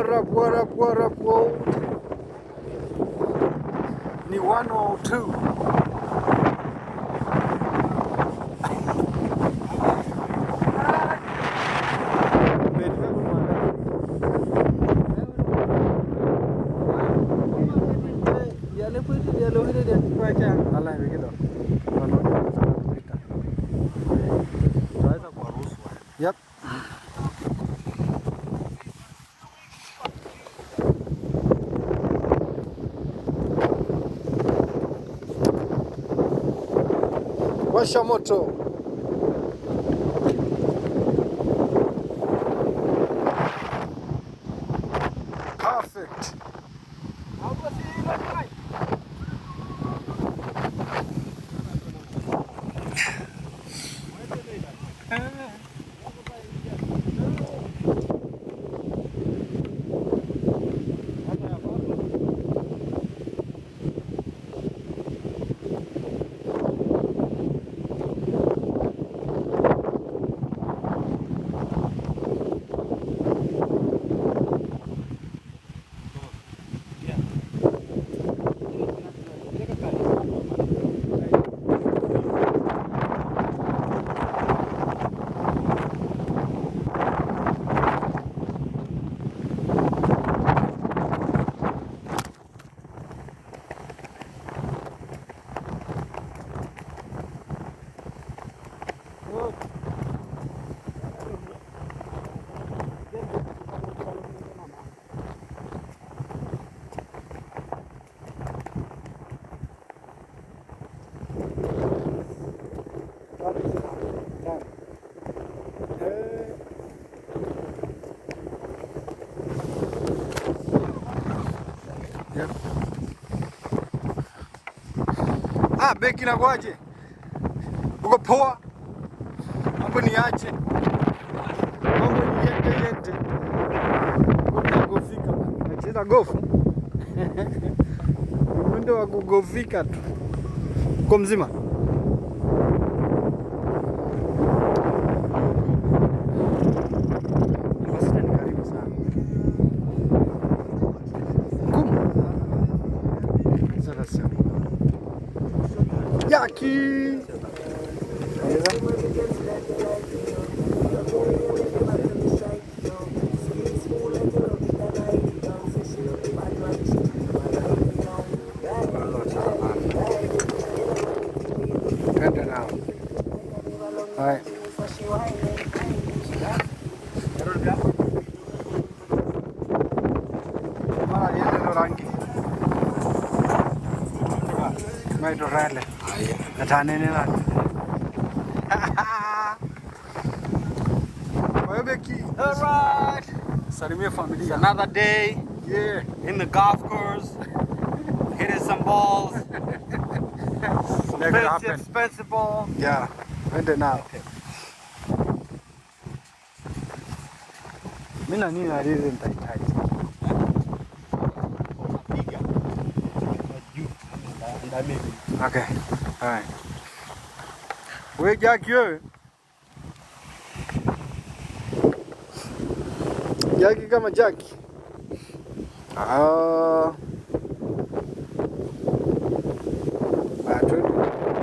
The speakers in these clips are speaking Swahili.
What up, world? Ni 102. Yep. Washa moto. Perfect. Yep. Beki inakuaje? Uko poa? Mambo ni aje? Mambo ni yente. Unagofika bana. Unacheza gofu? Mwendo wa kugofika tu. Uko mzima? Yaki. Twende nao. Hai. Mara yende ndo rangi. Maito rale. Natanene na. All right. Salimia familia. Another day. Yeah. In the golf course. Hitting some balls. Expensive balls. Yeah. Twende nao. Mimi na nini alizi nitahitaji. Okay. All right. Wewe Jackie wewe. Jackie kama Jackie.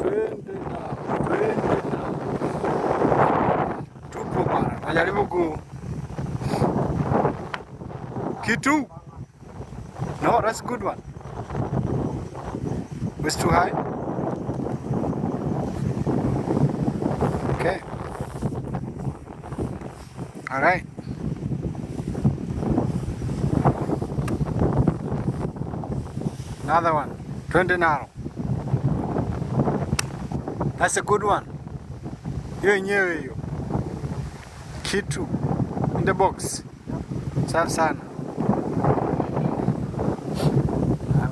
Twende. Tupo bana. Najaribu ku kitu. No, that's a good one. Was too high? Okay. All right. Another one. 20 now. That's a good one. Hiyo yenyewe hiyo. Kitu in the box. Safi sana.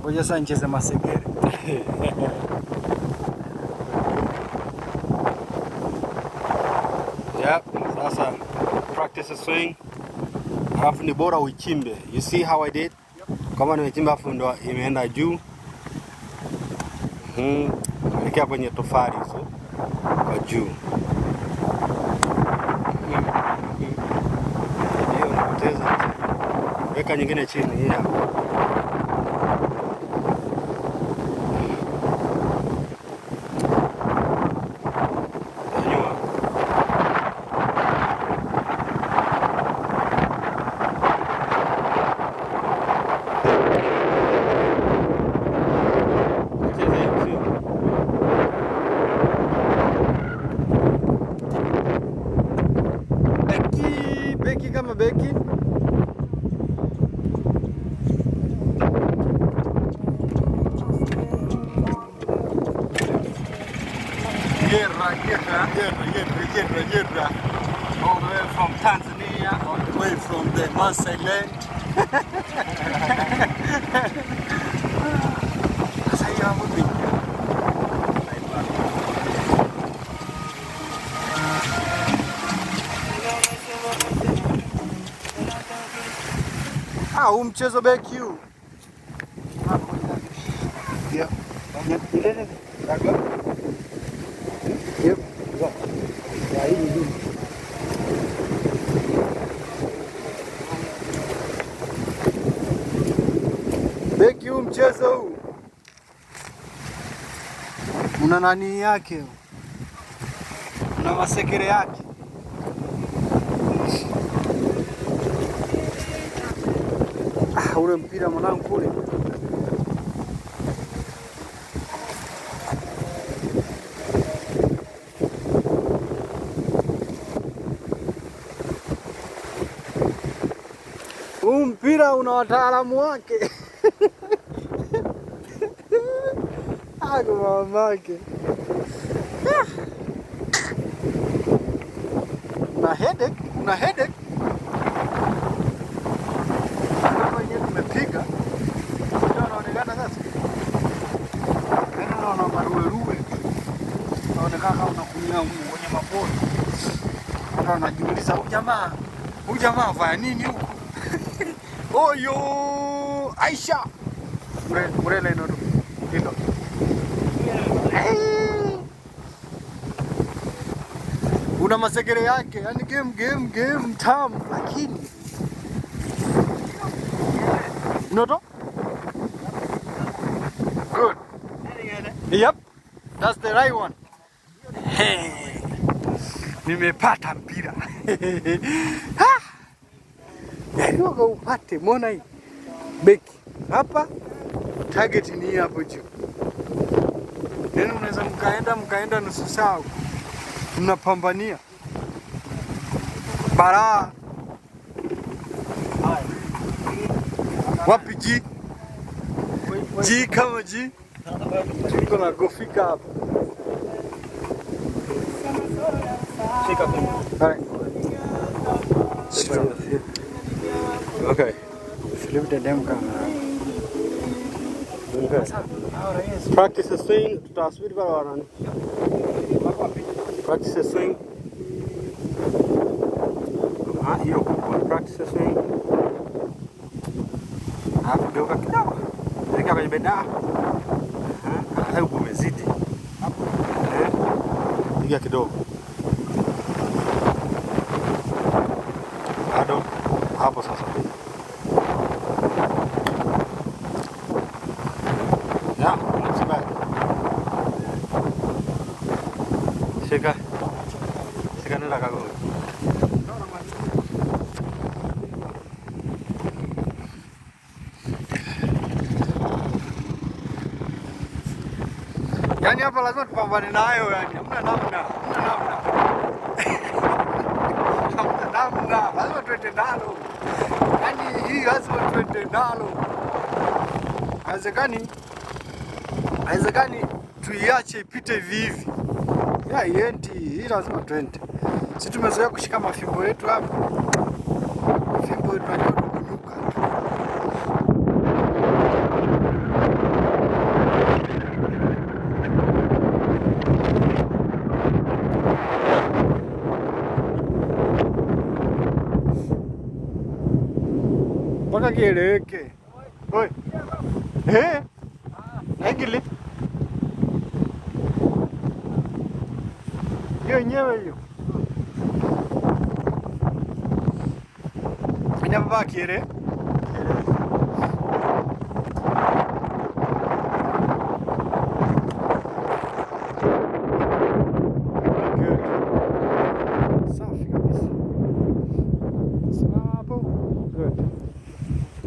Ngoja sasa nicheze masegere. Yep, sasa practice a swing. Alafu ni bora uichimbe. You see how I did? Kama nimechimba afu ndo imeenda juu. Nikia kwenye tofali hizo kwa juu. Hiyo napoteza. weka nyingine chini hii hapa. Beki kama beki. Yerra. All the way from Tanzania, All the way from the Maasai land. Sasa hiyo hapo beki. Huu mchezo beki huu. Yep. Beki huu mchezo huu una nani yake, una masekere yake. Ule mpira mwanangu kule. Huu mpira una wataalamu wake. Ako mamake. Una headache. Tumepiga. Unaonekana sasa. Unaona maruwe. Unaonekana kama unakunywa kwenye mapori. Hata unajiuliza huyu jamaa afanya nini huko? Oyo! Aisha. Murele ndo. Hilo. Una masekere yake, yani game tamu, lakini Noto? Good. Yep. That's the right one. Hey. Nimepata mpira. Yaani upate, muona hii. Beki. Hapa target ni hapo juu. Yaani unaweza mkaenda nusu saa. Mnapambania. Bara. Wapi G? G kama G. Tuko na gofika hapa. shika kwenye. Alright. Okay. Flip the damn camera. Okay. Practice the swing. Tutasubiri pale wanani. Practice the swing. Hiyo practice the swing. Hapo geuka kidogo. Weka kwenye benda. Hayo umezidi. Piga kidogo. Bado hapo sasa. Ya, msibai. Shika nenda kago. Yaani hapa lazima tupambane nayo yani. Hamna namna. Lazima tuende nalo. Yaani hii lazima tuende nalo. Haiwezekani tuiache ipite hivi. Ya iendi, hii lazima tuende. Sisi tumezoea kushika mafimbo yetu hapa. Mafimbo yetu ndio kunyuka. Mpaka kieleweke. Oi. Egili. Hiyo yenyewe hiyo. Inabaki ile.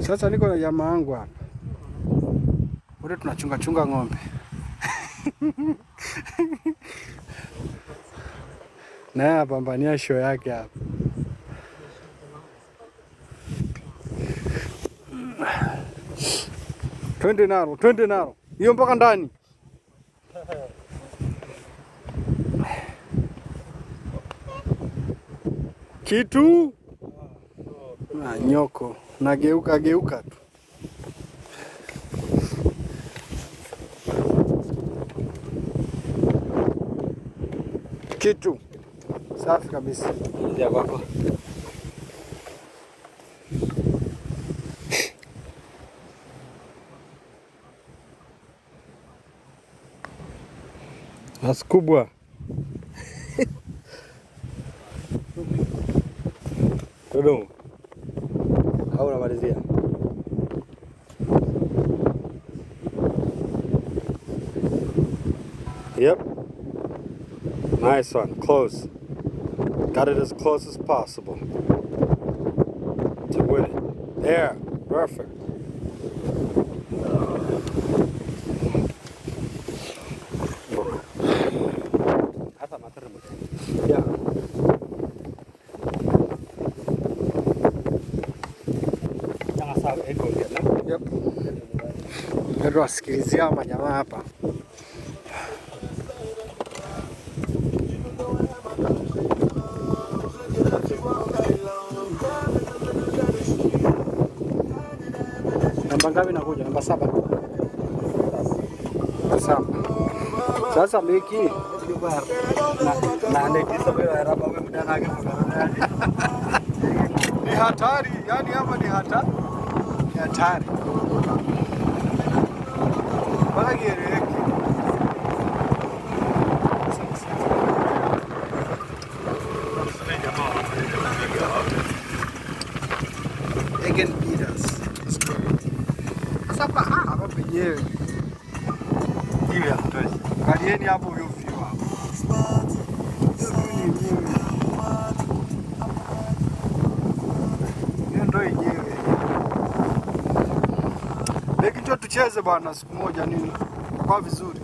Sasa niko na jamaa wangu hapa. Wote tunachunga chunga ng'ombe. Na apambania show yake hapa. Twende nalo. Hiyo mpaka ndani. Kitu na nyoko nageuka tu. Kitu safi kabisa. Ndio kwako. That's kubwa. Todo. Au unamalizia? Yep. Nice one. Close. Got it as close as possible to win it. There. Perfect. Yeah. Yep. Ndio wasikilizia majamaa hapa. Namba ngapi nakuja? Namba 7. Sasa beki Na nekisa wewe hapa wewe mdanake ni hatari, yani hapa ni hatari. Ni hatari. Bagi eleweke. Again beaters. Sasa hapa penyewe. hivi hatutosha. Kalieni hapo hiyo view hapo. Hiyo ndio yenyewe. Beki tu tucheze bwana siku moja nini? Kwa vizuri.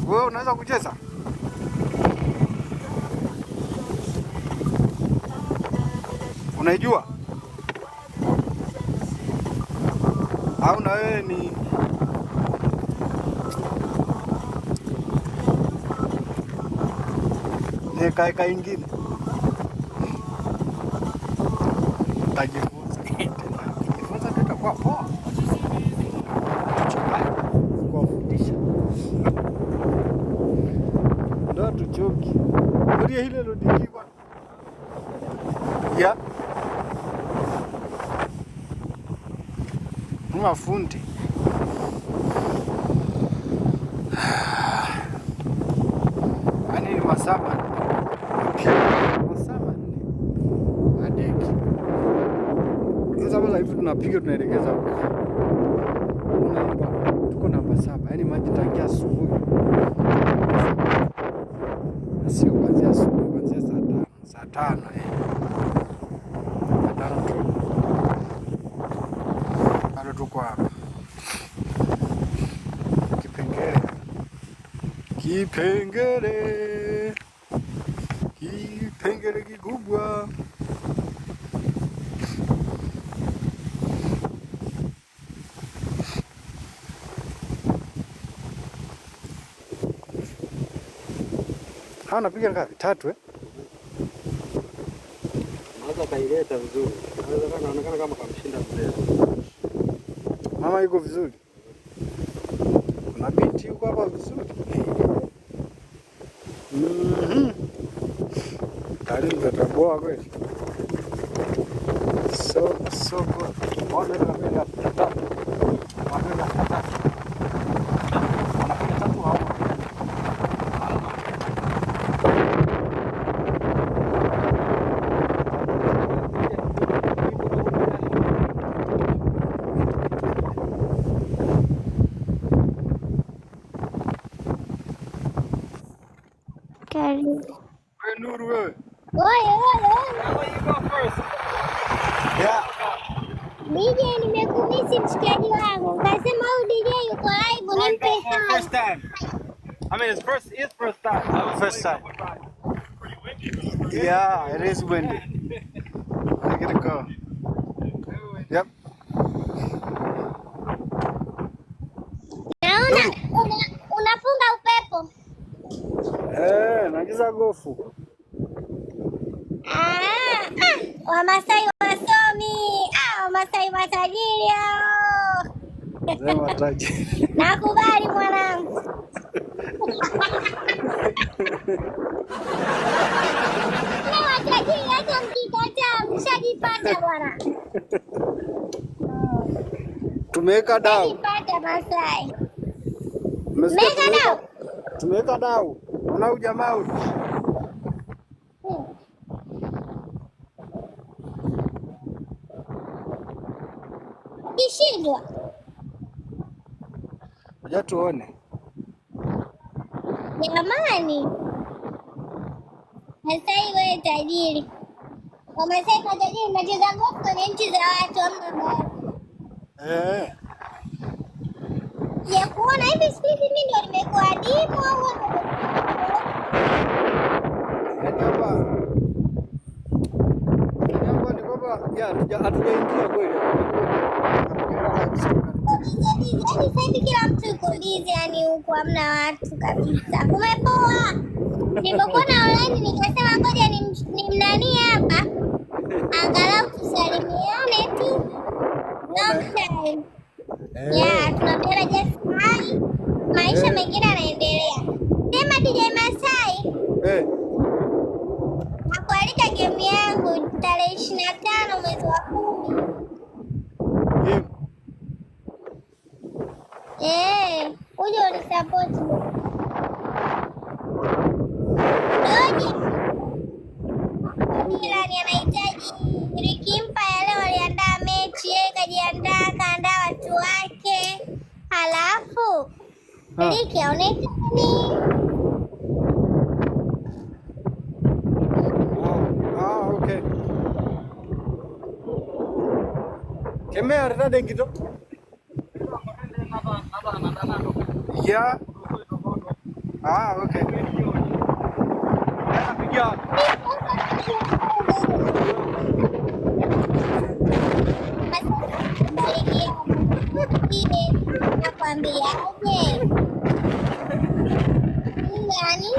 Wewe unaweza kucheza? Unaijua? Au na wewe ni kaeka ingine? Tajifunza. Tajifunza ndio itakuwa poa. Kuwafundisha. Ndio tuchoki. Ndio ile lodikiwa. Ya. Mafundi. Yaani ni masaba. Masaba ni adeki. Sasa hivi tunapiga tunaelekeza huko. Unaomba tuko namba 7. Yaani maji tangia asubuhi. Sio kuanzia asubuhi, kuanzia saa 5 Saa 5 tu. Bado tuko hapa. Kipengele. Kipengele kikubwa. Napiga ngapi? 3 Naweza kaileta vizuri. Naweza kaonekana kama kamshinda mzee. Mama yuko vizuri. Kuna binti yuko hapa vizuri. Tayari mtataboa kweli. So good. Ona kama tata. Wanapiga tata. Wanapiga tatu hao. Karibu. Nuru wewe. Oye, You go first. Yeah. DJ, nimekumisi mshikaji wangu. Kasema huyu DJ yuko live nimpe hai. First time. I mean, it's first time. First time. Yeah, it is windy. I gotta go. Yep. Naona unafunga upepo. Nagiza gofu. Wamasai wasomi. Wamasai matajiri hao. Sema tajiri. Nakubali mwanangu. Na matajiri hata mkikataa mshajipata bwana. Tumeweka dau. Mshajipata Masai. Umesikia Mega dau. Tumeweka dau. Una ujamaa huyu. Kishindwa. Ngoja tuone. Jamani. Masai wewe tajiri. Wamasai matajiri mnacheza gofu kwenye nchi za watu hamna gari. Ya kuona hivi siku hizi mimi ndio nimekuwa adimu au Hapa ni kwamba hatujaingia kweli. sasa hivi kila mtu yuko busy, yani huku hamna watu kabisa. Kumepoa. Nilipokuona online nikasema ngoja nimnani hapa. Angalau tusalimiane tu. Long time. Yeah, tunapeana just hi. Maisha mengine yanaendelea. Sema DJ Masai. Nakualika game yangu tarehe 25 mwezi wa 10. Uje unisupport. Milani anahitaji Ricky Empire leo aliandaa mechi, yeye kajiandaa, kaandaa watu wake. Halafu Ricky aonekani. Okay. Kemea rada ngito. Yeah. Okay. Nakwambiaje? Nani?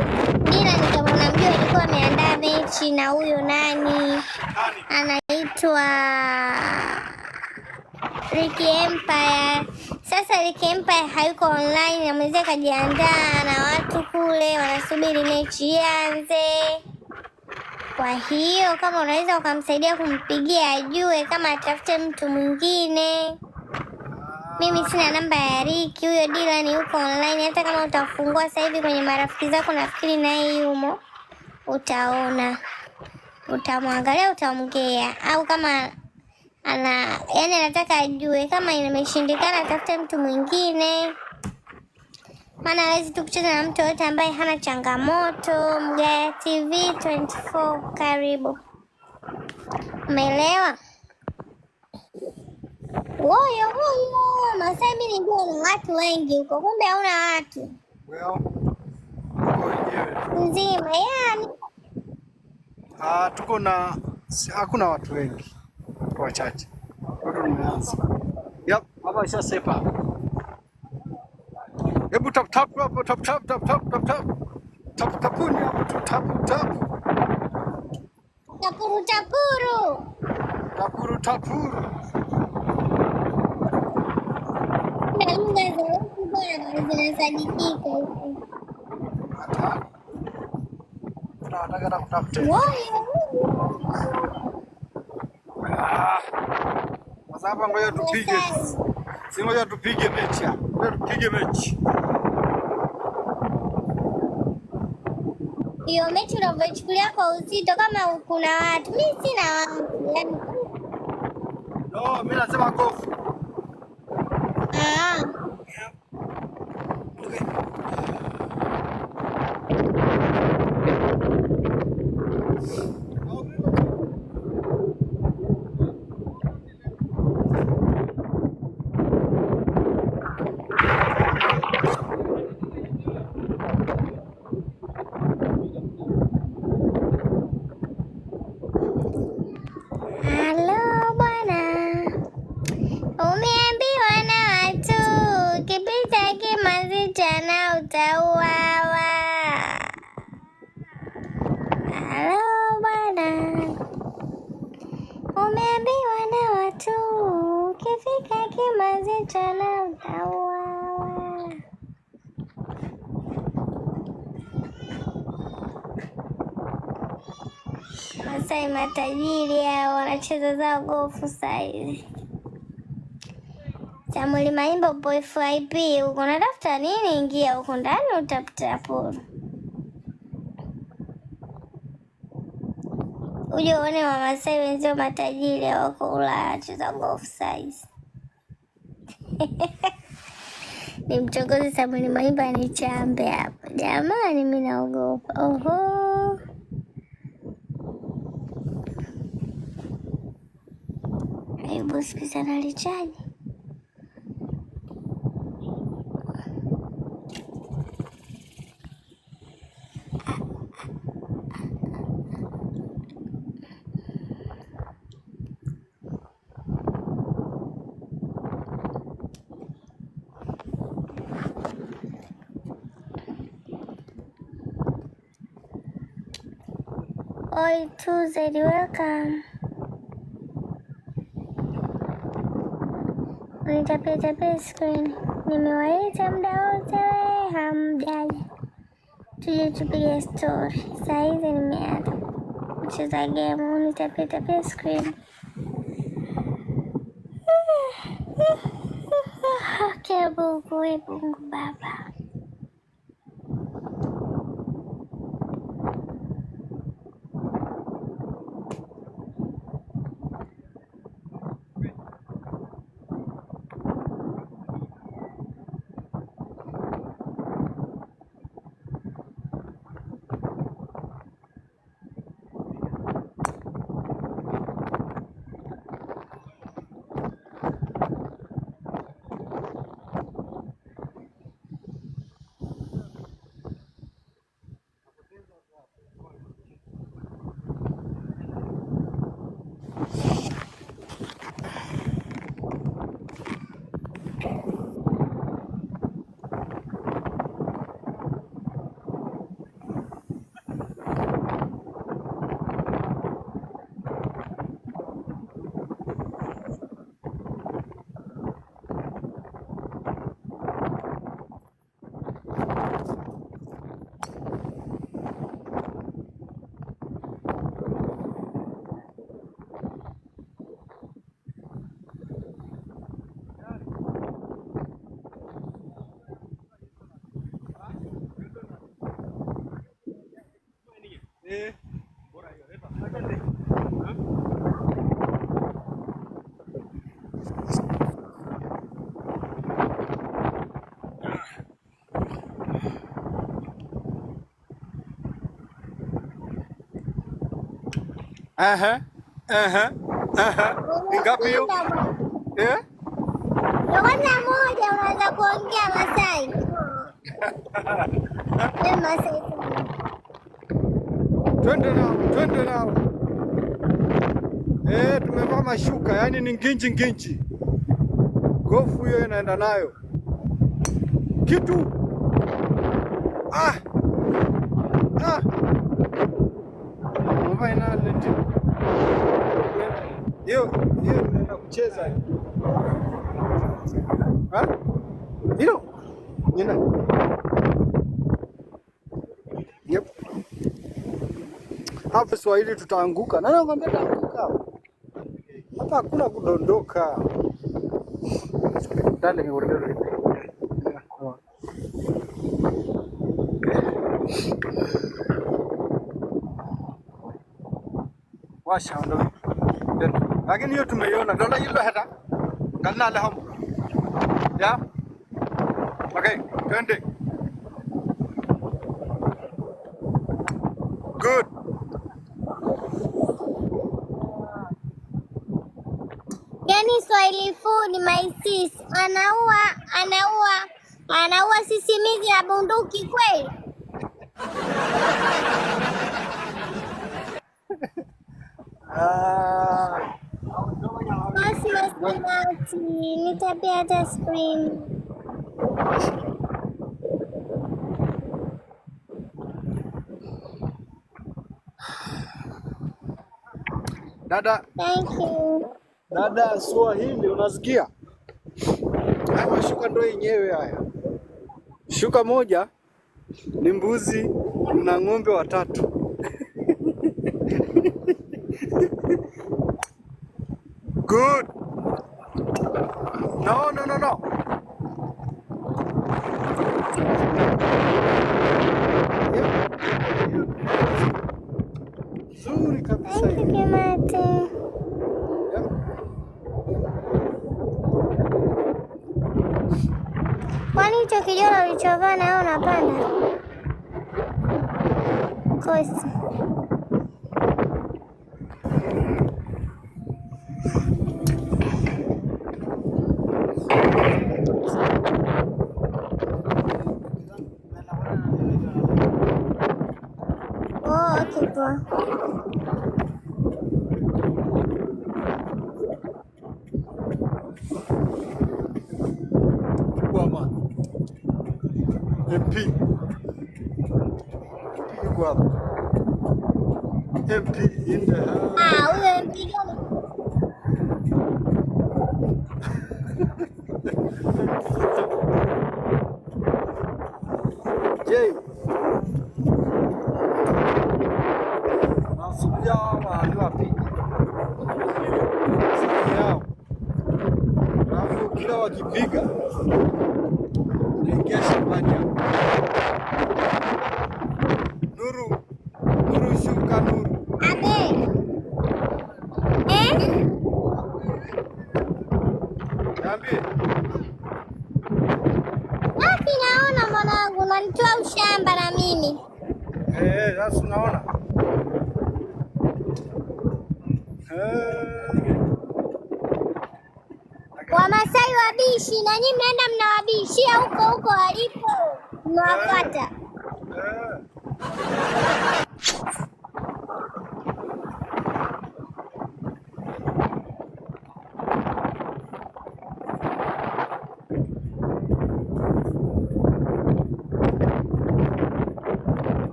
Bila kama unamjua alikuwa ameandaa mechi na huyo nani? Anaitwa Ricky Empire. Sasa Ricky Empire hayuko online, ameweza kajiandaa na watu kule wanasubiri mechi ianze. Kwa hiyo kama unaweza ukamsaidia kumpigia ajue kama atafute mtu mwingine. Mimi sina namba ya Ricky, huyo Dylan yuko online. Hata kama utafungua sasa hivi kwenye marafiki zako, nafikiri naye yumo. Utaona. Utamwangalia, utaongea. Au kama anataka ajue kama imeshindikana atafute mtu mwingine. Maana hawezi tu kucheza na mtu yote ambaye hana changamoto. Mgaya TV 24 karibu. Umeelewa? Woyo Masai mimi ndio na watu wengi huko. Kumbe hauna watu. Nzima yani. Tuko na hakuna watu wengi. Tuko wachache. Watu tumeanza. Yep, hapa ishasepa. Hebu tap hapo, tap. Tapuni hapo tu, tap. Tapuru. Na lugha za huku bwana zinasadikika huku. Tunataka kutafuta. Sasa hapa ngoja tupige. Si ngoja tupige mechi hapa. Ngoja tupige mechi. Hiyo mechi unavyochukulia kwa uzito kama kuna watu. Mimi sina watu. Yaani no, mimi nasema gofu. Okay. Masai matajiri hao wanacheza zao gofu saizi. Chamuli Maimba upo FIP, uko unatafuta nini? Ingia huko ndani utapata uje uone Wamasai wenzio matajiri wako Ulaya wanacheza gofu saizi. Ni mchokozi Chamuli Maimba ni chambe hapa. Jamani mimi naogopa. Oho. Hebu sikiza nalichaji. Oi, Tuesday, welcome. Nitapita screen. Nimewaita muda wote hamjaja. Tuje tupige story. Saa hizi nimeanza kucheza game. Nitapita screen. Mungu Baba. Ngapi hiyo? Kwanza moja unaweza kuongea Masai. Masai. Twende nao. Tumevaa mashuka, yani ni nginji. Gofu hiyo inaenda nayo. Kitu. Mama inaleta. Hiyo inaenda kucheza. Hiyo. Nina. Yep. Hapo Swahili tutaanguka. Nani anakuambia tutaanguka? Hapa hakuna kudondoka. Dale ni urudi. Washa ndo. Lakini hiyo tumeiona. Ndio hilo hata. Kana la hamu. Ya. Okay, twende. Good. Yani Swahili food my sis. Anaua sisimizi na bunduki kweli? Basi nitapia hata screen. Dada. Thank you. Dada Swahili unasikia? Haya mashuka ndo yenyewe haya. Shuka moja ni mbuzi na ng'ombe watatu. Good. No, no, no, no. Zuri kabisa. Kimate. Kwani hicho kijora ulichovaa na wewe unapanda? Kosi. Oh, okay, poa. MP. Yuko hapa. MP in the house. Huyo MP gani? Jay. Nasubiria wale wapige. Yao. Alafu kila wakipiga naingia shambani hapo. Nuru shuka Nuru. Abe. Niambie. Wapi naona mwanangu unanitoa ushamba na mimi. Sasa unaona. Wamasai wabishi na nyinyi mnaenda mnawabishia huko walipo. Mnawafuata.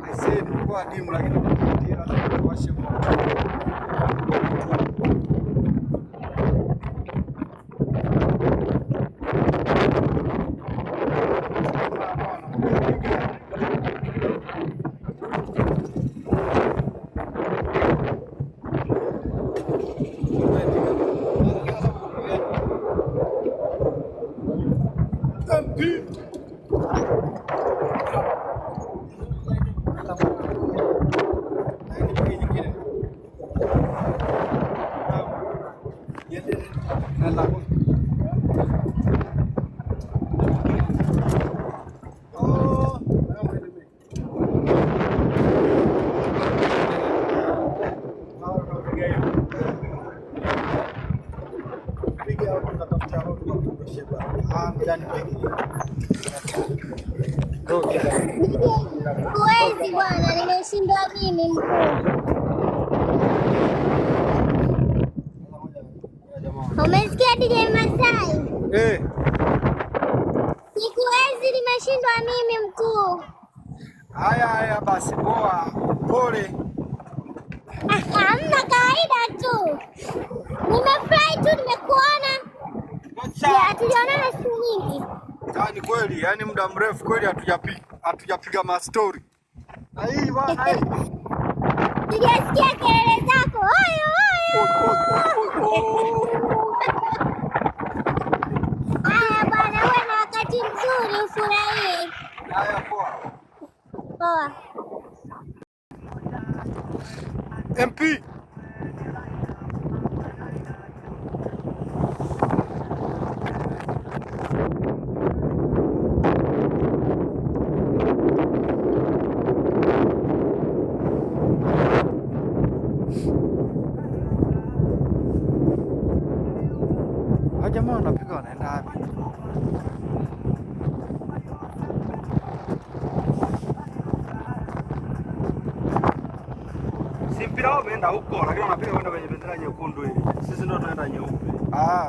Aisee, nilikuwa adimu lakini nikiingia lazima tuwashe moto. Huwezi bwana, nimeshindwa mimi mkuu. Umesikia DJ Masai? Sikuwezi, nimeshindwa mimi mkuu. Haya basi, poa, pole. Hamna, kawaida tu. Nimefurahi tu nimekuona. Hatujaonana siku nyingi. Ni kweli, yani muda mrefu kweli hatujapiga mastori. Na hii bwana hii. Sijasikia kelele zako. Oyo. Haya bwana, uwe na wakati mzuri, ufurahie. Haya, poa. Poa. MP. Jamaa wanapiga wanaenda wapi? Si mpira wao umeenda huko, lakini wanapiga kwenda kwenye bendera nyekundu ile. Sisi ndio tunaenda nyeupe.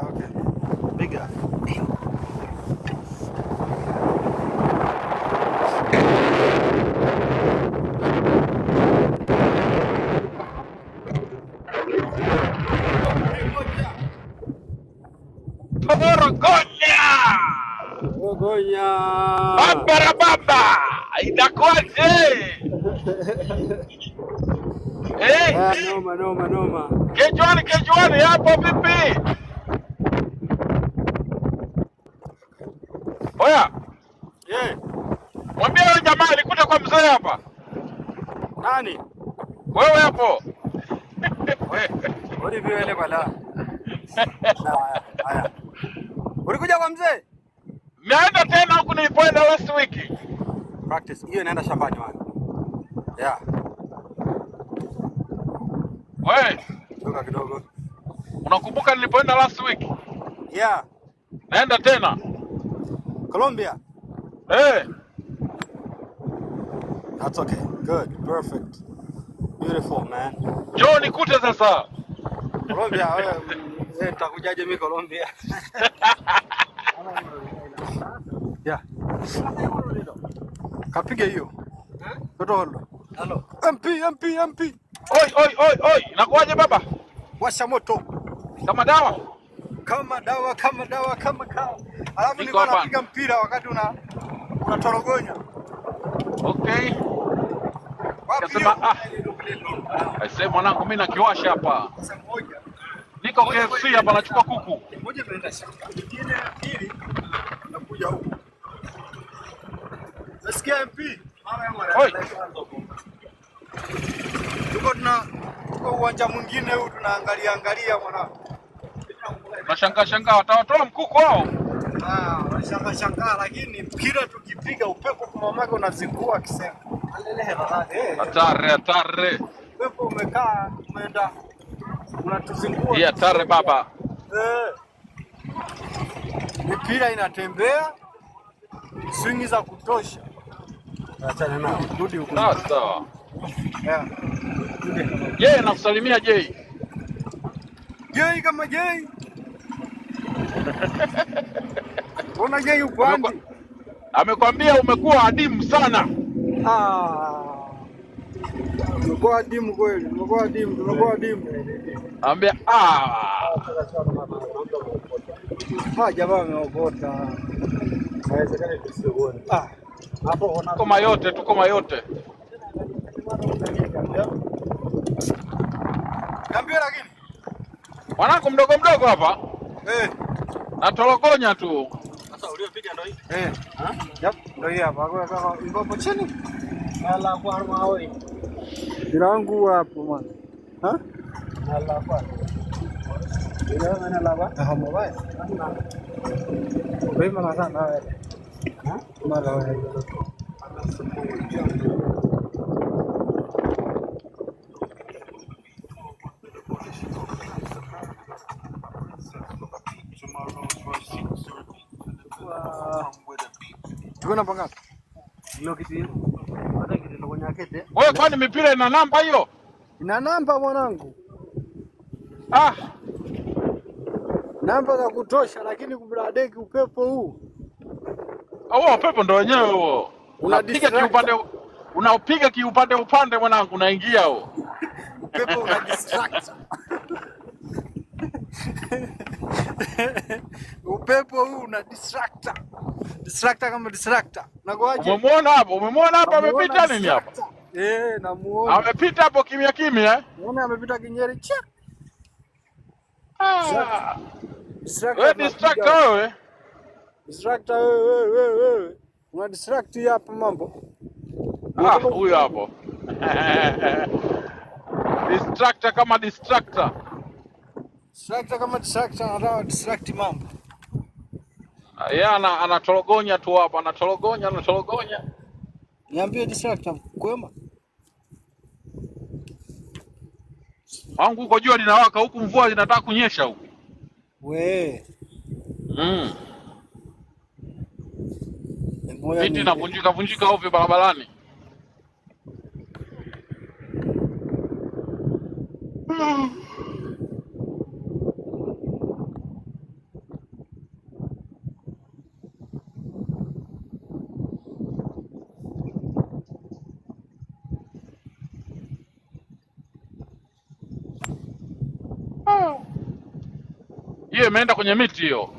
Okay. Piga. Gonya. Baba, inakuwaje? Noma. Kejuani hapo vipi? Oya. Mwambie yule jamaa alikuta kwa mzee hapa. Nani? Wewe hapo. Odi vile bala. Haya. Ulikuja kwa mzee? Naenda tena huko nilipoenda last week. Practice. Hiyo inaenda shambani bwana. Yeah. Wewe, Toka kidogo. unakumbuka nilipoenda last week? Yeah. Naenda tena. Colombia. That's okay. Good. Perfect. Beautiful, man. Njoo nikute sasa. Colombia, wewe nitakujaje mimi Colombia? Yeah. Kapige hiyo. Toto. Hello. MP. Oi. Nakuaje baba? Washa moto. Kama dawa. Alafu nilikuwa napiga mpira wakati unatorogonya. Okay. Kasema aisee mwanangu mimi nakiwasha hapa. Niko KFC hapa nachukua kuku. Moja imeenda shamba. Nyingine ya pili nakuja huko. Nasikia MP. Mama yangu anaanza huko. Tuko uwanja mwingine huu tunaangalia mwanangu. Nashangaa watawatoa mkuku wao. Wanashangaa lakini mpira tukipiga upepo kwa mamake unazingua akisema. Hatari. Upepo umekaa umeenda unatuzingua. Hatari baba. Mpira inatembea swingi za kutosha. Achana nao. Rudi huko. Sawa. Yeah. Nakusalimia Jay. Jay kama Jay. Ona Jay uko wapi? Amekwambia umekuwa adimu sana. Umekuwa adimu kweli. Umekuwa adimu. Ambia jamaa ameokota. Haiwezekani tusione. Hapo tuko mayote. Niambie lakini. Mwanangu mdogo hapa. Natorogonya tu. Sasa uliopiga ndio hii? Ndio hii hapa. Kwa ipo chini. Ala kwa maoi. Dirangu hapo mwana. Ala kwa. Ndio maana lava. Hapo baya. Wewe mara sana wewe. Mara wewe. Tukona panga. Wewe kwani mipira ina namba hiyo? Ina namba mwanangu. Namba za kutosha lakini kubradeki upepo huu. Upepo ndo wenyewe huo. Unapiga kiupande mwanangu unaingia huo. Upepo una distract. Upepo huu una distractor. Nagoaje? Umemwona hapa amepita nini hapa? Namuona. Amepita hapo kimya. Muone amepita kinyeri cha. Wewe distractor wewe. Distractor wewe. Una distract hapa mambo. Huyu hapo. Distractor kama distractor. Anataka distract mambo. Anatorogonya tu hapa, anatorogonya. Niambie distractor kwema. Wangu huko jua linawaka huku mvua inataka kunyesha huku. Miti inavunjika ovyo barabarani. Hiyo imeenda kwenye miti hiyo.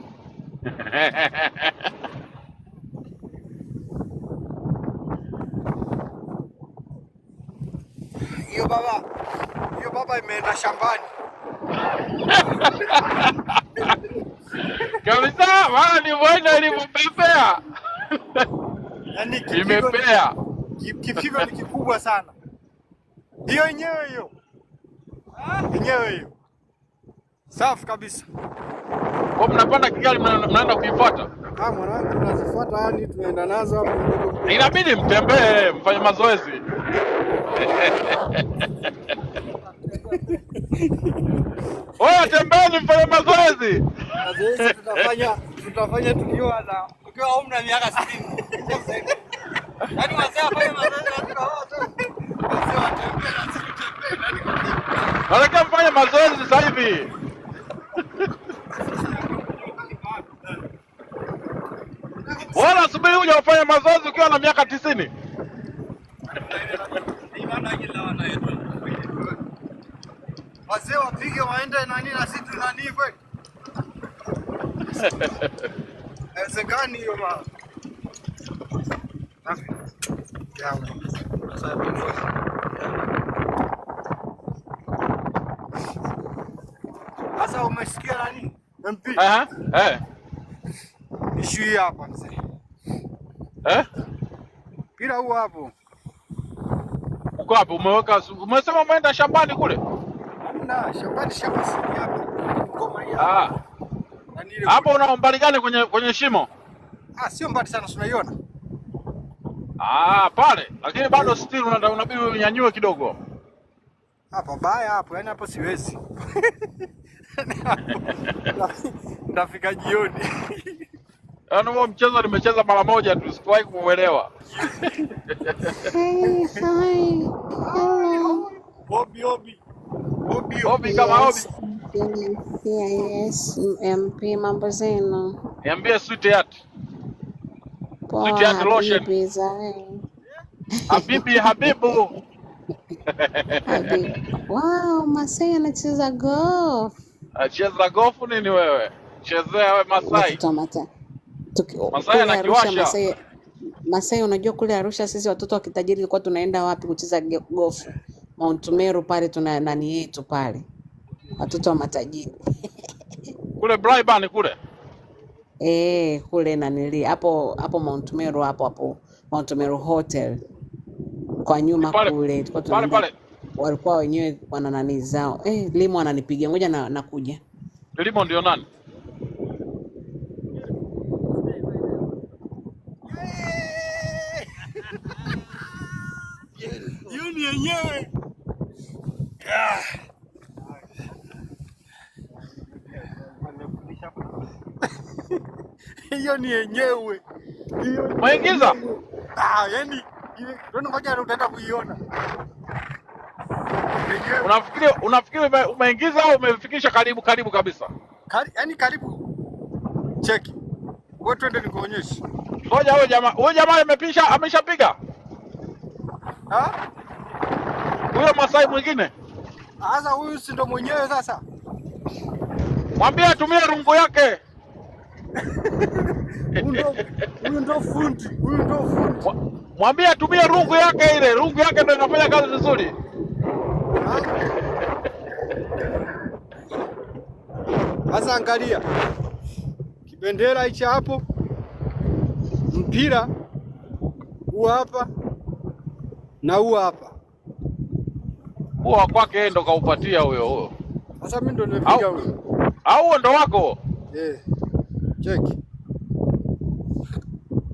Hiyo baba imeenda shambani. Kabisa, maana ni mwana ilipopepea. Yaani Imepea. Kipigo ni kikubwa sana. Hiyo yenyewe hiyo. Yenyewe hiyo. Safi kabisa. Kwa mnapanda kigali mnaenda kuifuata? Mwanangu tunazifuata, yani tunaenda nazo hapo. Inabidi mtembee, mfanye mazoezi. Oya, tembeeni mfanye mazoezi. Mazoezi tutafanya tukiwa umri miaka 60. Yaani wazee wafanye mazoezi nataka mfanye mazoezi sasa hivi. Wala subiri uje ufanye mazoezi ukiwa na miaka 90. Wazee wapige waende nani na sisi nani kweli? Haiwezekani hiyo bwana. Sasa umesikia nani? MP. Ishu hii hapa mzee. Pira huo hapo. Uko hapo umesema umeenda shambani kule? Hamna, shamba si hapa. Ngoma hii. Hapo una umbali gani kwenye shimo? Sio mbali sana, unaiona? Pale. Lakini bado still unabidi unyanyue kidogo. Hapa baya hapo, yani hapo siwezi. Ndafika jioni. Yaani huo mchezo nimecheza mara moja tu, sikuwahi kuuelewa. Hobi kama hobi. Yes, MP, mambo zenu? Niambie sweetheart. Poa, Sweetheart lotion. Habibu. Habibu. Wow, Masai anacheza golf. Acheza golf nini wewe? Chezea wewe Masai. Masai anakiwasha. Masai, unajua kule Arusha sisi watoto wa kitajiri kwa tunaenda wapi kucheza golf? Mount Meru pale tuna nani yetu pale. Watoto wa matajiri. Kule Braiban kule. Kule nanili hapo Mount Meru hapo Mount Meru Hotel. Kwa nyuma kule pale. Walikuwa wenyewe wana nani zao. Limo ananipigia, ngoja nakuja. Limo ndio nani? Hiyo ni yenyewe. Hiyo ni yenyewe. Maingiza? Yani ndio ngoja utaenda kuiona. Unafikiri umeingiza au umefikisha karibu kabisa? Yaani karibu. Cheki. Wewe twende nikuonyeshe. Ngoja huyo jamaa ameshapiga? Huyo Masai mwingine? Sasa huyu si ndo mwenyewe sasa. Mwambie atumie rungu yake. Huyu ndo fundi. Mwambie atumie rungu yake ile. Rungu yake ndio inafanya kazi vizuri. Sasa angalia. Kibendera hichi hapo. Mpira huu hapa na huu hapa. Huo kwake yeye ndo kaupatia huyo. Sasa mimi ndo nimepiga huyo. Au ndo wako? Cheki.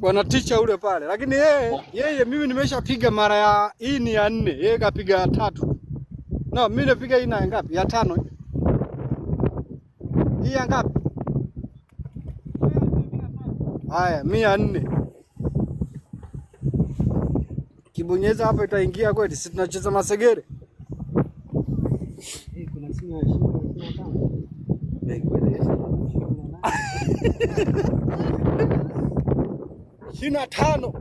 Bwana ticha ule pale. Lakini yeye mimi nimeshapiga mara ya hii ni ya 4. Yeye kapiga ya 3. No, mimi napiga hii na ngapi? Ya 5. Hii ya ngapi? Haya, 104. Kibonyeza hapa itaingia kweli? Si tunacheza masegere. Kuna simu ya 25.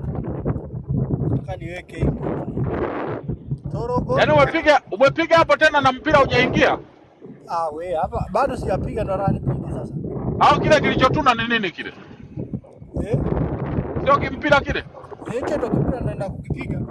Nataka niweke hivi. Yaani umepiga hapo tena na mpira hujaingia? We hapa bado sijapiga ndo ananipiga sasa. Au kile kilichotuna ni nini kile? Sio kimpira kile? Kile ndo kimpira naenda kukipiga.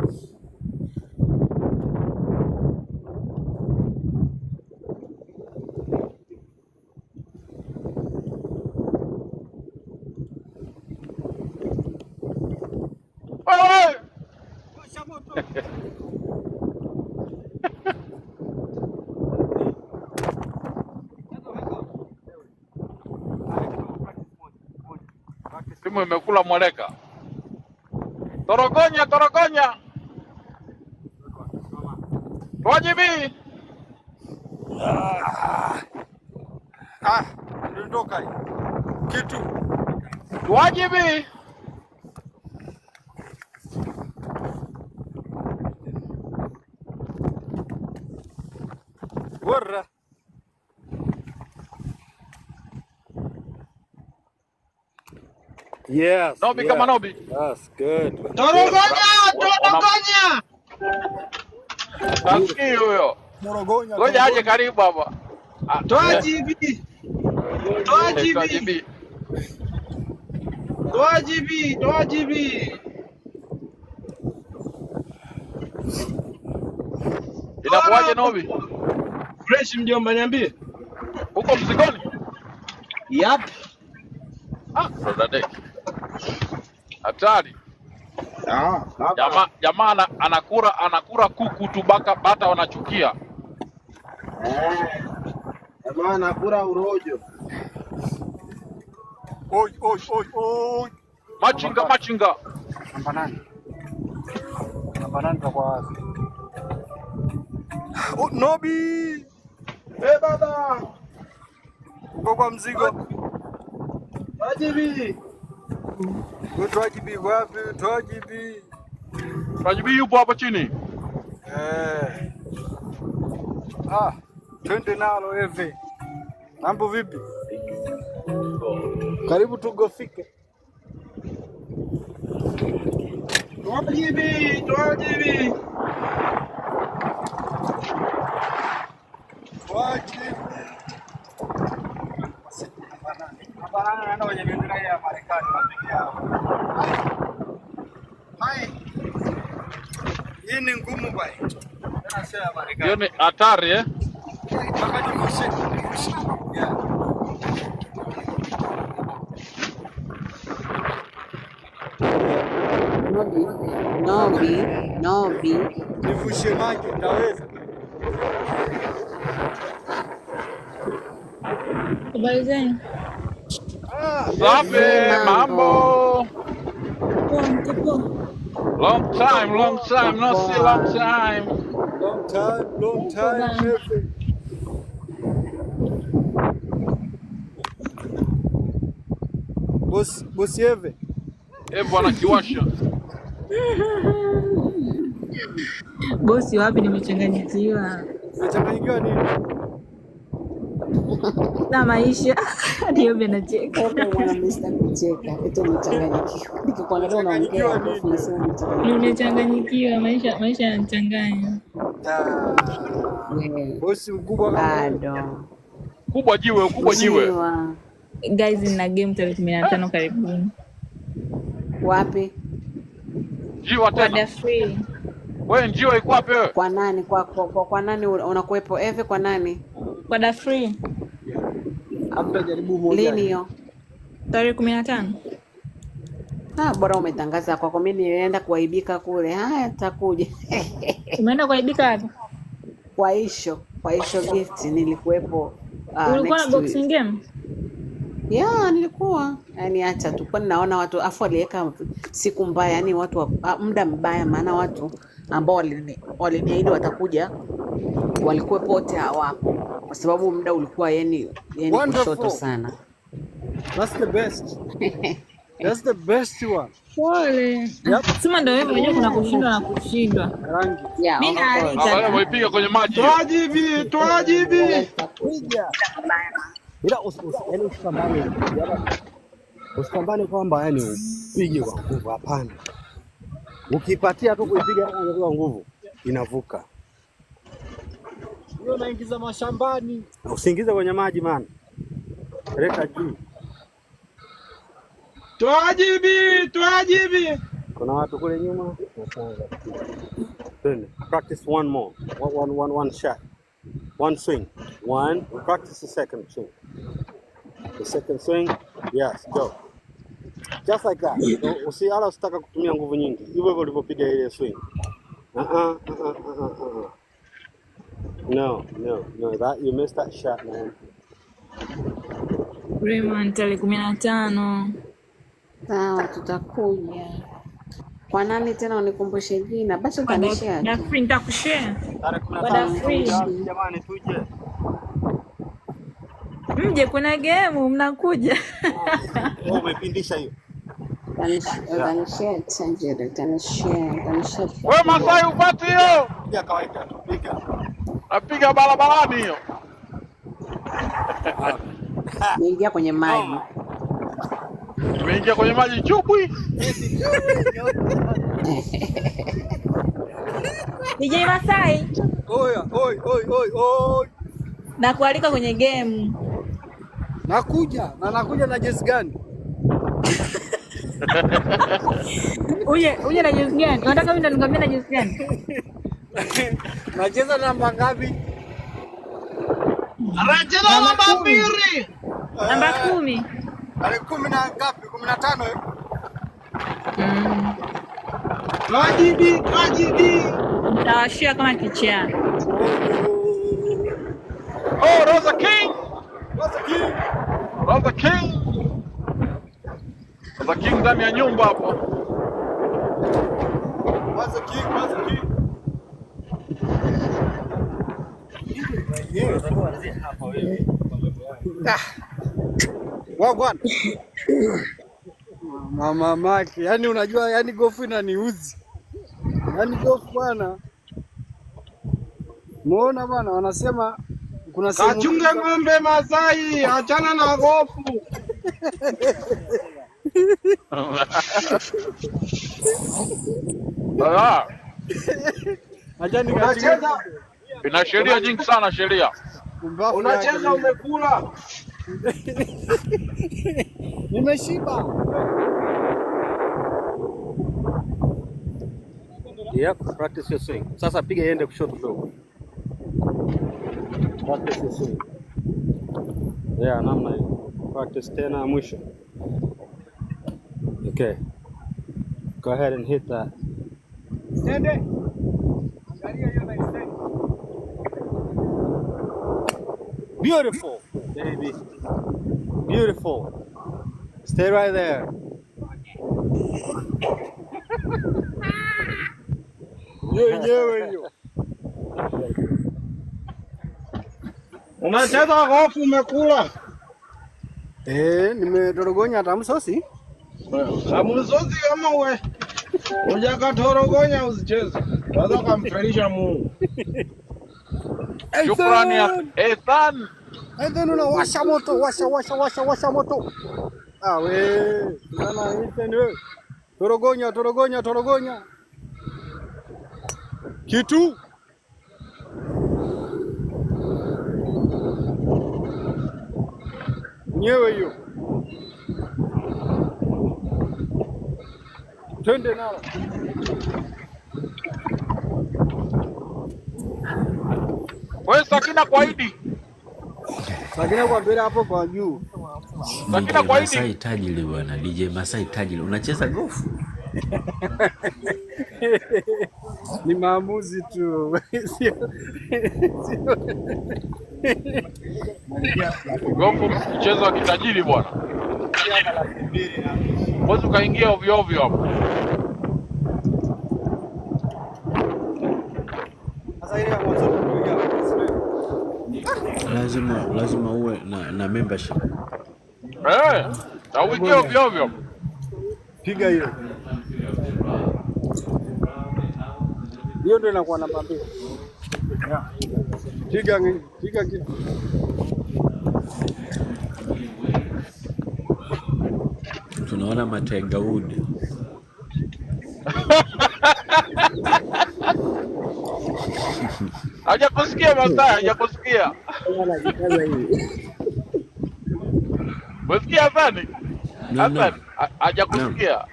Timu imekula mweleka. Torogonya, torogonya. Tuwajibi. Ndoka hii. Kitu. Tuwajibi. Bora. Yes. Nobi kama Nobi. That's good. Torogonya. Tasikia huyo. Morogonya. Ngoja aje karibu hapa. Tuwajibi. Tuwajibi. Inakuaje Nobi? Fresh mjomba, niambie. Uko mzigoni? Yap. Brother Dick. Hatari. Jamaa anakura kuku tu bata wanachukia. Jamaa anakula urojo. Oi. Machinga. Namba nane kwa wazi. Nobi. Baba. Uko kwa mzigo. Tuwajibi. Tuwajibi wapi? Tuwajibi. Tuwajibi yupo hapo chini. Twende nalo hivi. Mambo vipi? Karibu tugofike. Tuwajibi. Hapana, naenda kwenye bendera ya Marekani napiga hapo. Hai. Hii ni ngumu bwana. Tena sio ya Marekani. Hiyo ni hatari Yeah. Nobi. Nivushe maji ndaweza. Habari zenu? Safi, mambo. Long time, no see long time. Long time. Boss Eve. Bwana kiwasha. Bosi wapi? Nimechanganyikiwa Umechanganyikiwa nini? na maisha. Ndio nacheka. Mwana mista kucheka. Ito umechanganyikiwa. Nikikuangalia unaongea alafu unasema umechanganyikiwa. Nimechanganyikiwa, maisha yanachanganya. Bosi mkubwa bado. Kubwa jiwe. Guys, nina game tarehe 15 karibuni. Wapi? Jiwa tena. Kwa free. Wewe njiwa iko wapi wewe? Kwa nani? Kwa nani unakuepo? Eve kwa nani? Kwa da free. Hapa jaribu moja. Lini hiyo? Tarehe 15. Bora umetangaza kwa mimi nienda kuaibika kule. Haya takuja. Umeenda kuaibika wapi? Kwa hisho gift nilikuepo. Ulikuwa na boxing game? Nilikuwa. Yaani acha tu. Kwani naona watu afu waliweka siku mbaya, yani watu muda mbaya, maana watu ambao waliniahidi watakuja walikuwa pote hawapo kwa sababu muda ulikuwa yani kushoto sana. That's the best one. Pole. Sema ndio wewe unajua kuna kushindwa na kushindwa. Rangi. Mimi naalika. Wewe uipiga kwenye maji. Tuwajibi. Ila usipambane kwamba yani upige kwa nguvu, hapana. Ukipatia tu kuipiga kwa nguvu inavuka. Hiyo naingiza mashambani. Usiingize kwenye maji man. Reka juu. Tuwajibi. Kuna watu kule nyuma. Then practice one more. One shot. One swing. One. We practice the second swing. The second swing. Yes, go. Just like that. Usiala usitaka kutumia nguvu nyingi. Hivyo hivyo ulivyopiga ile swing. No. That you missed that shot, man. Raymond tarehe 15. Sawa, tutakuja. Kwa nani tena unikumbushe jina? Basi utanishare Da tu. free nitakushare. Tarehe Wada 15 free. jamani, tuje. Mje kuna game mnakuja. Wewe umepindisha hiyo. Utanishare Tanjiro, utanishare. Wewe Masai upati hiyo? Ya kawaida tu. Piga. Napiga barabarani hiyo. Niingia kwenye maji. Nimeingia kwenye maji chubwi. DJ Masai. Oya, oi. Na kualika kwenye game. Nakuja na jezi gani? Uje na juice gani? Unataka mimi nikwambie na juice gani? Nacheza namba ngapi? Anacheza namba 2. Namba 10. Ale 10 na ngapi? 15 eh? Kajidi. Nitawashia kama kichaa. Oh, Rosa King. Rosa King ndani ya nyumba hapo. What's the king? Wagwan. Mama maki, yani unajua yani gofu inaniuzi. Yani gofu bwana. Muona bwana wanasema kuna sehemu Kachunge ng'ombe Masai, achana na gofu. ajani Unacheza, Ina sheria nyingi sana sheria. unacheza umekula. Nimeshiba. Yep, practice your swing. Sasa piga iende kushoto kidogo. Practice your swing. Yeah, namna hiyo. Practice tena mwisho. Okay. Go ahead and hit that. Sende. Angalia hiyo na sende. Beautiful, baby. Beautiful. Stay right there. Yenyewe hiyo. Unacheza gofu umekula. Nimetorogonya hata msosi. Amuzozi kama we. Hujakatorogonya usicheze. Waza kumfelisha Mungu. Shukrani ya Ethan. Ethan unawasha moto, washa moto. Ah we, nana Ethan we. Torogonya. Kitu. Nyewe hiyo. Twende nao. Wewe Sakina kwa Idi. Sakina kwa mbele hapo kwa juu. Sakina kwa Masai Idi. tajili bwana, DJ Masai tajili. Unacheza gofu? Ni maamuzi tu. Gofu mchezo wa kitajiri bwana. Wewe ukaingia ovyo ovyo hapo. Sasa ile ya mwanzo ndio Lazima uwe na membership. Na uingie ovyo ovyo. piga hiyo. Hiyo ndio inakuwa namba 2. Piga kitu. Tunaona Matenga Wood. Hajakusikia Masai, hajakusikia. Msikia Hasani? Hasani, hajakusikia.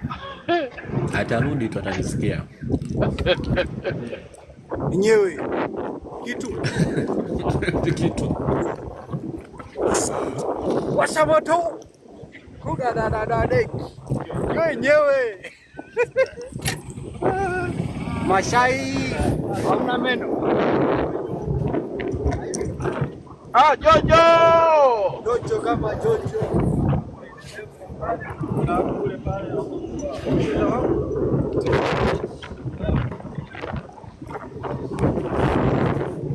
Atarudi tu atanisikia. Nyewe kitu. Washa moto. Kuga da deki. Nyewe. Mashai hamna meno. Jojo! Jojo kama Jojo. Kuna kule pale.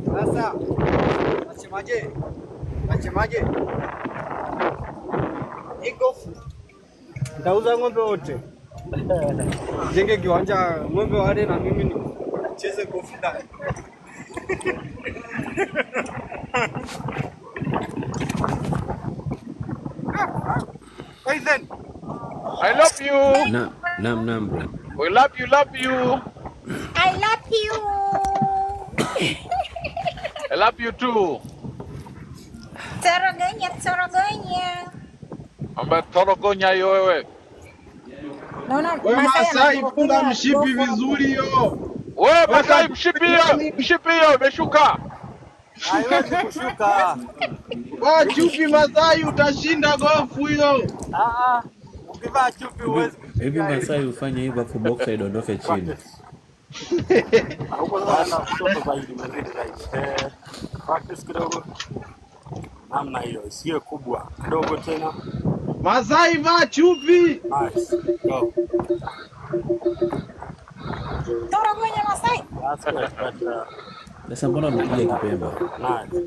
Sasa nasemaje? Gofu nitauza ng'ombe wote, jenge kiwanja ng'ombe wale na mimi nicheze gofu ndani. Then I love you. Nam. We love you. I love you. I love you too. Torogonya. Amba torogonya hiyo wewe. Naona Wewe Masai, funga mshipi vizuri yo. Wewe Masai, mshipi hiyo imeshuka. haiwezi kushuka. Chupi Masai, utashinda gofu hiyo. Ukivaa chupi huwezi. Hivi Masai ufanye hivyo afu boxer idondoke chini. Huko sana kutoka zaidi mzidi zaidi. Practice kidogo. Namna hiyo, isiwe kubwa. Kidogo tena. Masai, vaa chupi. Nice. Go. Torogonya Masai. That's good. But, Sasa mbona unapiga kipemba? nice.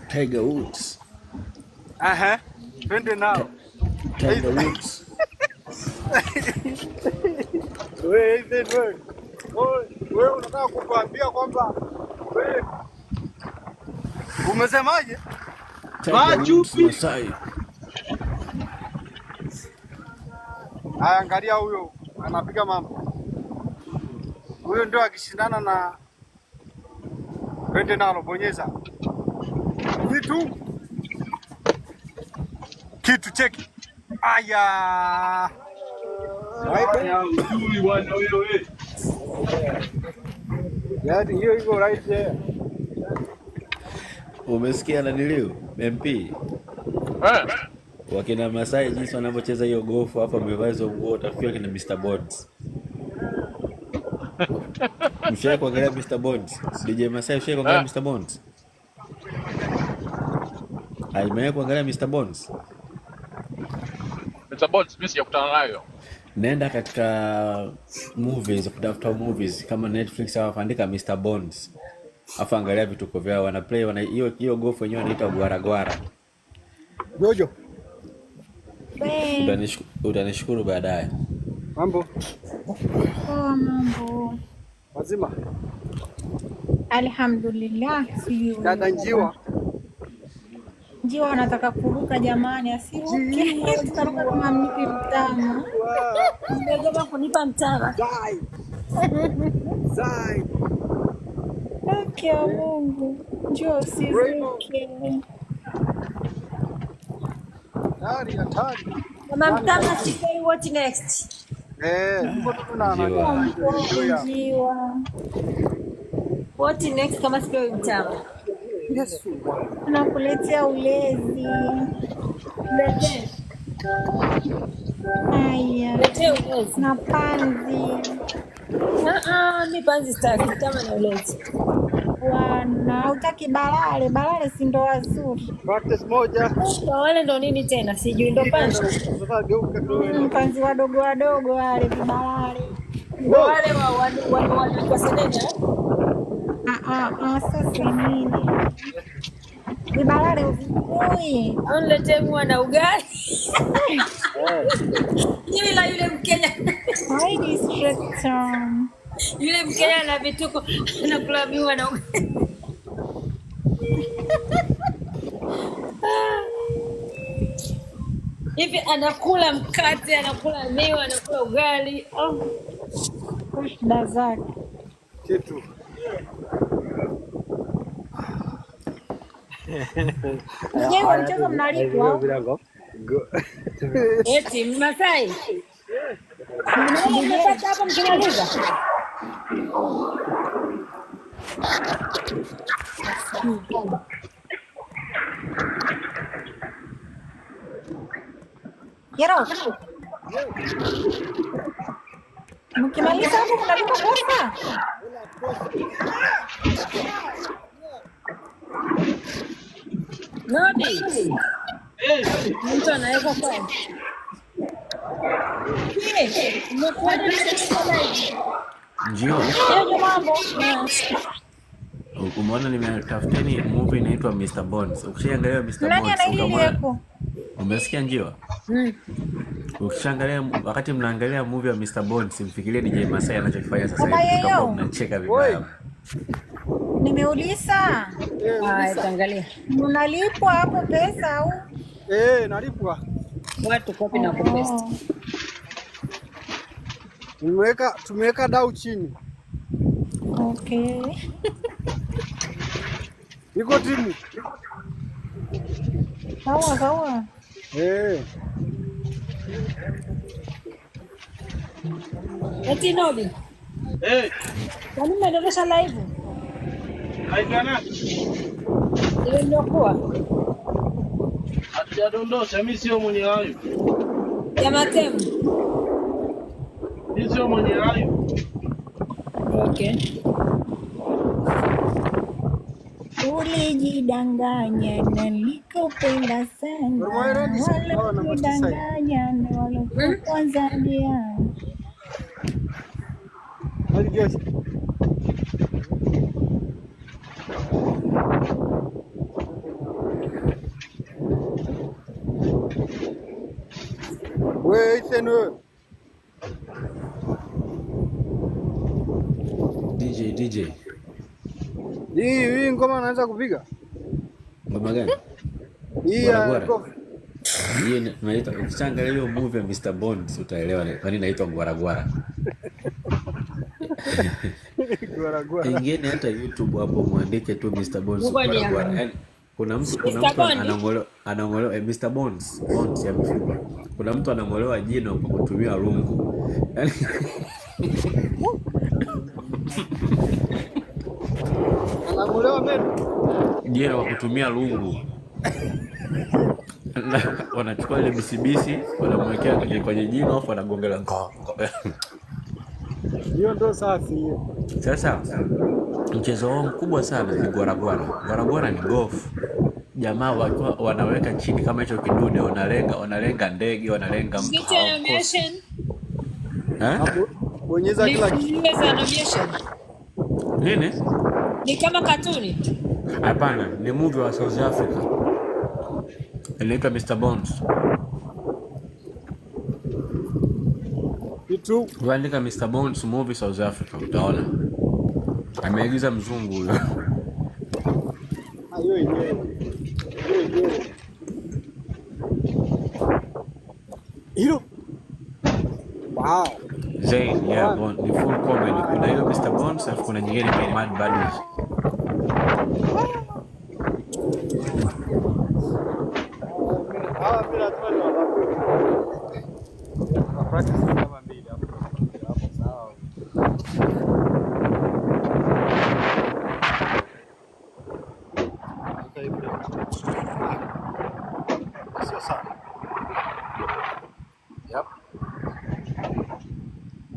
Tiger Woods. Twende nao. Tiger Woods. Wewe unataka kukuambia kwamba wewe umesemaje? Tiger Woods Masai. Haya, angalia huyo anapiga mambo. Huyo ndio akishindana na twende nalo, bonyeza kitu cheki. Aya. Uzuri bwana wewe. Yaani hiyo iko right there. Umesikia naniliu MP? Wakina Masai jinsi wanavyocheza hiyo gofu hapa wamevaa hizo nguo utafikiri kina Mr. Bonds. Mshawahi kuangalia Mr. Bonds? DJ Masai mshawahi kuangalia Mr. Bonds? Aimewahi kuangalia Mr. Bonds? Mr. Bonds mimi sijakutana nayo. Nenda katika movies, kutafuta movies kama Netflix au andika Mr. Bonds. Afa angalia vituko vyao wanaplay hiyo gofu wenyewe wanaita gwaragwara. Jojo. Utanishukuru baadaye. Mambo. Mambo. Wazima. Alhamdulillah. Dada Njiwa anataka kuruka jamani, asiruke. Tutaruka kama mnipi mtama. Ndio kunipa mtama. Zai. Okay, Mungu. Njoo usiruke. Hatari. Mama mtama, say what next? Njiwa. What next kama sio mtama? Yesu. Nakuletea ulezi. Lete. Haya. Lete ulezi. Na panzi. Mi panzi sitaki, mtama na ulezi. Bwana, hutaki balale? Balale si ndo wazuri. Practice moja. Kwa wale ndo nini tena? Sijui ndo panzi. Sasa geuka tu. Panzi wadogo wale vibalale. Ndo wale wa senenya. Sasa nini? Vibalale uvui. Unlete mwana ugali. Yule Mkenya. Hai district. Yule Mkenya na vituko anakula miwa na ugali. Hivi anakula mkate, anakula miwa, anakula ugali. Shida zake. Kitu. Jengo mchezo mnalipwa. Eti Masai. Mnapata hapo mkimaliza? Yero. Mkimaliza hapo mnalipa pesa? Nodi. Eh, Mtu anaweka kwa. Umekuja Njio, hiyo mambo. umeona nimetafuteni movie inaitwa Mr. Bones. Ukishaangalia Mr. Nani Bones anaili utamwona. yako? Umesikia Njio? Ukishaangalia wakati mnaangalia movie ya Mr. Bones, mfikirie DJ Masai anachokifanya sasa hivi kama mnacheka vibaya. Nimeuliza. Haya, tuangalie. Unalipwa hapo pesa au? Nalipwa. Watu kopi na kupesa. Tumeweka dau chini. Okay. Iko timu. Sawa. Eti Nodi. Kwa nini unaendesha live? haijana. Ile ndokuwa. Hatujadondosha, mimi sio mwenye hayo. Ya matemu. Mimi sio mwenye hayo. Okay. Ulijidanganya na nikupenda sana. Wala kudanganya na wala kwanza dia. DJ. Hii ngoma anaanza kupiga. Ngoma gani? Hii Hii inaitwa, ukishangalia hiyo movie ya Mr. Bones utaelewa kwa nini inaitwa Gwara. Gwara. Ingine hata YouTube hapo muandike tu Mr. Bones Gwara. Yaani kuna mtu anang'olewa Mr. Bones ya mfupa. Kuna mtu anang'olewa jino kwa kutumia rungu. Yaani anang'olewa meno jino kwa kutumia rungu. Wanachukua ile bisibisi wanamwekea kwenye jino afu wanagongela hiyo ndo safi hiyo. Sasa mchezo wao mkubwa sana ni Gwara ni golf. Jamaa wanaweka chini kama hicho kidude, wanalenga ndege, wanalenga mtu. Bonyeza kila kitu. Nini? Ni kama katuni. Hapana, ni movie wa South Africa. Inaitwa Mr. Bones. Kitu Uandika Mr. Bones movie South Africa utaona. Ameigiza mzungu huyo. Ayo yenyewe. Hilo. Wow. Zayn, yeah, Bond, ni full comedy. Kuna hiyo Mr. Bones, alafu kuna nyingine kwa Mad Buddies. Bila tuende na practice kama mbili hapo sawa. Yep.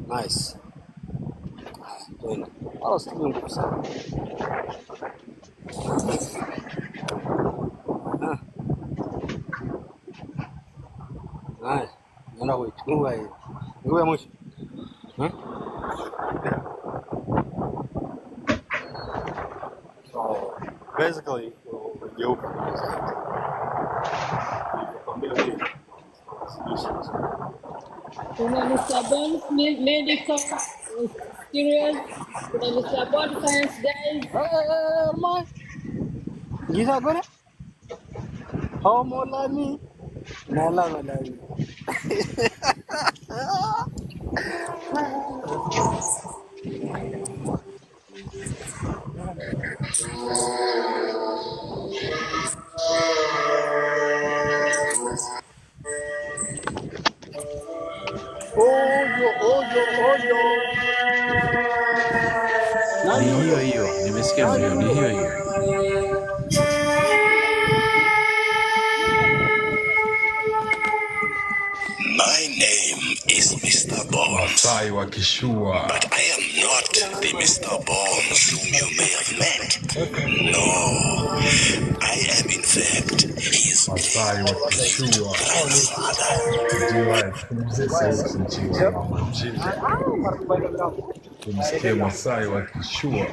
Nice. Bueno, ahora estoy un poco sana. Nice. Naona wewe chukua hii. Ngoja mwisho. So basically yoga Kuna Mr. Bones medical serious. Kuna Mr. Bones science guys. Gisa kone? Homolani. Nala. Oyo. Ni hiyo. Nimesikia mlio, ni hiyo. My name is Mr. Bones. Masai wa Kishua. But I am not the Mr. Bones whom you may have met. No, I am in fact his Masai wa Kishua. Tumsikie Masai wa Kishua.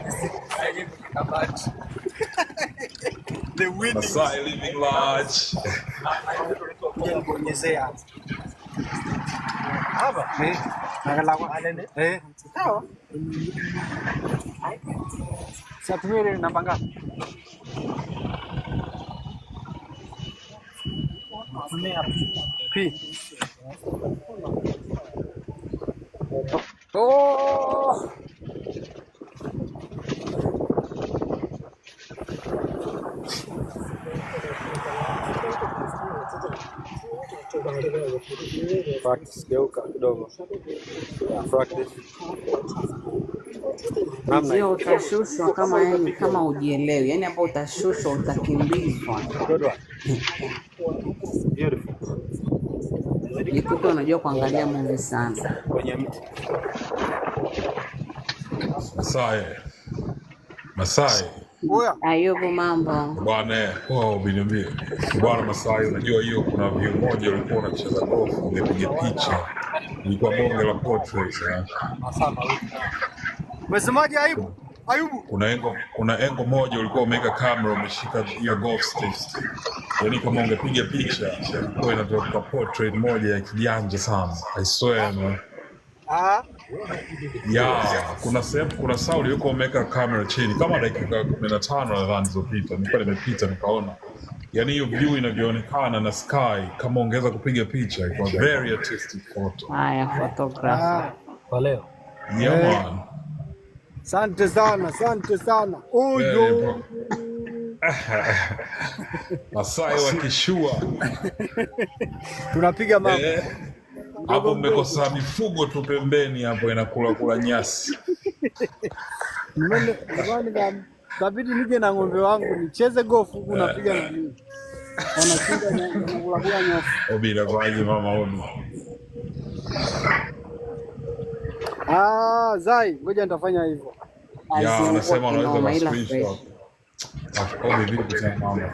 Masai living large. Satumire namba ngapi? P. Oh! Practice geuka kidogo. Practice. Namna Ndio utashushwa kama yani kama ujielewi. Yaani hapo utashushwa utakimbizwa. Good one. Beautiful. Jikuta unajua kuangalia movie sana. Kwenye mti. Masai. Ayubu mambo. Bwana, biniambie. Bwana Masai, unajua hiyo kuna view moja ulikuwa unacheza golf, ungepiga picha. Ilikuwa bonge la portrait, Umesemaje Ayubu? Kuna engo moja ulikuwa umeweka kamera umeshika hiyo golf stick. Yaani kama ungepiga picha, ilikuwa inatoka portrait moja ya kijanja sana. I swear man. Kuna saa uliokuwa umeweka kamera chini kama dakika 15 nadhani zilizopita. Nilikuwa nimepita nikaona. Yaani hiyo view inavyoonekana na sky kama ungeweza kupiga picha. It was very artistic photo. Haya, photographer. Kwa leo. Yeah man. Asante sana. Oyo. Masai wa Kishua. Tunapiga mambo. Hapo mmekosa mifugo tu pembeni hapo inakula nyasi. Mimi kabidi nije na ng'ombe wangu nicheze gofu huku napiga na mimi. Wanachinja na kula nyasi. Obila kwaje mama Obi? Zai, ngoja nitafanya hivyo. Ya, anasema unaweza screenshot. Obi vipi tena mama?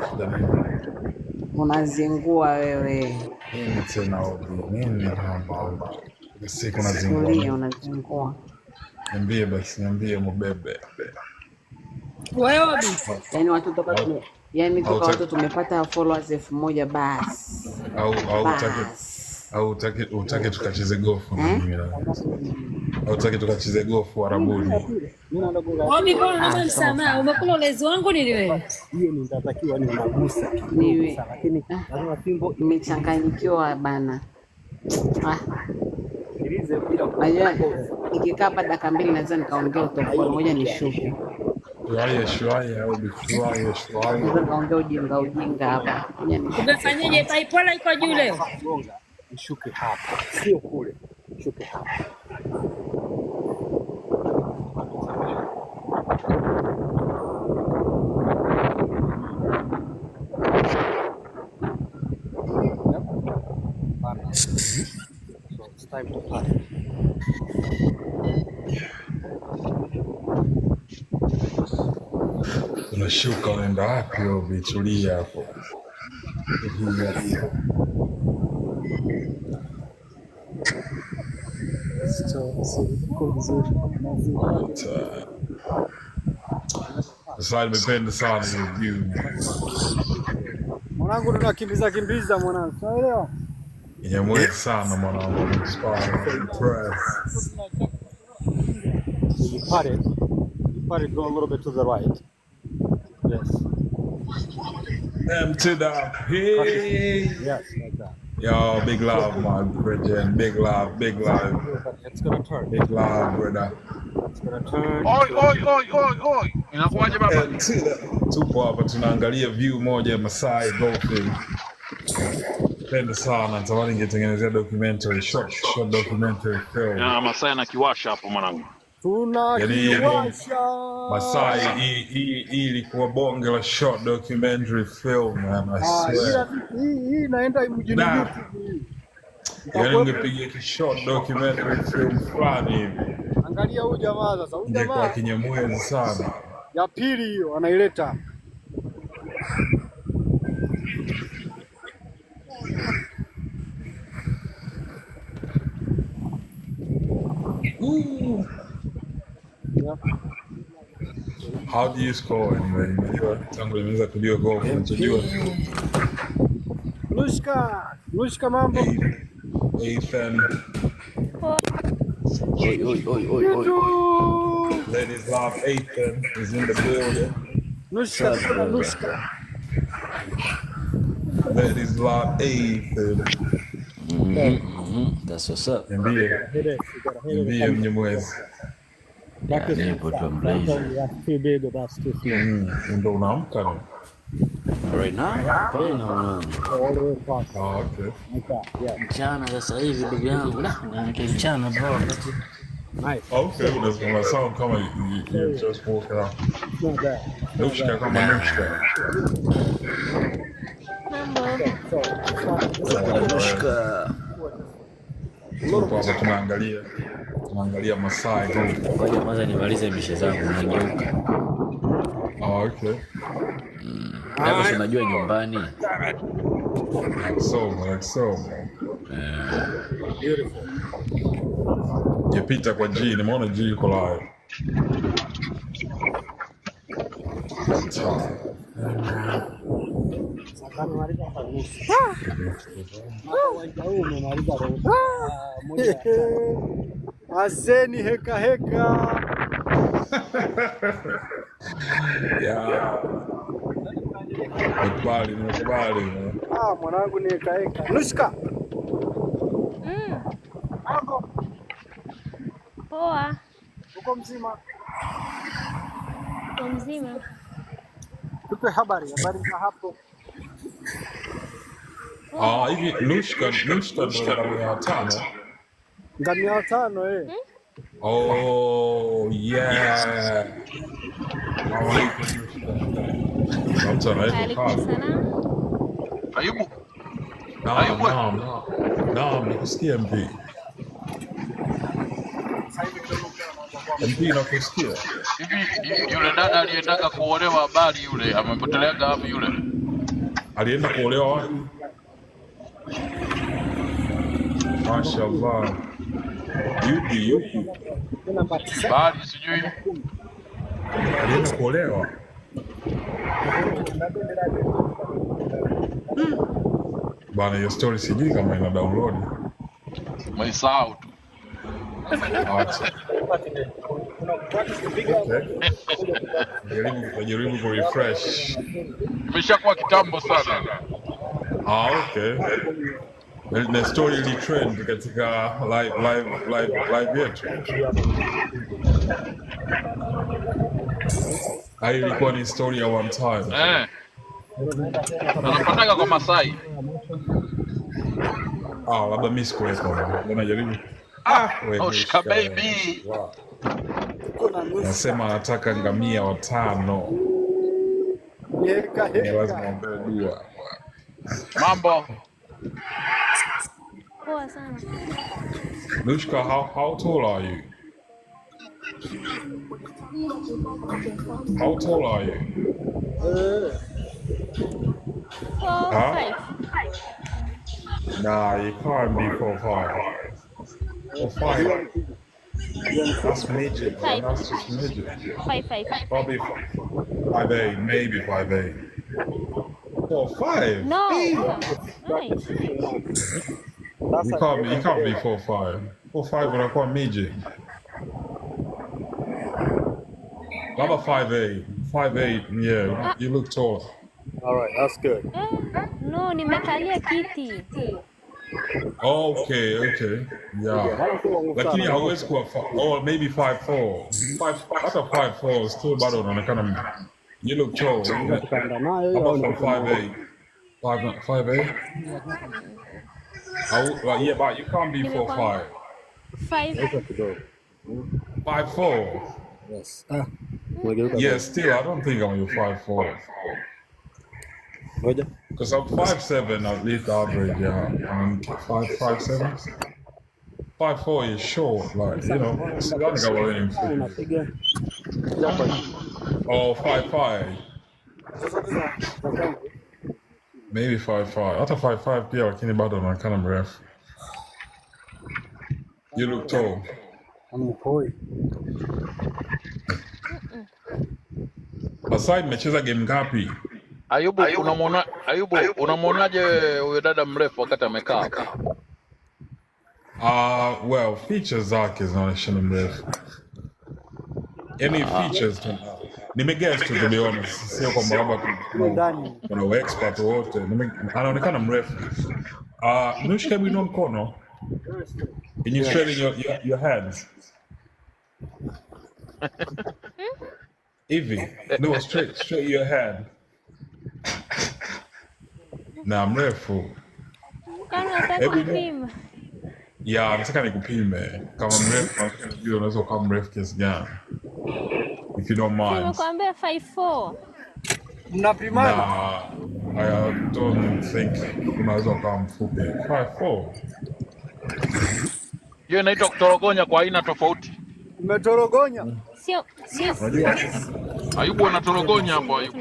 Unazingua wewe. Nini tena Obi? Nini mama? Siku unazingua. Niambie mbebe. Wewe Obi. Yaani watu toka watu tumepata followers 1000 basi. Au utake tukacheze gofu na mimi na. Au utake tukacheze gofu Arabuni. Obi, bwana msamaha, umekula ulezi wangu nini wewe? Hiyo nitatakiwa ni magusa. Lakini lazima fimbo imechanganyikiwa bana. Sikilize bila Unajua nikikaa hapa dakika 2 naweza nikaongea utakuwa moja nishuke. Shwaya au bifwaya. Naweza kaongea ujinga hapa. Umefanyaje? Paipola iko juu leo. Nishuke hapa. Sio kule. Nishuke hapa. So it's time to party. Unashuka unaenda wapi Obi? Tulia hapo. Sasa nimependa sana hiyo view. Mwanangu tunakimbiza mwanangu. Unaelewa? Inamweka sana mwanangu. You pat it, go a little bit to the right. Yes. To the hey. Yes, like that. Yo, big love, my brother. Big love. It's gonna turn. Big love, brother. It's gonna turn. Oi. Inakuaje baba? Tupo hapa tunaangalia view moja ya Masai Golfing. Penda sana, natamani ningetengenezea documentary, short documentary film. Ya Masai na kiwasha hapo mwanangu. Tunakiwasha. Masai hii ilikuwa bonge la short documentary film, man. I swear. Hii inaenda mjini YouTube. Yaani ungepiga short documentary film fulani hivi. Angalia huyu jamaa sasa. Huyu Ingekuwa jamaa kinyamwezi sana. ya pili hiyo anaileta. How do you score anyway? Unajua tangu nimeanza kujua golf nachojua Nushka mambo. Ethan. Oi. Ladies love Ethan is in the building. Nushka. Ladies love Ethan. That's what's up. Niambie Mnyamwezi. Nipo tu mblaizi. Ndo unaamka ni? Right now? Hapana mwanangu. Okay. Mchana sasa hivi ndugu yangu. Naamka mchana bro. Okay, unasema sound kama you just woken up. Nushka kama Nushka. Nushka. Tupo hapa tunaangalia Masai. Ngoja kwanza nimalize mishe zangu nageuka. Okay. Hapo tunajua nyumbani. Like so. Beautiful. Jepita kwa G, nimeona G yuko live. Azeni heka. Yeah. Nikubali. Mwanangu ni heka. Nushka. Poa. Uko mzima? Uko mzima? Tupe habari za hapo. Hivi Nushka ndo ngamia watano. Ngamia watano eh. Oh yeah. Mtu anaitwa Ayubu. Naam, nikusikia MP. MP nakusikia. Hivi yule dada aliyetaka kuolewa habari yule amepotelea gapi yule? Alienda kuolewa wapi? Mashallah. Yupi. Bali sijui. Alienda kuolewa. Bana, hiyo story sijui kama ina download. Umeisahau tu. Acha. Jaribu ku refresh. Imeshakuwa kitambo sana. Okay. Na story ili trend katika live yetu. Hai ilikuwa ni story ya one time. Anapataka kwa Masai. Labda mimi sikuwepo. Unajaribu. Oshka baby. Wow. Nasema anataka ngamia watano. Lazima ombe dua. Mambo. Poa sana. Nushka, how tall are you? How tall are you? 4'5". Nah, you can't be 4'5". 4'5". That's midget, man. That's just midget. 5'5". Probably 5'8", maybe 5'8". 4'5". No. Nice. You can't be 4'5". 4'5" unakuwa midget. About 5'8". 5'8", yeah. You look tall. All right, that's good. No, nimekalia kiti. Okay. Yeah. Lakini hawezi kuwa maybe 5'4". Hata 5'4" still bado unaonekana. You look tall. About 5'8". 5'8"? Yeah, but you can't be 4'5". 5'4". Yes. Yeah, still, I don't think I'm your 5'4". Ngoja. Because I'm 5'7" at least average, yeah. 5'7". 5'4" is short, like, you know. Sidhani kama wewe ni mfupi. Unapiga. Oh, 5'5". Maybe 5'5". Hata 5'5" pia lakini bado anaonekana mrefu. You look tall. Anapoi. Aside mmecheza game ngapi? Ayubu, unamwonaje huyo dada mrefu wakati amekaa? Well, features zake zinaonyesha ni mrefu. Any features nimeguess to be honest. Sio kwamba labda kuna expert wote. Anaonekana mrefu. Nushka mwino mkono. Can you straighten your hands? Evie, no, straight your hand. Na mrefu. Ya, nataka nikupime kama mrefu, ndio unaweza kama mrefu kiasi gani. If you don't mind. Nimekuambia 5'4". Mnapimana? I don't think unaweza kama mfupi. 5'4". Hiyo inaitwa kutorogonya kwa aina tofauti. Umetorogonya? Sio. Ayubu anatorogonya hapo Ayubu.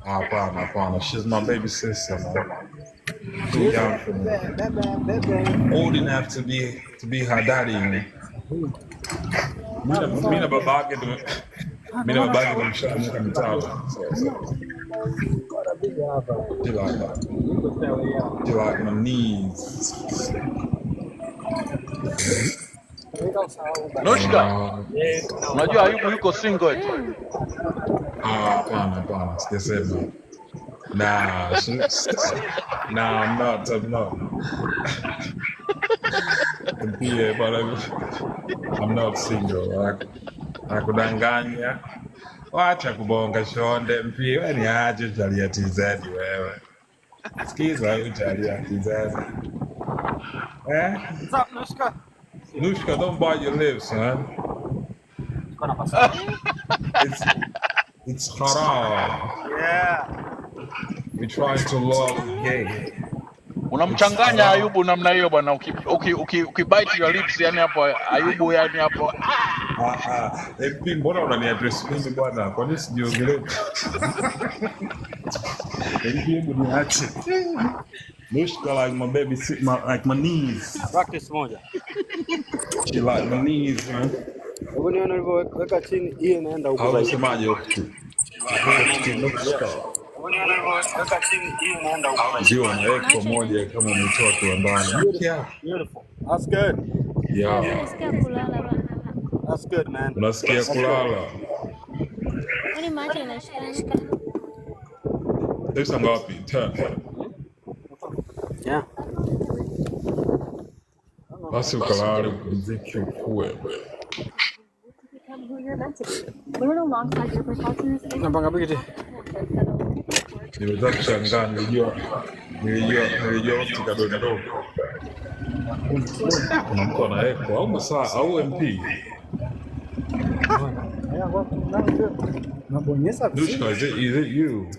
Hapana. She's my baby sister, man. Too young for me. Old enough to be her daddy. Mina babake tumemshika miaka mitano. She like my knees. Nushka, unajua Ayubu yuko single eti? Hapana, sijasema. Nah, I'm not. Yeah, but I'm not single. Nakudanganya. Wacha kubonga shonde mpie. Wewe ni aje utalia TZ wewe. Sikiza utalia TZ. Nushka, don't bite your lips, man. It's haram. Yeah. We try to love gay. Unamchanganya Ayubu namna hiyo bwana, ukibite your lips yani hapo Ayubu yani hapo. MP, mbona unaniaddress mimi bwana? Kwa nini sijiongelee? MP, niache. Nushka like my baby, like my knees. Practice moja. She like my knees, man. Hebu nione ulivyoweka chini, hiyo inaenda huko. Au unasemaje huko? Ndio unaweka moja kama umetoa kiwandani. Beautiful. That's good. Yeah. That's good, man. Unasikia kulala. Yaani macho inashikana. There's ngapi? 10. Yeah. Basi ukalale upumzike ukue. Napanga bigiti. Niweza kushangaa nilijua katika dodo. Kuna mtu anaeko au masaa au MP. Nabonyeza vizuri. Nushka, is it you?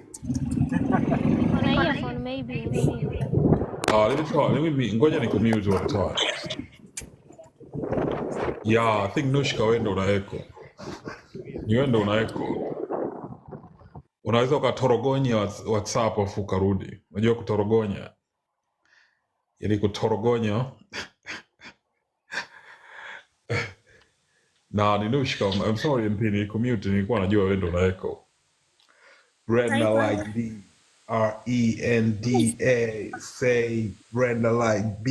On a earphone maybe. Let me try. Ngoja nikumute one time. Yeah, I think Nushka wewe ndo unaeko. Ni wewe ndo unaeko. Unaweza ukatorogonya WhatsApp afu ukarudi. Unajua kutorogonya? Yaani kutorogonya. Na ni Nushka, I'm sorry MP, ni commute, nilikuwa najua wewe ndo unaeko. Brenda like B. R-E-N-D-A. Say Brenda like B.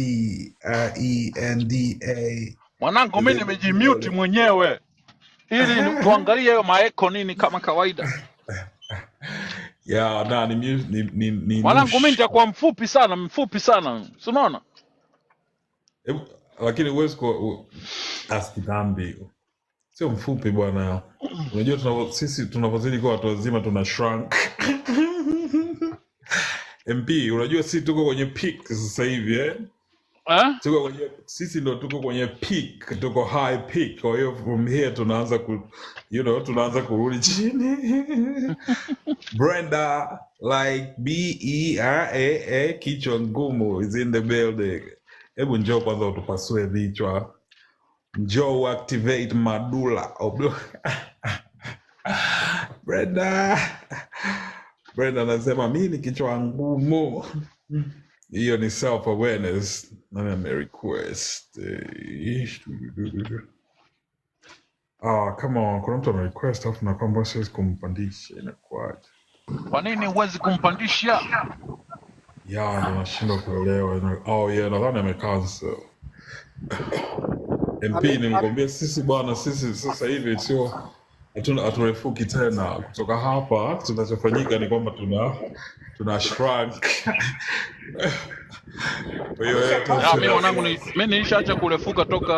R-E-N-D-A. Mwanangu mimi nimejimute mwenyewe. Ili tuangalie hiyo maeko nini kama kawaida. Yeah, na ni mwanangu mimi nitakuwa mfupi sana. Si unaona? Lakini uwezi kwa askitambi. Sio mfupi bwana. Unajua sisi tunapozidi kwa watu wazima tuna shrunk. MP, unajua sisi tuko kwenye peak sasa hivi Tuko kwenye, sisi ndo tuko kwenye peak, tuko high peak. Kwa hiyo from here tunaanza tunaanza kurudi chini. Brenda like BERA kichwa ngumu is in the building. Hebu njoo kwanza utupasue vichwa. Njoo activate madula. Brenda anasema mimi ni kichwa ngumu. Hiyo ni self awareness. Nani ame request? Come on, kuna mtu ame request afu na kwamba siwezi kumpandisha, inakuwaje? Kwa nini huwezi kumpandisha? Ndo nashindwa kuelewa. Nadhani ame cancel. MP nimkwambia sisi bwana, sisi sasa hivi sio haturefuki tena. Kutoka hapa tunachofanyika ni kwamba tuna shrunk. Kwa hiyo mimi mwanangu mimi nilishaacha kurefuka toka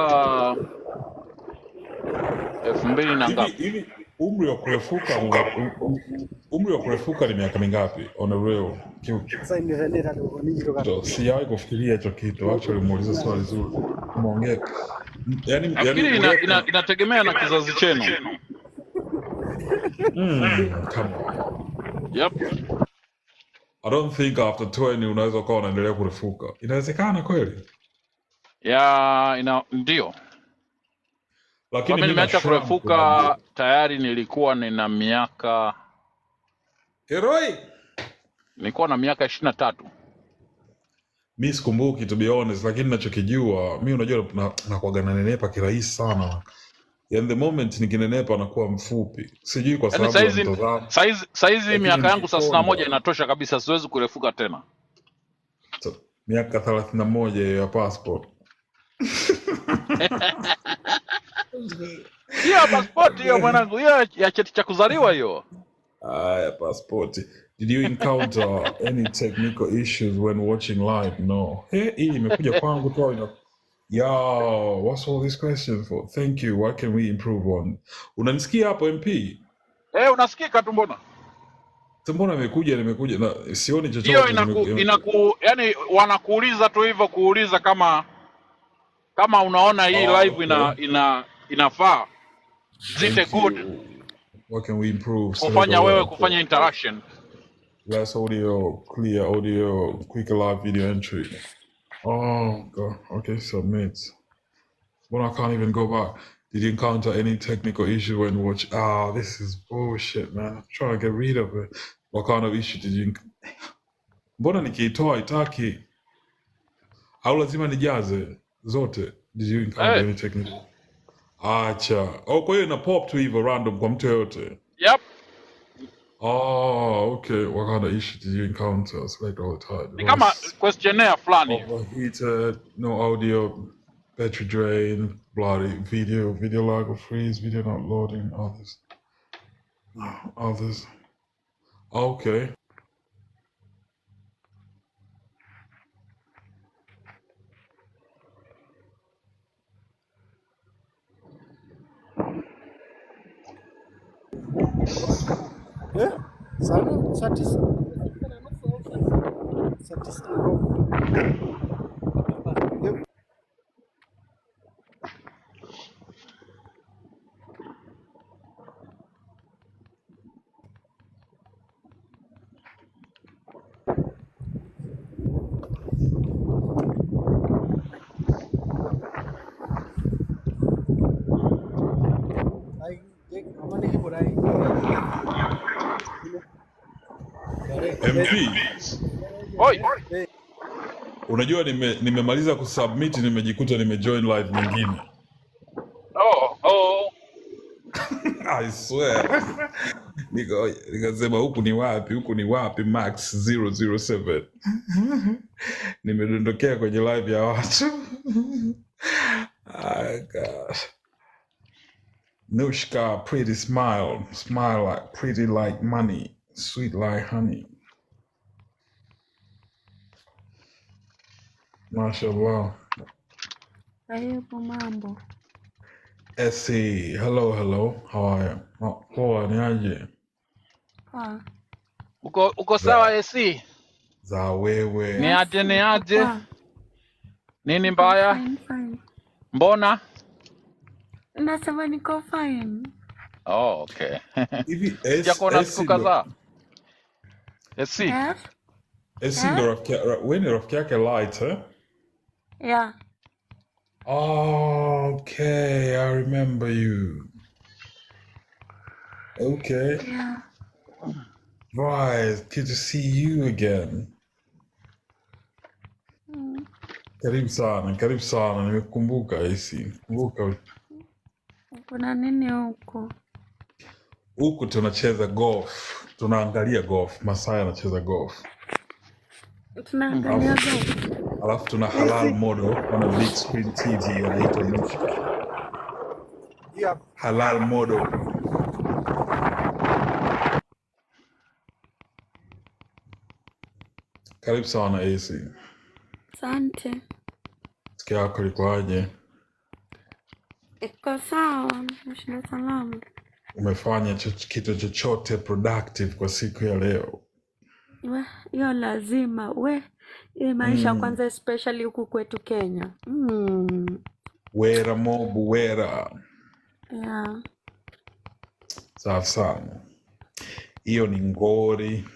2000 na ngapi. Hivi umri wa kurefuka ni miaka mingapi on a real? Sasa ndio toka. Sijawahi kufikiria hicho kitu. Actually muulize swali zuri. Muongee. Yani inategemea na kizazi chenu. Come on. Yep. I don't think after 20 unaweza kuwa unaendelea kurefuka. Inawezekana kweli? Ndio. Lakini mimi nimeacha kurefuka tayari nilikuwa nina miaka Heroi. Nilikuwa na miaka 23. Mimi sikumbuki to be honest, lakini ninachokijua mimi unajua nakuaga nanenepa kirahisi sana. In the moment nikinenepa nakuwa mfupi. Sijui kwa sababu saizi miaka yangu 31 inatosha kabisa, siwezi kurefuka tena. Miaka 31 ya passport. Hiyo passport hiyo mwanangu, hiyo ya cheti cha kuzaliwa hiyo. Ya passport. Did you encounter any technical issues when watching live? No. Hii imekuja kwangu tu. Yo, what's all these questions for? Thank you. What can we improve on? Unanisikia hapo MP? Unasikika tu mbona? Mbona nimekuja na sioni chochote. Hiyo yani wanakuuliza tu hivyo, kuuliza kama unaona hii live inafaa. Zite good. What can we improve? Kufanya wewe kufanya interaction. Less audio, clear audio, quicker live video entry. Oh god. Okay, submit. Well, I can't even go back. Did you encounter any technical issue when watching? This is bullshit, man. I'm trying to get rid of it. What kind of issue did you? Mbona nikiitoa itaki? Au lazima nijaze zote? Did you encounter any technical? Acha. Kwa hiyo ina pop tu hivyo random kwa mtu yote. Yep. Okay. What kind of issue did you encounter? Select all the time. Ni kama questionnaire fulani. Overheated, no audio, battery drain, bloody video lag or freeze, video not loading, others. Okay. MP. Oi. Unajua nimemaliza kusubmit, nimejikuta nimejoin live nyingine. I swear. Nikasema huku ni wapi Max 007. Nimedondokea kwenye live ya watu. God. Nushka, pretty smile like pretty like money, sweet like honey. Mashallah. Hapo mambo. Essie, hello. How are you? Poa, ni aje? Uko sawa Essie? Za wewe. Ni aje? Nini Niko mbaya? fine fine. Mbona? Nasema niko fine. Oh, okay. Hivi Sijakuona siku kadhaa. Yes. Esi ndo wewe ni rafiki yake Light, eh? Yeah. Okay, I remember you. Okay. Yeah. Right, good to see you again. Karibu sana, nimekumbuka Esi. Kumbuka Kuna nini huko? huku tunacheza golf, tunaangalia golf, Masai anacheza golf. Tunaangalia golf. Alafu tuna halal model on a big screen TV anaitwa Nushka. Yep. Halal model. Karibu sana AC. Asante. Sikia yako ilikuwaje? Iko sawa, nashinda salama. Umefanya kitu chochote productive kwa siku ya leo? Hiyo lazima. Hii maisha kwanza especially huku kwetu Kenya. Wera mobu wera. Yeah. Safi sana. Hiyo ni ngori.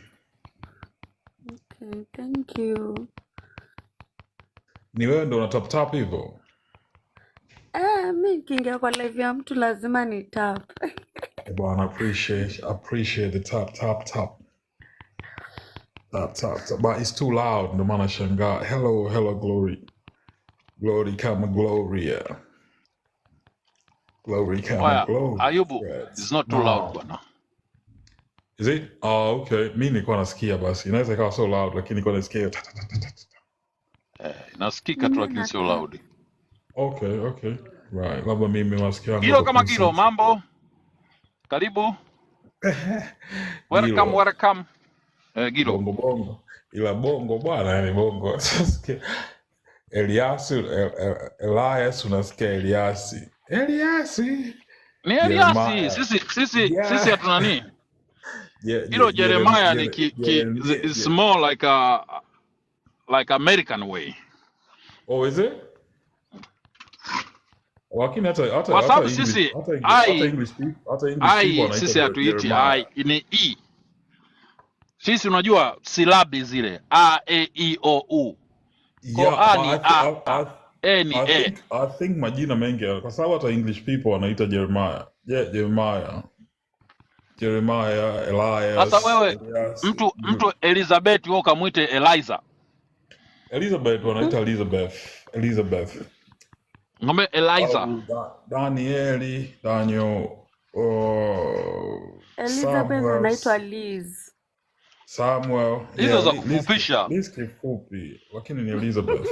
Okay, thank you. Ni wewe ndo unatap hivyo? Mi kingia kwa live ya mtu lazima ni tap. Bwana, appreciate the tap. But it's too loud, ndo maana shangaa. Hello Glory kama Gloria. Glory kama Glory. Ayubu, it's not too loud bwana. Is it? Oh, okay. Mimi nilikuwa nasikia basi. Inaweza ikawa so loud lakini nilikuwa nasikia. Nasikika tu lakini sio loud. Okay. Right. Labda mimi masikio yangu. Kilo kama kilo, mambo. Karibu. Welcome. Gilo. Bongo. Ila bongo bwana, yani bongo. Elias unasikia Eliasi. Ni Eliasi. Sisi hatuna nini? Gilo Jeremiah ni it's more like American way. Oh, is it? Lakini hata kwa sababu sisi sisi hatuiti ai ni e. Sisi unajua silabi zile a e i o u. I think majina mengi kwa sababu hata English people wanaita Jeremiah. Jeremiah, Elias. Sasa wewe mtu Elizabeth wewe ukamuite Eliza. Elizabeth wanaita Elizabeth. Ngombe Eliza. Daniel. Elizabeth anaitwa Liz. Samuel. Hizo za kufupisha. Liz kifupi, lakini ni Elizabeth.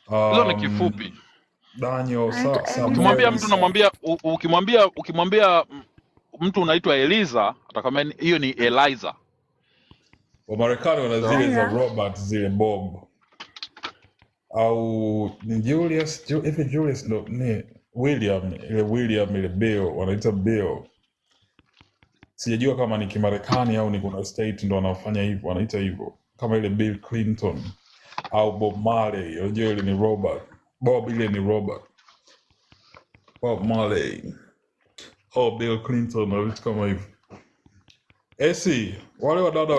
Hizo ni kifupi. Daniel, Samuel. Ukimwambia mtu ukimwambia mtu unaitwa Eliza, atakwambia hiyo ni Eliza. Wamarekani wana zile za Robert, zile Bob. Au ni Julius ndo ni William ile Bill, wanaita Bill. Sijajua kama ni Kimarekani au ni kuna state ndo wanafanya hivyo, wanaita hivyo. Kama ile Bill Clinton au Bob Marley, unajua ile ni Robert. Bob ile ni Robert. Bob Marley. Bill Clinton na vitu kama hivyo. Wale wadada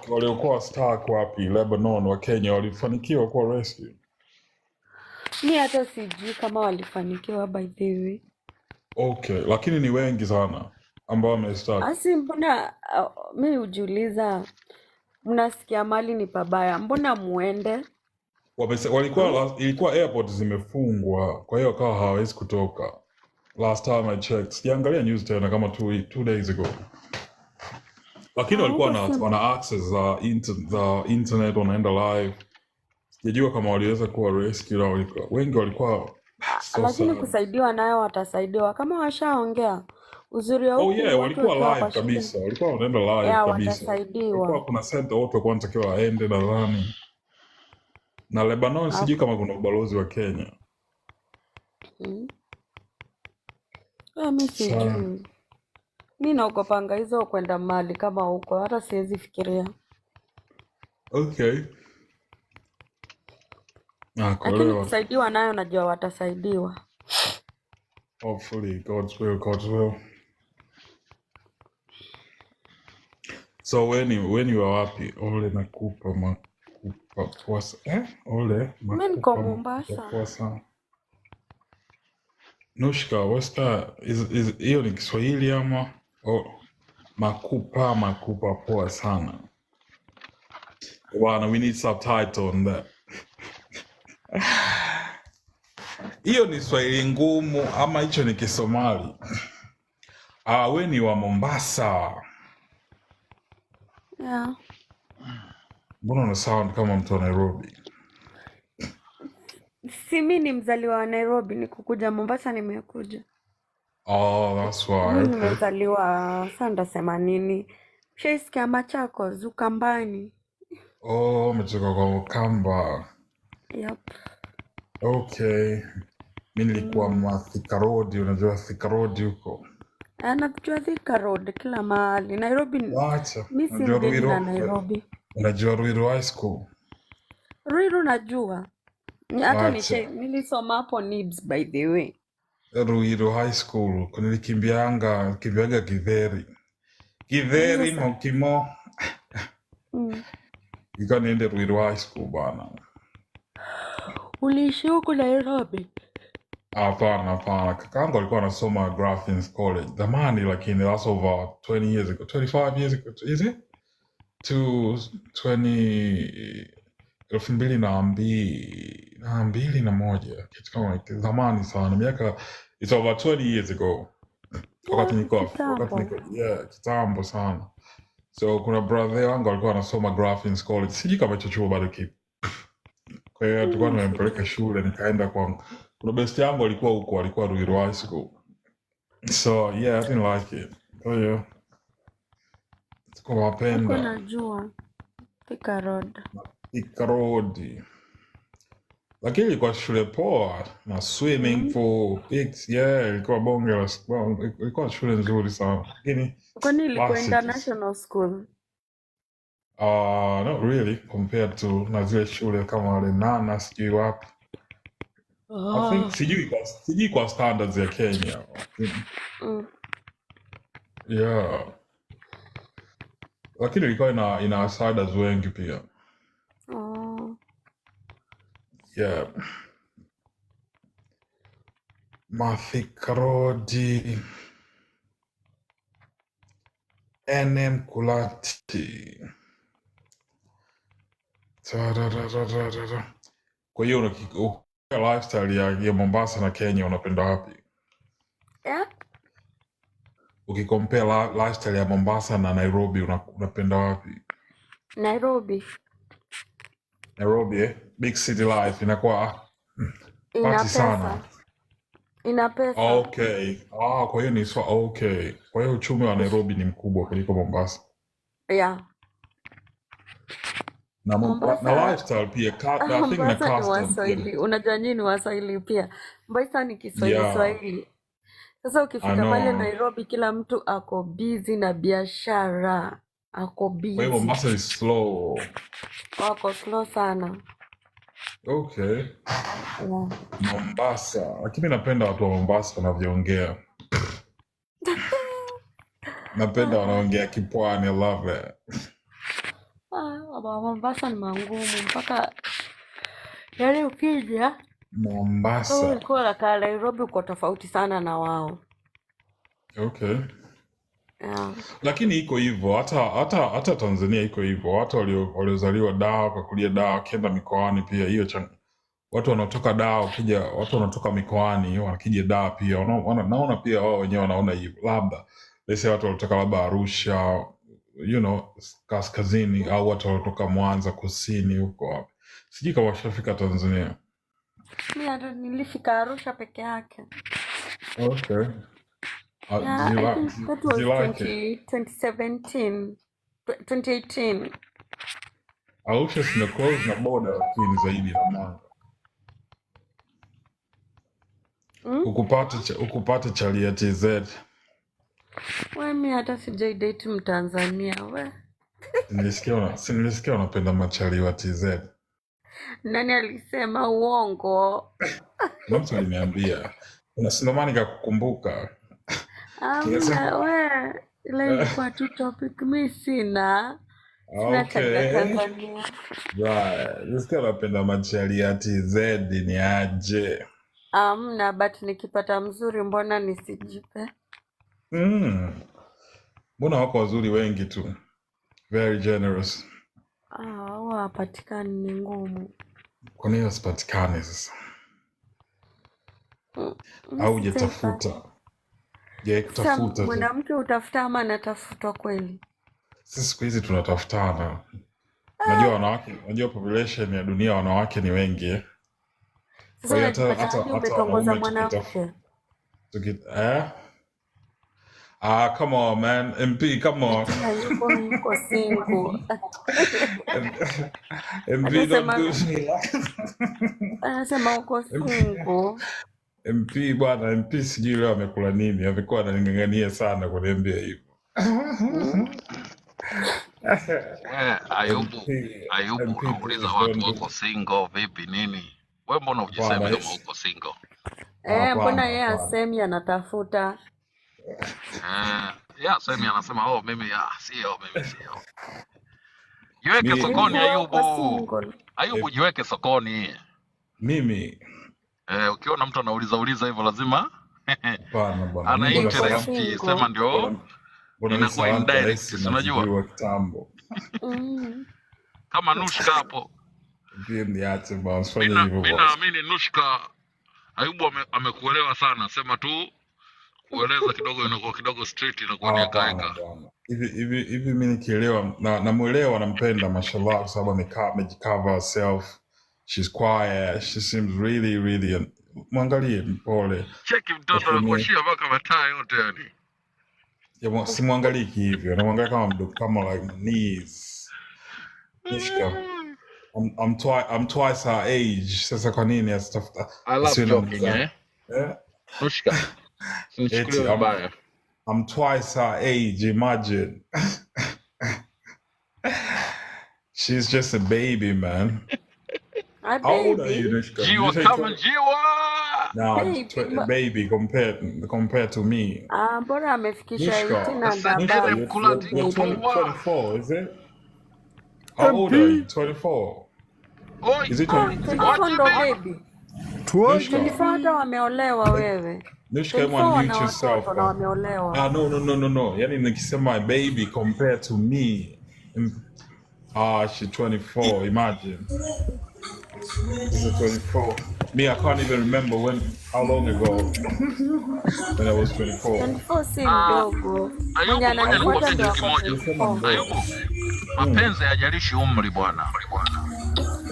waliokuwa star wapi Lebanon wa Kenya walifanikiwa kuwa rescue? Ni hata sijui kama walifanikiwa by the way. Okay, lakini ni wengi sana ambao wamestart. Asi mbona mimi hujiuliza, mnasikia mali ni pabaya, mbona muende? Ilikuwa airport zimefungwa, kwa hiyo kawa hawezi kutoka. Last time I checked, sijaangalia news tena kama 2 days ago. Lakini walikuwa wana access za internet, wanaenda live. Sijajua kama waliweza kuwa rescue na wengi walikuwa lakini kusaidiwa nayo watasaidiwa kama washaongea. Uzuri wa huko walikuwa live kabisa. Walikuwa wanaenda live kabisa. Watasaidiwa. Walikuwa kuna center wote walikuwa wanatakiwa waende nadhani. Na Lebanon sijui kama kuna ubalozi wa Kenya. Mimi sijui. Mimi naogopanga hizo kwenda mali kama huko, hata siwezi fikiria. Okay. Ah, lakini kuelewa. kusaidiwa nayo najua watasaidiwa. Hopefully, God's will, God's will. So when you are wapi? Ole makupa poa Ole Mimi niko makupa Mombasa. poa sana. Nushka, what's that? Is hiyo ni Kiswahili ama? Oh, makupa poa sana. Bwana, we need subtitle on that. Hiyo ni Swahili ngumu ama hicho ni Kisomali? We ni wa Mombasa. Yeah. Mbona una sound kama mtu wa Nairobi? Si mimi ni mzaliwa wa Nairobi, nikukuja Mombasa nimekuja. Oh, that's why. Mimi Okay. nimezaliwa sasa ndasema nini? Shaisikia Machakos, Ukambani. Oh, umetoka kwa Ukamba. Yep. Okay. Mimi nilikuwa Thika Road, unajua Thika Road huko. Anajua Thika Road kila mahali. Nairobi Wacha. mimi si Unajua mgeni na Ruiru? Nairobi. Unajua Ruiru High School? Ruiru najua. Hata Wacha. nilisoma hapo Nibs by the way. Ruiru High School. Kimbiaga Githeri. Githeri Sasa. Mokimo. Ika niende Ruiru High School bana. Uliishi huku Nairobi? Hapana. Kakangu alikuwa anasoma Grafton's College. Zamani lakini that's over 20 years ago. 25 years ago. Is it? To 2021 kitu kama hicho. Zamani sana. It's over 20 years ago. Kitambo sana. So kuna brother wangu alikuwa anasoma Grafton's College. Sijui kama hicho chuo bado kipo. Kwa hiyo tulikuwa tumempeleka shule nikaenda kwa kuna best yangu alikuwa huko, alikuwa Ruiru High School. So yeah, I didn't like it. Kwa hiyo Huko sikupenda najua Thika Road. Thika Road. Lakini ilikuwa shule poa na swimming pool, ilikuwa ilikuwa shule nzuri sana. Lakini Kwani ilikuwa varsity, international school? not really compared to na zile shule kama Lenana sijui wapi. I think sijui kwa standards ya Kenya. Yeah. Lakini ilikuwa ina outsiders wengi pia. Yeah. Thika Road. NM Kulati. Kwa hiyo lifestyle ya Mombasa na Kenya unapenda wapi? Yeah. Ukicompare lifestyle ya Mombasa na Nairobi unapenda wapi? Nairobi. Nairobi, big city life inakuwa Ina party pesa. sana. Ina pesa. Okay. Kwa hiyo okay. Kwa hiyo uchumi wa Nairobi ni mkubwa kuliko Mombasa. Yeah. Na Mombasa. lifestyle pia I think na Mombasa ni custom Waswahili. pia. Unajua nyinyi ni Waswahili pia. Mombasa ni Kiswahili Yeah, Swahili. Sasa I ukifika pale know. Nairobi kila mtu ako busy na biashara. Ako Kwa hiyo busy. Mombasa is slow. Wako slow sana. Okay. Yeah. Mombasa. Lakini napenda watu wa Mombasa wanavyoongea. Napenda wanaongea kipwani, I love it. Mombasa ni mangumu mpaka yaani ukija kama Mombasa. ulikuwa unakaa Nairobi uko tofauti sana na wao. Okay. Yeah. Lakini iko hivyo hata Tanzania iko hivyo. Watu waliozaliwa Dar wakakulia Dar wakienda mikoani pia hiyo watu wanatoka Dar watu wanatoka mikoani wakija Dar pia naona pia wao wenyewe wanaona hivyo. Labda let's say watu walitoka labda Arusha, kaskazini au watu walitoka Mwanza kusini huko wapi. Sijui kama washafika Tanzania. Mimi hata nilifika Arusha peke yake. Okay. Yeah, I think that was Do you like it? 2018. Arusha sina close na border lakini zaidi na Mwanza. Ukupata chali ya TZ. Mimi hata sijai date Mtanzania we. Nilisikia unapenda machali wa TZ. Nani alisema uongo? Na mtu aliniambia. Unasindomani kakukumbuka. Amna we, ile ilikuwa tu topic mimi sina. Sina Okay. Tanzania. Right. Nisikia napenda machali ya TZ ni aje. Amna, but nikipata mzuri mbona nisijipe? Mbona wako wazuri wengi tu. Very generous. Huwa hapatikani, ni ngumu. Kwa nini wasipatikane sasa? Mimi Au sitaipata. hujatafuta? Je, Sasa kutafuta tu. mwanamke utafuta ama anatafutwa kweli? Sisi siku hizi tunatafutana. Unajua population ya dunia wanawake ni wengi. Kwa Sasa hiyo unajipata aje umetongoza wanaume mwanamke? Come on man, MP, come on. Yuko single. MP, don't Anasema do me like anasema uko single. MP bwana, MP sijui leo amekula nini, amekuwa ananing'ang'ania sana kuniambia hivyo. Ayubu, MP, unauliza please watu don't do. wako single vipi nini? Wewe mbona hujisemi Bwana, kama uko single? Mbona hapana, yeye hapana. asemi anatafuta? Semi anasema mimi sio. Jiweke Mi- sokoni Hivyo Ayubu. uko single. Ayubu, jiweke sokoni. Mimi Ukiona mtu anauliza hivyo lazima hapana bwana. ana Mimi Niko interest. single. Sema ndio Mbona inakuwa mimi indirect, rahisi si unajua? nazidiwa kitambo. Mm. kama Nushka hapo. Pia niache bwana, usifanye Mimi hivyo bwana. naamini Nushka Ayubu amekuelewa sana. Sema tu kueleza kidogo inakuwa kidogo street inakuwa ni Hapana kaeka. bwana. Hivi mimi nikielewa namuelewa, nampenda mashallah kwa sababu amejicover herself. She's quiet. She seems really mwangalie mpole. Cheki mtoto Lakini anakuashia mpaka mataa yote yani. simwangalii hivyo. Namwangalia kama mdogo, kama like knees. Nishka. I'm twice her age. Sasa kwa nini asitafuta? I love Asiwe na joking mzaa. Nushka. Eti Sinichukulie vibaya. I'm twice her age, imagine. She's just a baby, man. A How old are baby? you, Nushka? Jiwa You say kama 20? jiwa. No, Baby. baby compared to me. Mbona amefikisha Nushka, 18 and Sasa Nushka, above? jele mkulati you're kupoa. 24, is it? How old are you? 24. Oi. Is it 24 ndo baby. Nushka, 24 hata wameolewa wewe. Nushka, 24 everyone mute wana yourself. watoto na wameolewa. No. Yani nikisema baby compared to me. She's 24, imagine. She's 24. Me, I can't even remember how long ago when I was 24. 24 si mdogo. Mwenye Ayubu, ngoja ananifuata nikwambie ndo kitu ako kimoja. 24. Ayubu, mapenzi hayajalishi umri bwana.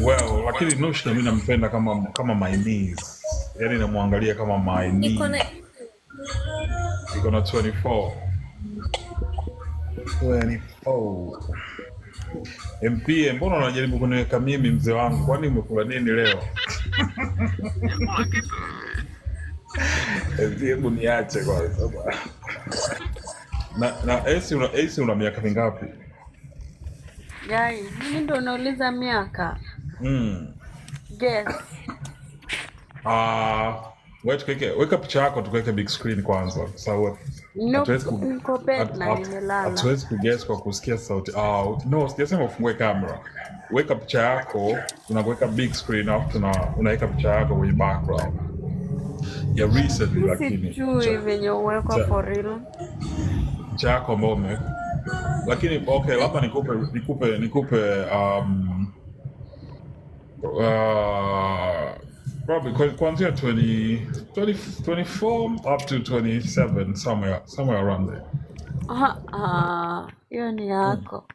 Well, lakini Nushka mimi nampenda kama my niece. Yani namwangalia kama my niece. Iko na 24. 24. MP, mbona unajaribu kuniweka mimi mzee wangu? Kwani umekula nini leo? MP, hebu niache kwanza. Na AC una miaka mingapi? Yai, mimi ndo nauliza miaka. Guess. Weka picha yako tuweke big screen kwanza. Sawa. Niko bed na nimelala. Hatuwezi kuguess kwa kusikia sauti. No, sijasema ufungue kamera. Weka picha yako, tunaweka big screen afu unaweka picha yako kwenye background. Ya recently lakini. Sijui venye uwekwa for real. Picha yako mbome. Lakini okay, hapa nikupe probably kuanzia 24 up to 27, somewhere around there. Hiyo ni yako.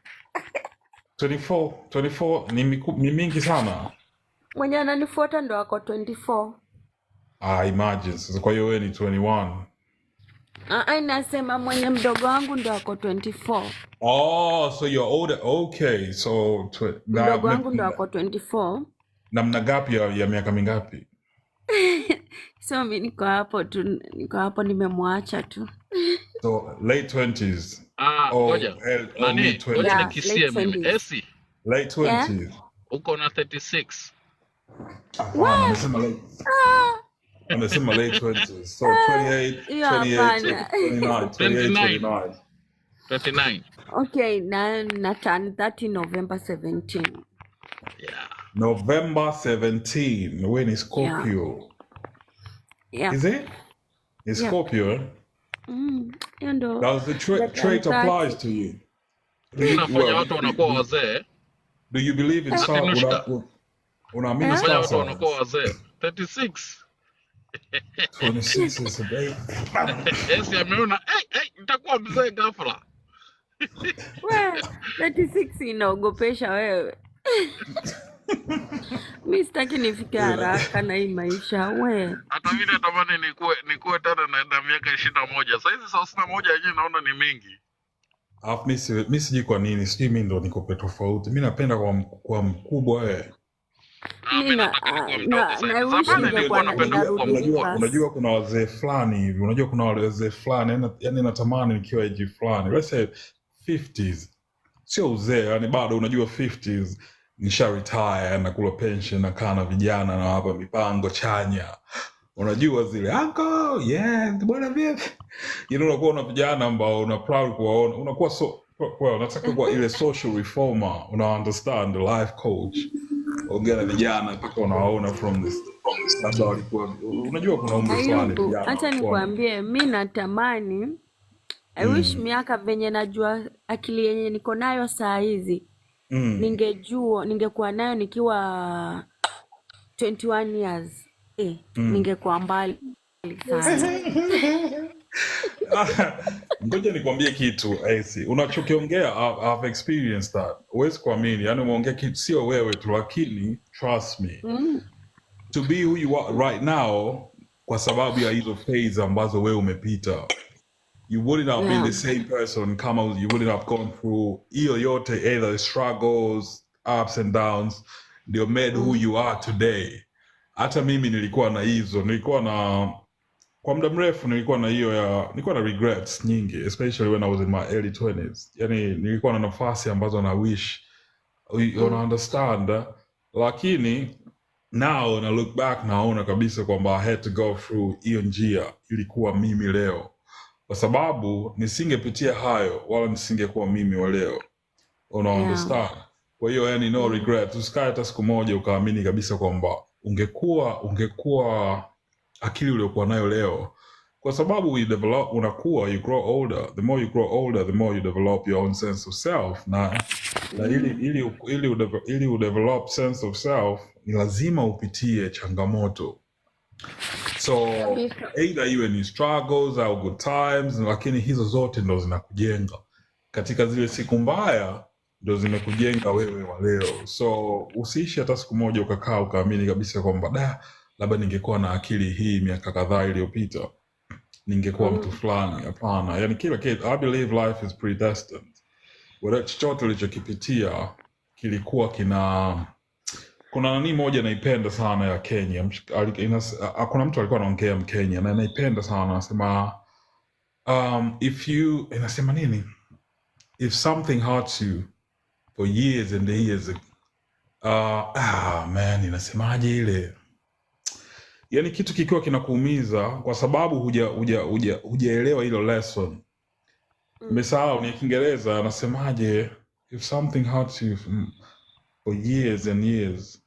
24 ni mingi sana. Mwenye ananifuata ndo ako 24. Imagine. Sasa kwa hiyo wewe ni 21. Nasema mwenye mdogo wangu ndo ako 24. So you're older. Okay, so Mdogo wangu ndo ako 24. namna gapi ya miaka mingapi? So mi niko hapo nimemwacha tu. So late 20s. Ngoja. Nani? Ngoja Yeah, nikisie late mimi. 20s. Esi, Late 20s. uko na 36. Hapana, amesema late. Amesema late 20s. So 28, Hiyo 28, hapana. 29, 28, 29. Okay, na turn 30 November 17. November 17, when is Scorpio. Yeah. Is it? It's Yeah. Scorpio. Hiyo ndo Does the trait 30. applies to you? Inafanya watu wanakuwa wazee. Do you believe in star? Unaamini Inafanya star watu signs? wanakuwa wazee. 36. 26 is a day. Yes, ameona nitakuwa mzee ghafla. We, 36 inaogopesha wewe. Mi sitaki nifike haraka na hii maisha we. Hata mimi natamani nikuwe tena na miaka 21. Sasa hizi 31 yenyewe naona ni mingi. Alafu mimi sijui kwa nini, sijui mimi ndo niko tofauti. Mimi napenda kwa mkubwa wewe. Unajua kuna wazee fulani hivi, unajua kuna wazee fulani, yani natamani nikiwa age fulani, let's say 50s, sio uzee, yani bado unajua 50s, nisha retire na kula pension na kana vijana na hapa mipango chanya, unajua zile uncle yeah bwana vipi, unakuwa una vijana ambao una proud kuwaona, unakuwa nataka kuwa ile social reformer, una understand, the life coach, ongea na vijana mpaka unawaona from this labda walikuwa, unajua kuna umri fulani vijana. Acha nikwambie, mi natamani I wish miaka venye najua akili yenye niko nayo saa hizi ningekuwa nayo nikiwa 21 years ningekuwa mbali sana. Ngoja nikwambie kitu AC, unachokiongea I've experienced that. Huwezi kuamini, yani umeongea kitu sio wewe tu, lakini trust me, to be who you are right now, kwa sababu ya hizo phase ambazo wewe umepita, you wouldn't have been the same person kama you wouldn't have gone through hiyo yote, either struggles, ups and downs, ndio made who you are today. Hata mimi nilikuwa na hizo, kwa muda mrefu nilikuwa na regrets nyingi, especially when I was in my early 20s. Yani nilikuwa na nafasi ambazo na wish you understand, lakini now na look back naona kabisa kwamba I had to go through hiyo njia ilikuwa mimi leo, kwa sababu nisingepitia hayo wala nisingekuwa mimi wa leo, understand. Kwa hiyo yani no regret, usikae hata siku moja ukaamini kabisa kwamba ungekuwa akili uliokuwa nayo leo, kwa sababu unakuwa, you grow older. The more you grow older, the more you develop your own sense of self. Na ili udevelop sense of self, ni lazima upitie changamoto. So either iwe ni struggles au good times, lakini hizo zote ndo zinakujenga. Katika zile siku mbaya ndo zimekujenga wewe wa leo. So usiishi hata siku moja ukakaa ukaamini kabisa kwamba labda ningekuwa na akili hii miaka kadhaa iliyopita ningekuwa mtu fulani. Hapana, yani kila kitu, I believe life is predestined. Wala chochote ulichokipitia kilikuwa kuna nani moja naipenda sana ya Kenya, kuna mtu alikuwa anaongea Mkenya na naipenda sana, anasema inasema nini, if something hurts you for years and years, man, inasemaje ile, yani kitu kikiwa kinakuumiza kwa sababu hujaelewa hilo lesson. Nimesahau ni Kiingereza, anasemaje, if something hurts you for years and years,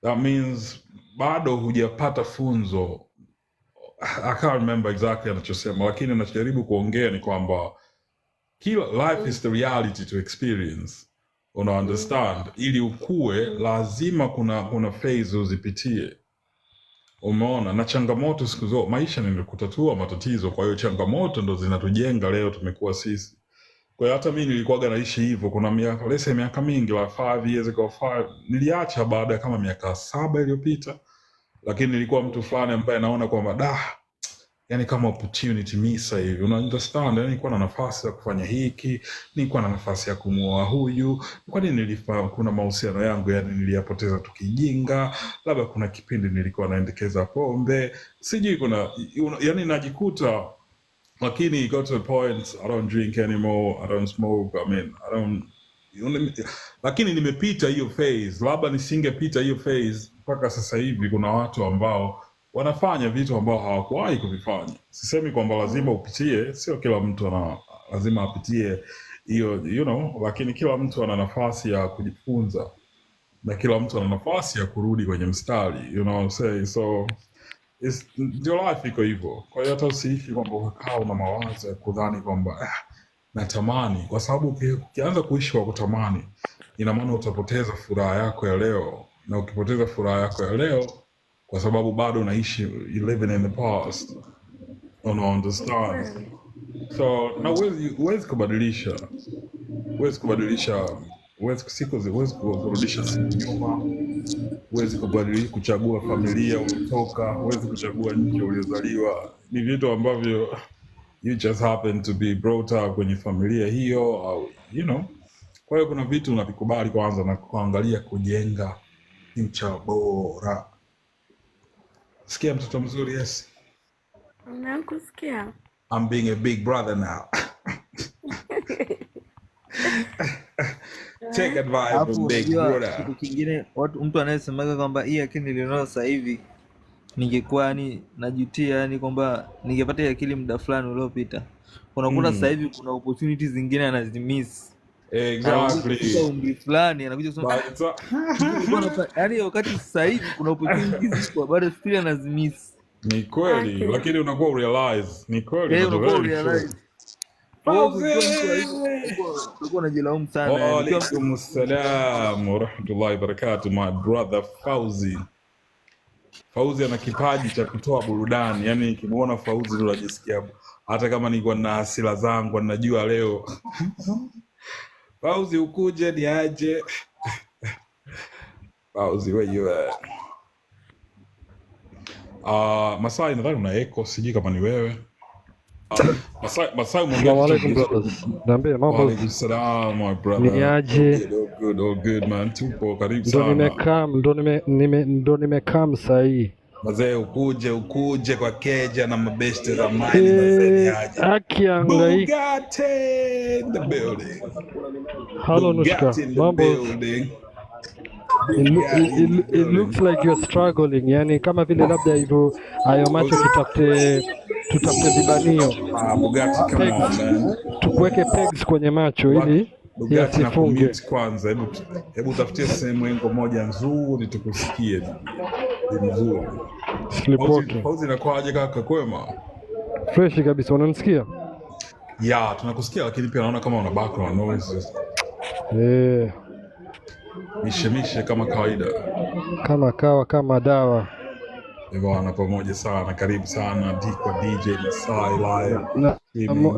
that means bado hujapata funzo. I can't remember exactly anachosema, lakini anachojaribu kuongea ni kwamba life is the reality to experience, understand. Ili ukue lazima kuna phase uzipitie, umeona, na changamoto siku zote maisha ni kutatua matatizo. Kwa hiyo changamoto ndo zinatujenga leo tumekuwa sisi. Kwa hiyo hata mimi nilikuwa naishi hivyo, kuna miaka mingi, like 5 years ago, niliacha baada ya kama miaka 7 iliyopita, lakini nilikuwa mtu fulani ambaye naona kwamba yani kama opportunity misa hivi, understand, yani nilikuwa na nafasi ya kufanya hiki, nilikuwa na nafasi ya kumuoa huyu, kwa nini kuna mahusiano yangu yani niliyapoteza tukijinga, labda kuna kipindi nilikuwa naendekeza pombe, sijui yani najikuta, lakini got to the point I don't drink anymore, I don't smoke, lakini nimepita hiyo phase. Labda nisingepita hiyo phase mpaka sasa hivi kuna watu ambao wanafanya vitu ambao hawakuwahi kuvifanya. Sisemi kwamba lazima upitie, sio kila mtu lazima apitie hiyo, lakini kila mtu ana nafasi ya kujifunza na kila mtu ana nafasi ya kurudi kwenye mstari, you know what I'm saying? So ndio life iko hivyo. Kwa hiyo hata usiishi kwamba ukakaa una mawazo ya kudhani kwamba natamani, kwa sababu ukianza kuishi kwa kutamani, ina maana utapoteza furaha yako ya leo, na ukipoteza furaha yako ya leo kwa sababu bado unaishi, you living in the past, una understand? So na huwezi kubadilisha, huwezi kurudisha nyuma, huwezi kuchagua familia uliotoka, huwezi kuchagua nchi uliozaliwa. Ni vitu ambavyo you just happen to be brought up kwenye familia hiyo, au Kwa hiyo kuna vitu unavikubali kwanza na kuangalia kujenga future bora. Sikia mtoto mzuri, yes. Nakusikia. I'm being a big brother now. Take advice from big brother. Kitu kingine mtu anayesemaga kwamba hii akili nilionao sasa hivi ningekuwa najutia kwamba ningepata akili muda fulani uliopita. Unakuta sasa hivi kuna opportunities zingine anazimiss. Exactly. Umri fulani anakuja kusema wakati sasa hivi kuna opportunities kwa bado still anazimiss. Ni kweli, lakini unakuwa realize. Ni kweli. Unakuwa realize. Unajilaumu sana. Wa alaikum assalam wa rahmatullahi wa barakatuh, my brother Fauzi. Fauzi ana kipaji cha kutoa burudani. Yaani kimuona Fauzi ndio unajisikia, hata kama nilikuwa na hasira zangu najua leo Fauzi ukuje ni aje. Fauzi, where you at? Masai, nadhani una echo, sijui kama ni wewe. Masai mwongea. Assalamu alaikum brothers. Niambie mambo. Wa alaikum salam my brother. Ni aje? All good man. Tupo karibu sana. Ndo nimekaa sahi. Mazee ukuje kwa keja na mabeste za mine mazee ni aje. Akiangaika. Bugatti in the building. Hello Nushka. Mambo. It looks like you're struggling. Yani kama vile labda hivyo hayo macho tutafute vibanio. Bugatti come on man. Tukuweke pegs kwenye macho ili yasifunge. Kwanza hebu tafutie sehemu yengo moja nzuri tukusikie. Ni mzuri. Fauzi inakuaje kaka, kwema? Fresh kabisa, unanisikia? Ya, tunakusikia lakini pia naona kama una background noises. Mishemishe kama kawaida. Kama dawa. Bwana pamoja sana, karibu sana kwa DJ Masai live.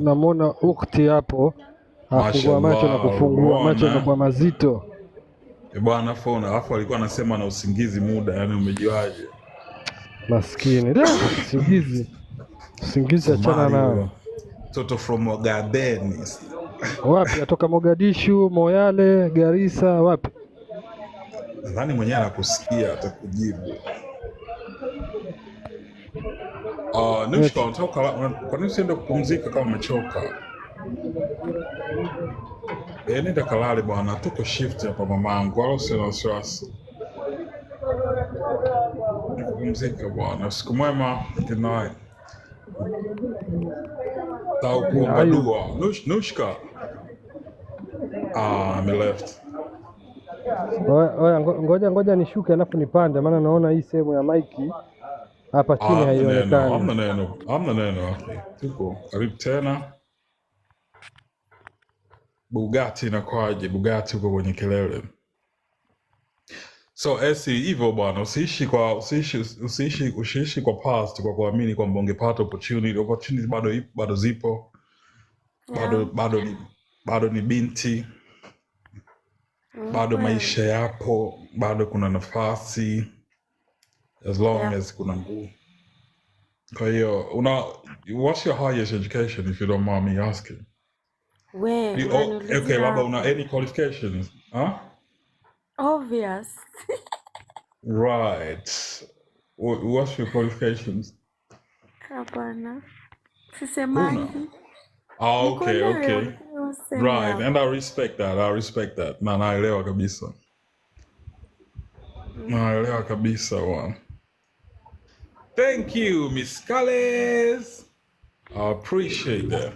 Namuona ukti hapo. Afungua macho na kufungua macho na kwa mazito. Bwana phone alafu alikuwa anasema na usingizi muda, yani umejiwaje? Maskini. Usingizi achana nao. Toto from Mogadeni. Wapi? Atoka Mogadishu, Moyale, Garissa, wapi? Nadhani mwenyewe anakusikia atakujibu. Nushka, unatoka kwa nini usiende kupumzika kama umechoka? Nenda kalale bwana, tuko shift hapa mamangu, wala usina wasiwasi. Kupumzika bwana, siku mwema, good night. Taukuomba dua. Nushka. I'm left. Ngoja nishuke alafu nipande, maana naona hii sehemu ya maiki hapa chini haionekani. Hamna neno. Tuko karibu tena. Bugatti inakwaje? Bugatti uko kwenye kelele. So hivyo bwana, usiishi kwa past kwa kuamini kwamba ungepata opportunity bado zipo. Bado ni binti. Bado maisha yapo, bado kuna nafasi, as long as kuna nguvu. Kwa hiyo what's your highest education if you don't mind me asking? Okay, labda una any qualifications? Huh? Obvious. Right. What's your qualifications? Hapana. Sisemaji. Okay. Right, and I respect that. Na naelewa kabisa. Naelewa kabisa bwana. Thank you, Miss Kales. I appreciate that.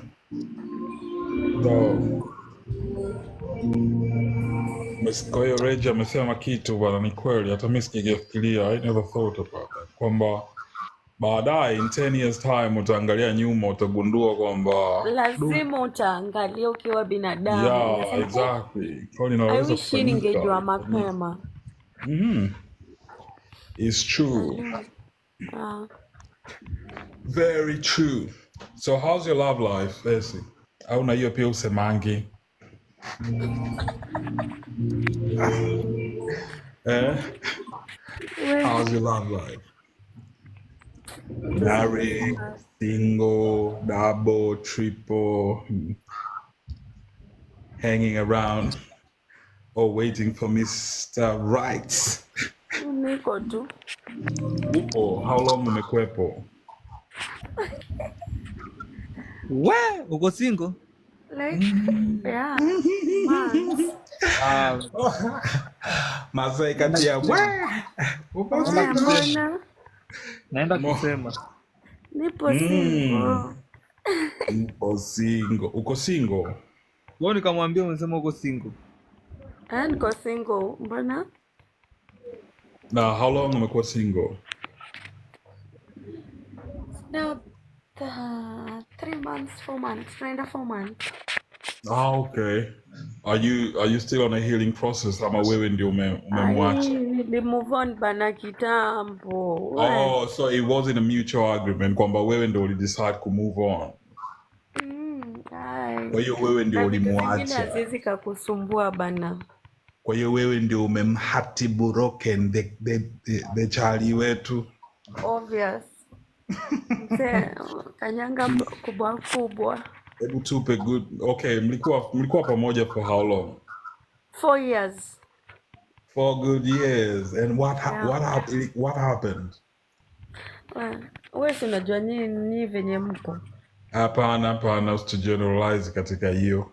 Kwa hiyo Reji amesema kitu bwana, ni kweli, hata mimi sijafikiria. I never thought about that. Kwamba baadaye in 10 years time utaangalia nyuma utagundua kwamba Lazima utaangalia ukiwa binadamu. yeah, exactly. Kwa hiyo I inaweza wish ningejua kufanyika. mapema. It's true. Ah. Very true. So how's your love life, Essie? Au na hiyo pia usemangi? How's your love life? Married, single, double, triple, hanging around, or waiting for Mr. Right? Niko tu. Upo, how long umekuwepo? Uko single? Like, yeah. Months. Masai kati ya Naenda kusema. Nipo single. Upo single. Uko single? Wewe nikamwambia umesema uko single. Niko single. Mbona? Na how long umekuwa single? Now 3 months, 4 months, 4 months. Okay. Are you still on a healing process ama wewe ndio umemwacha? Nili move on bana kitambo. Oh, so it wasn't a mutual agreement kwamba wewe ndio ulidecide ku move on. Kwa hiyo wewe ndio ulimwacha. Hazizi kakusumbua bana. Kwa hiyo wewe ndio umemhati broken the Charlie wetu. Obvious. Kanyanga kubwa. Hebu tupe good. Okay, mlikuwa pamoja for how long? 4 years. 4 good years. And what happened? Wewe si unajua nini venye mko? Hapana, usigeneralize katika hiyo.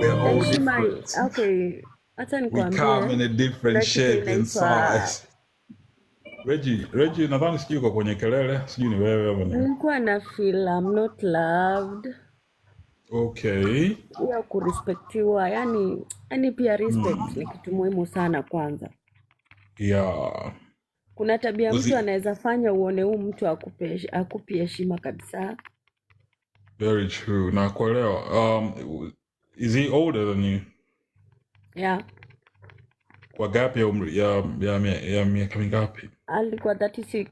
We're all different. Okay, hata nikwambie. We come in a different shape and size. Reggie, nadhani sijui uko kwenye kelele, sijui ni wewe ama nini. Nilikuwa na feel I'm not loved. Okay. Ya kurespectiwa, yani pia respect ni kitu muhimu sana kwanza. Yeah. Kuna tabia mtu anaweza fanya uone huyu mtu akupi heshima kabisa. Very true. Na kuelewa. Is he older than you? Yeah. Kwa gapi ya miaka mingapi? Alikuwa 36.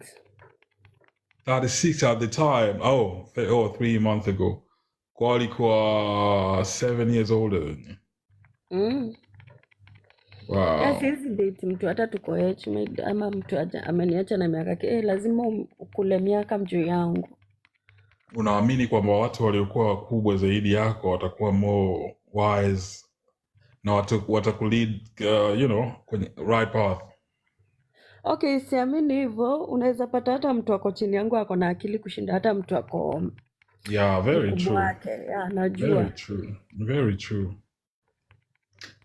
36 at the time. Oh, 3 months ago. Kwa alikuwa 7 years older than you. Wow. Yes, hizi date mtu hata tuko age ama mtu ameniacha na miaka lazima ukule miaka mjuu yangu. Unaamini kwamba watu waliokuwa wakubwa zaidi yako watakuwa more wise na watakulead kwenye right path? Okay, siamini hivyo. Unaweza pata hata mtu wako chini yangu ako na akili kushinda hata mtu wako. Yeah, very true. Yeah, najua. Very true.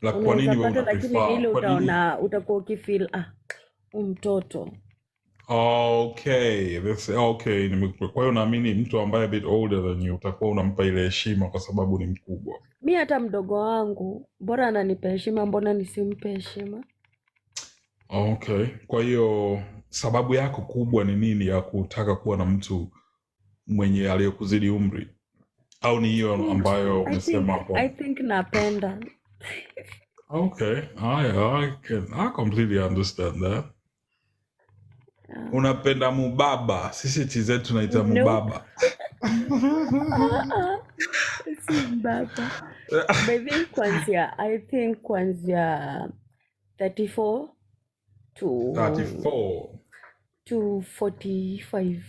La kwa nini wewe lakini ile utakuwa ukifeel mtoto. Okay, kwa hiyo naamini mtu ambaye a bit older than you utakuwa unampa ile heshima kwa sababu ni mkubwa. Mi hata mdogo wangu bora ananipa heshima, mbona nisimpe heshima? Okay, kwa hiyo sababu yako kubwa ni nini ya kutaka kuwa na mtu mwenye aliyekuzidi umri? Au ni hiyo ambayo umesema hapo? I think napenda. Okay, I completely understand that. Unapenda mubaba. Sisi tizetu tunaita mubaba. Si mbaba. Baby I think kwanzia 34 to 45.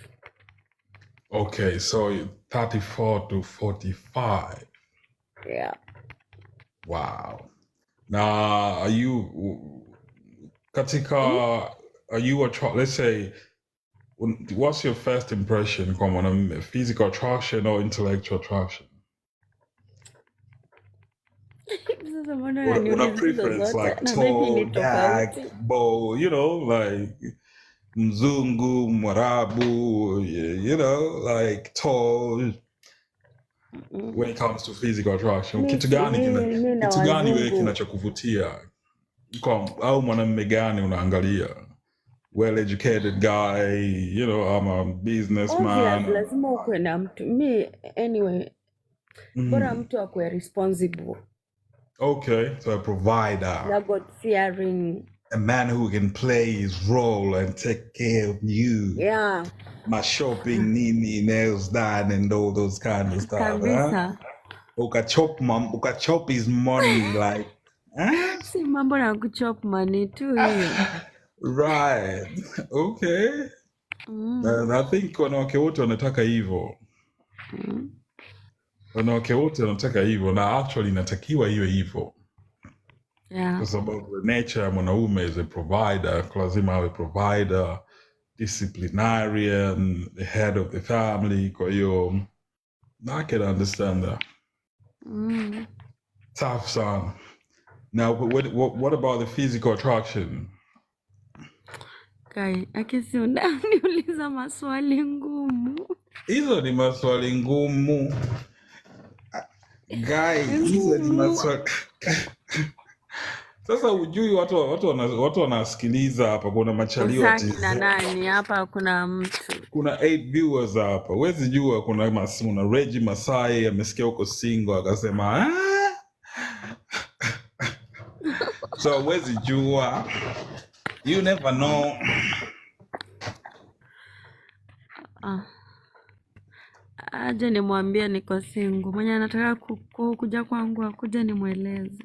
Okay, so 34 to 45. Yeah. Wow. Now, are you let's say, what's your first impression? Physical attraction or intellectual attraction? Sasa mbona Una unaniuliza hizo preference zote like na maybe ni tall, dark, tofauti? bold, you know, like mzungu, mwarabu, you know, like tall when it comes to physical attraction. Mi Kitu gani mi na kitu gani wewe wazungu kinachokuvutia? Au mwanamume gani unaangalia? Well-educated guy, you know, I'm a obvious, businessman. lazima ukuwe na mtu. Mi anyway, bora mtu akuwe responsible Okay, so a provider. na God fearing. A man who can play his role and take care of you. Yeah, My shopping, nini, nails done, and all those kind of stuff. Huh? kabisa. Ukachop his money like, huh? Si mambo na kuchop money tu hiyo. Right. Okay. And I think wanawake wote wanataka hivyo. Wanawake wote wanataka hivyo, na actually inatakiwa iwe hivyo. Yeah. Kwa sababu the nature ya mwanaume is a provider, lazima awe provider, disciplinarian, the head of the family. Kwa hiyo, I can understand that. Tough son. Now, what about the physical attraction? Kai, akisi unaniuliza maswali ngumu. Hizo ni maswali ngumu. Guy, hizo ni maswali. Sasa ujui watu wanasikiliza hapa, kuna machalio Usaki na nani hapa, kuna mtu. kuna 8 viewers hapa. Huwezi jua kuna Reggie Masai amesikia huko single akasema so huwezi jua. You never know. Aje nimwambie niko single. Mwenye anataka kuja kwangu akuja nimweleze.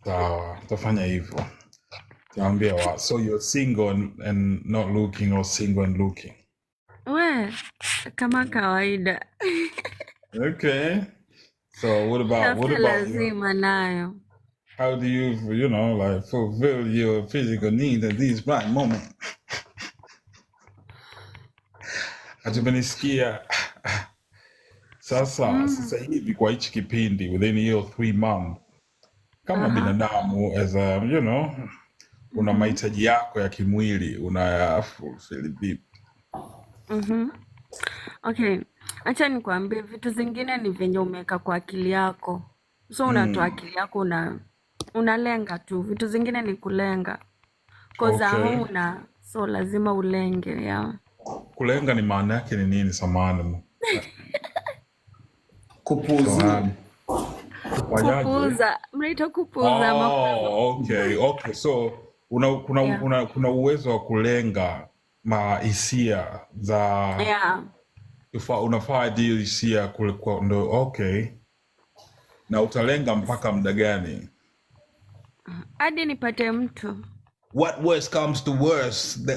Sawa, tafanya hivyo. Taambia so you're single and not looking, or single and looking? We, kama kawaida. Okay. So what about you? Lazima nayo. How do you like fulfill your physical needs at this right moment? Atumenisikia sasa hivi kwa hichi kipindi within hiyo 3 months kama binadamu as a una mahitaji yako ya kimwili unayafulfill vipi? Okay, acha nikwambie vitu zingine ni venye umeweka kwa akili yako. So unatoa akili yako unalenga tu. Vitu zingine ni kulenga. Koza huna, so lazima ulenge, yeah. Kulenga ni maana yake ni nini samani? Kupuza. Kupuza. Mnaita kupuza. Okay. So kuna uwezo wa kulenga mahisia za unafaa hiyo hisia kulikuwa ndo okay. Na utalenga mpaka muda gani? Hadi nipate mtu. What worst comes to worst?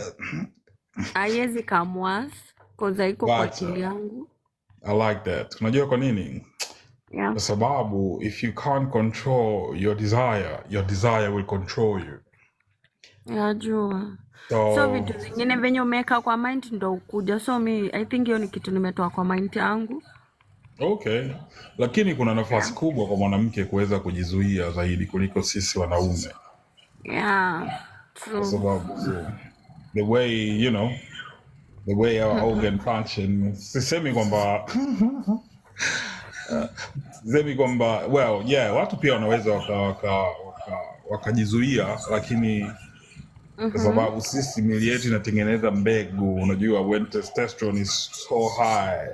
Haiwezi come worse cause iko kwa akili yangu. I like that. Unajua kwa nini? Yeah. Kwa sababu if you can't control your desire will control you. Najua. So vitu zingine venye umeweka kwa mind ndo ukuja. So I think hiyo ni kitu nimetoa kwa mind yangu. Okay. Lakini kuna nafasi kubwa kwa mwanamke kuweza kujizuia zaidi kuliko sisi wanaume. Yeah. True. Kwa sababu the way our organ function, sisemi kwamba watu pia wanaweza wakajizuia, lakini kwa sababu sisi miili yetu inatengeneza mbegu, unajua when testosterone is so high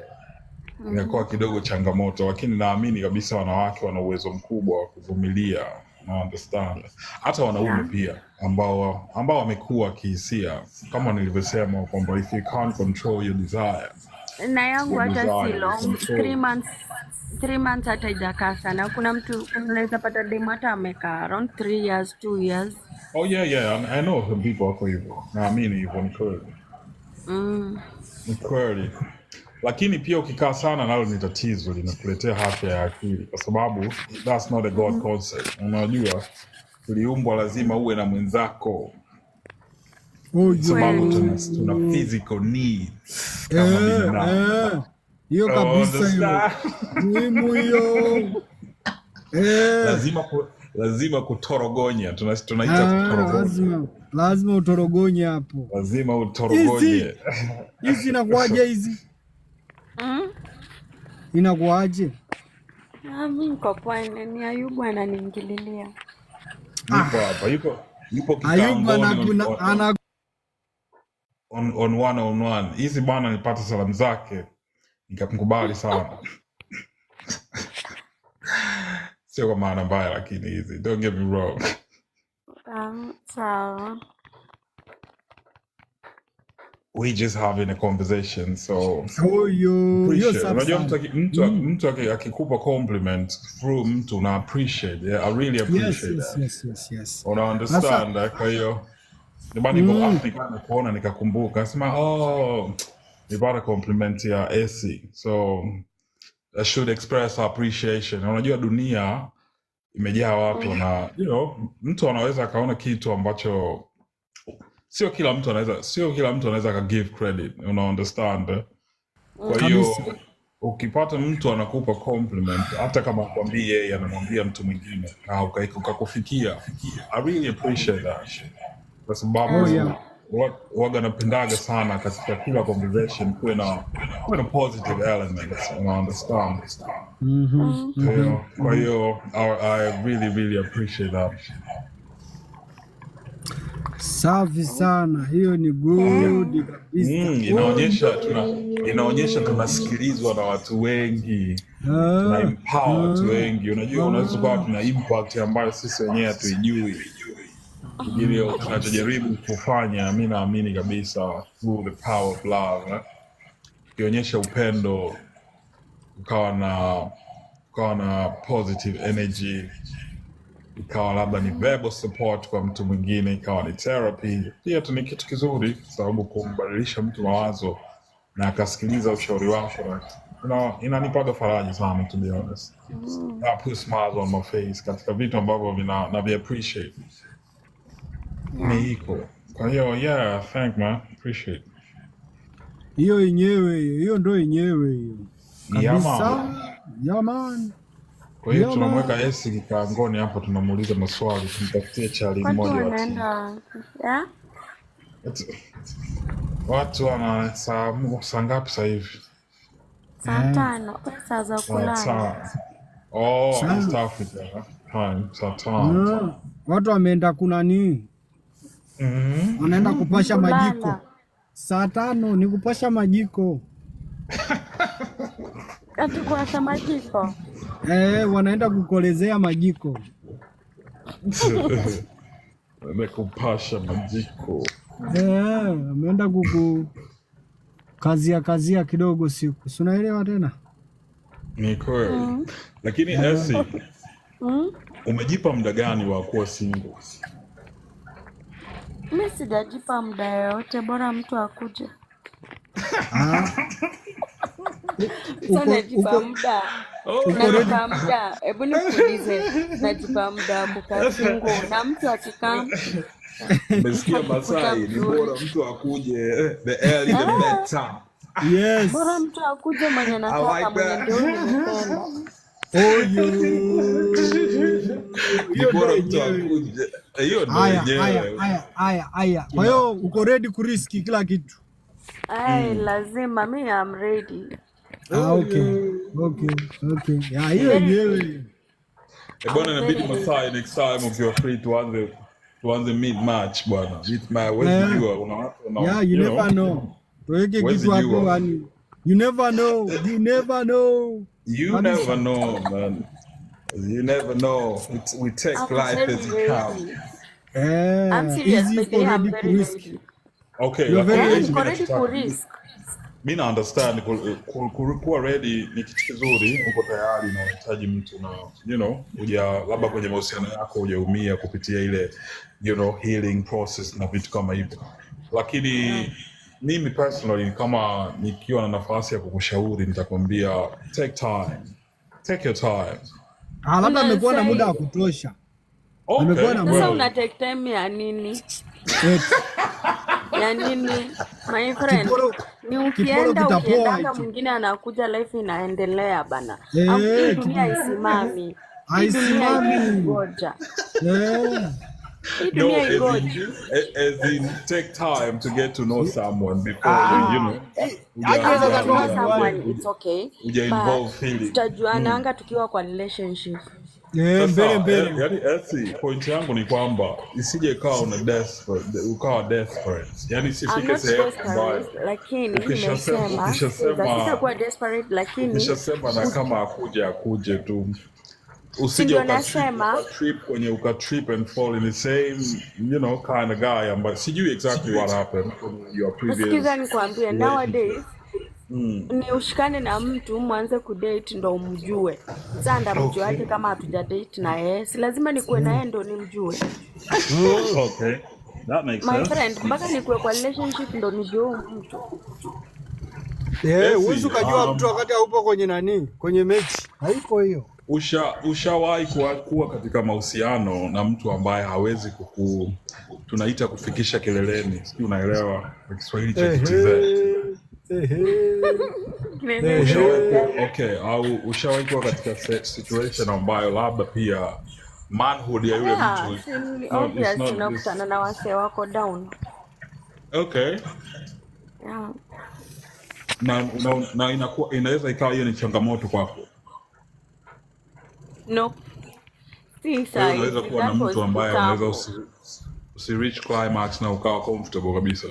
inakuwa kidogo changamoto, lakini naamini kabisa wanawake wana uwezo mkubwa wa kuvumilia, na understand. Hata wanaume pia ambao wamekuwa kihisia, kama nilivyosema kwamba if you can't control your desire. Na yangu hata si long, 3 months hata haijakaa sana. Kuna mtu unaweza pata demu hata amekaa around 3 years, 2 years. Oh yeah, I know some people wako hivyo. Naamini hivyo ni kweli. Ni kweli. Lakini pia ukikaa sana nalo ni tatizo, linakuletea afya ya akili, kwa sababu that's not a God concept. Unajua tuliumbwa lazima uwe na mwenzako. Sababu tuna physical needs kama binadamu. Hiyo kabisa hiyo. Muhimu hiyo. lazima kutorogonya. Tunaita kutorogonya. Lazima utorogonye hapo. Lazima utorogonye. Hizi inakuaje hizi? Inakuaje? Mimi niko pwani, ni Ayubu ananiingililia. Yupo hapa, yupo Ayubu ana on one. Hizi bwana nilipata salamu zake. Nikamkubali sana. Sio kwa maana mbaya lakini hizi. Don't get me wrong. Sawa. We just having a conversation, so you're unajua mtu akikupa compliment through mtu na appreciate. Yeah, I really appreciate that. Yes. Una understand? Kwa hiyo nibani kwa Afrika kuona nikakumbuka nasema nipata compliment ya Essie, so I should express appreciation. Unajua dunia imejaa watu na mtu anaweza akaona kitu ambacho sio kila mtu anaweza ka give credit, una understand? Kwa hiyo ukipata mtu anakupa compliment hata kama akwambie yeye anamwambia mtu mwingine na ukakufikia, I really appreciate that. Kwa sababu waga napendaga sana katika kila conversation kuwe na positive elements, una understand? Kwa hiyo I really appreciate that. Safi sana, hiyo ni good kabisa. Inaonyesha tunasikilizwa na watu wengi, tuna empower watu wengi. Unajua unaweza kuwa tuna impact ambayo sisi wenyewe hatuijui. Ile tunachojaribu kufanya, mimi naamini kabisa through the power of love, kionyesha upendo, ukawa na positive energy, ikawa labda ni verbal support kwa mtu mwingine, ikawa ni therapy. Pia tu ni kitu kizuri sababu kumbadilisha mtu mawazo na akasikiliza ushauri wako. Inanipaga faraja sana, to be honest. I put smiles on my face katika vitu ambavyo na vi appreciate. Ni iko. Kwa hiyo thank man, appreciate. Hiyo ndo yenyewe hiyo. Kabisa. Yeah man. Kwa hiyo tunamweka Essie kikaangoni hapo, tunamuuliza maswali, tumtafutie chali mmoja watu wana saa ngapi sasa hivi? Saa 5, saa za kulala. East Africa time, saa 5. Watu wameenda kunani? Wanaenda kupasha majiko. Saa 5 ni kupasha majiko. Ati kuwasha majiko? Wanaenda kukolezea majiko. Wamekupasha majiko. Wameenda kazia kidogo siku. Si unaelewa tena? Ni kweli. Lakini Essie, umejipa muda gani wa kuwa single? Mimi sijajipa muda yote, bora mtu akuje. Najipa muda. Najipa muda. Hebu nikuulize, najipa muda kukaa single na mtu akikaa. Umesikia Masai, ni bora mtu akuje, the early the better. Yes. Bora mtu akuje mwenye nataka, mwenye ndio nimependa. Hiyo bora mtu akuje. Hiyo ndio yenyewe. Haya. Kwa hiyo uko ready kuriski kila kitu? Lazima, mimi am ready. Okay. Hiyo yenyewe. Bwana inabidi Masai next time ukiwa free tuanze mid match bwana. Wewe jua una watu you never know. Tuweke kitu hapo yani. You never know, man. You never know. We take life as it comes. I'm serious, but I'm very ready. Okay, you're ready to risk. Mimi na understand kuwa ready ni kitu kizuri, uko tayari na unahitaji mtu na labda kwenye mahusiano yako hujaumia kupitia ile healing process na vitu kama hivyo. Lakini mimi personally kama nikiwa na nafasi ya kukushauri nitakwambia take your time. Labda amekuwa na muda wa kutosha. Okay. Sasa una take time ya nini? Ya nini? My friend, ni ukienda mwingine anakuja, life inaendelea bana. Dunia isimami. Hii dunia haisimami. igoja. Eh. Hii No, dunia igoja. as in take time to get to know someone before you know. Hajaweza Know kutoa someone, it's okay. Uja involve feeling. Tutajuananga tukiwa kwa relationship. mbele mbele. Yani esi, point yangu ni kwamba isije ikawa una desperate, ukawa desperate. Yani I'm isifike not sehemu ambayo desperate, lakini ukishasema sitakuwa desperate, lakini ukishasema na kama akuje tu. Usije ndio nasema ukatrip and fall in the same, you know, kind of guy ambayo sijui exactly what happened from your previous. Sikiza nikwambie, nowadays ni ushikane na mtu mwanze kudate ndo umjue. Sasa ndamjuaje kama hatuja date na yeye? Si lazima nikuwe na yeye ndo nimjue. Okay. That makes My sense. friend, mpaka nikuwe kwa relationship ndo nijue mtu. Huwezi ukajua mtu wakati haupo kwenye nani? Kwenye mechi. Haiko hiyo. Ushawahi kuwa katika mahusiano na mtu ambaye hawezi tunaita kufikisha kileleni? Sijui unaelewa kwa Kiswahili cha KTZ. Okay, au ushawahi kuwa katika situation ambayo labda pia manhood ya yule mtu Obviously unakutana na wase wako down. Okay. Yeah. Na inaweza ikawa hiyo ni changamoto kwako. No. Si sahi. Unaweza kuwa na mtu ambaye unaweza usi-reach climax na ukawa comfortable kabisa.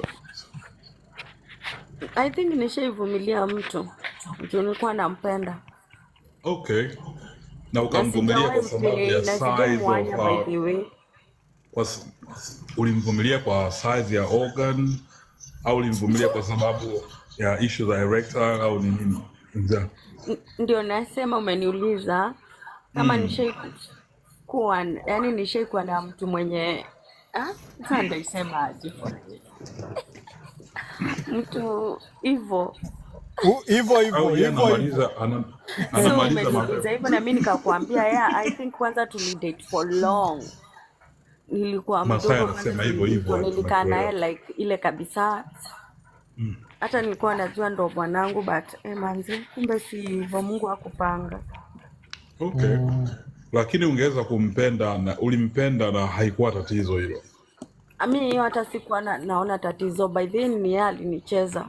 I think nishaivumilia mtu nilikuwa nampenda. Okay. Na ukamvumilia kwa sababu ya size of ulimvumilia kwa size ya organ au ulimvumilia kwa sababu ya issue za erectile au ni nini? Ndio nasema umeniuliza kama nishaikuwa, yani nishaikuwa na mtu mwenye sasa ndaisema aje mtu hivyo anamaliza hivyo na mimi nikakwambia I think kwanza tulidate for long. Nilikuwa mdogo nilikaa naye like ile kabisa. Hata nilikuwa najua ndo bwanangu but manzi kumbe si hivyo, Mungu hakupanga. Okay. Lakini ungeweza kumpenda na ulimpenda na haikuwa tatizo hilo. Mimi hiyo hata sikuwa naona tatizo. By then ni yeye alinicheza.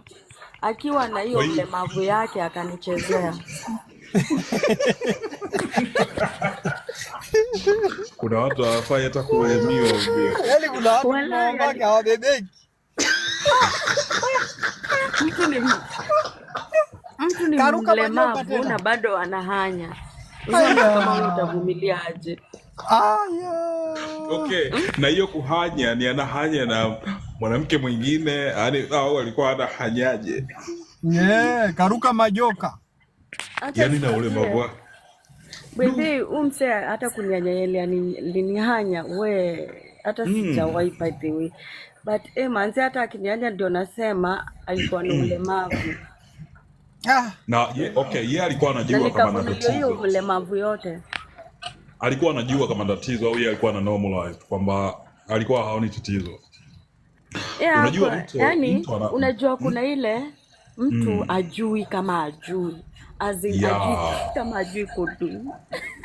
Akiwa na hiyo ulemavu yake akanichezea. Kuna watu hawafai hata kuheshimiwa vile. Yaani kuna watu wanaongea hawabebeki. Mtu ni mlemavu na bado anahanya. Kama utavumilia aje? Okay, na hiyo kuhanya ni anahanya na mwanamke mwingine, yani au alikuwa anahanyaje? Karuka majoka. Yaani na ule mabwa. Bebe umse hata kunianyelea linihanya we hata sijawahi by the way. But manzi hata akinianya ndio nasema alikuwa na ulemavu. Na yeye alikuwa anajua kama ana tatizo. Hiyo ulemavu yote. Alikuwa anajua kama tatizo au yeye alikuwa ana normalize kwamba alikuwa haoni tatizo. Unajua mtu unajua kuna ile mtu ajui kama ajui. Ajui kama ajui kudu.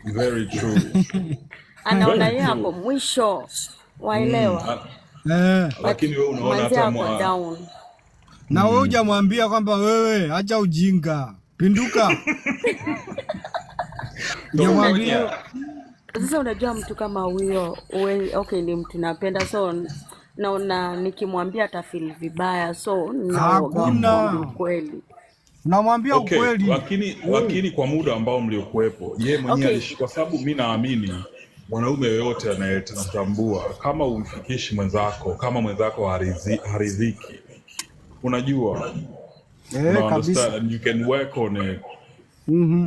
Very true. Anaona yeye hapo mwisho. Waelewa. Lakini wewe unaona hata down. Na wewe hujamwambia kwamba wewe acha ujinga. Pinduka. Unajua sasa unajua mtu kama huyo okay ni mtu napenda so naona nikimwambia atafeel vibaya so hakuna kweli. Namwambia ukweli. Lakini kwa muda ambao mliokuepo yeye mwenyewe kwa sababu mimi naamini mwanaume yoyote anayetambua kama umfikishi mwenzako kama mwenzako haridhiki. Unajua kabisa you can work on it.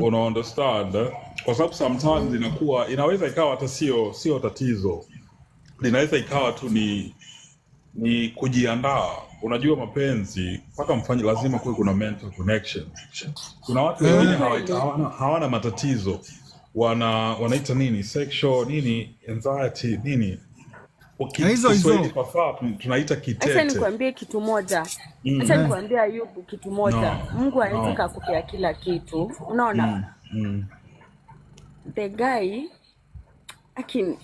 Una understand? Kwa sababu sometimes inaweza ikawa hata sio tatizo. Linaweza ikawa tu ni kujiandaa. Unajua mapenzi mpaka mfanye lazima kuwe kuna mental connection. Kuna watu wengine hawana matatizo. Wanaita nini? Sexual nini? Anxiety nini? Hizo tunaita kitete. Acha nikwambie kitu moja. Acha nikwambie Ayubu kitu moja. Mungu hawezi kukupea kila kitu. Unaona? The guy Lakini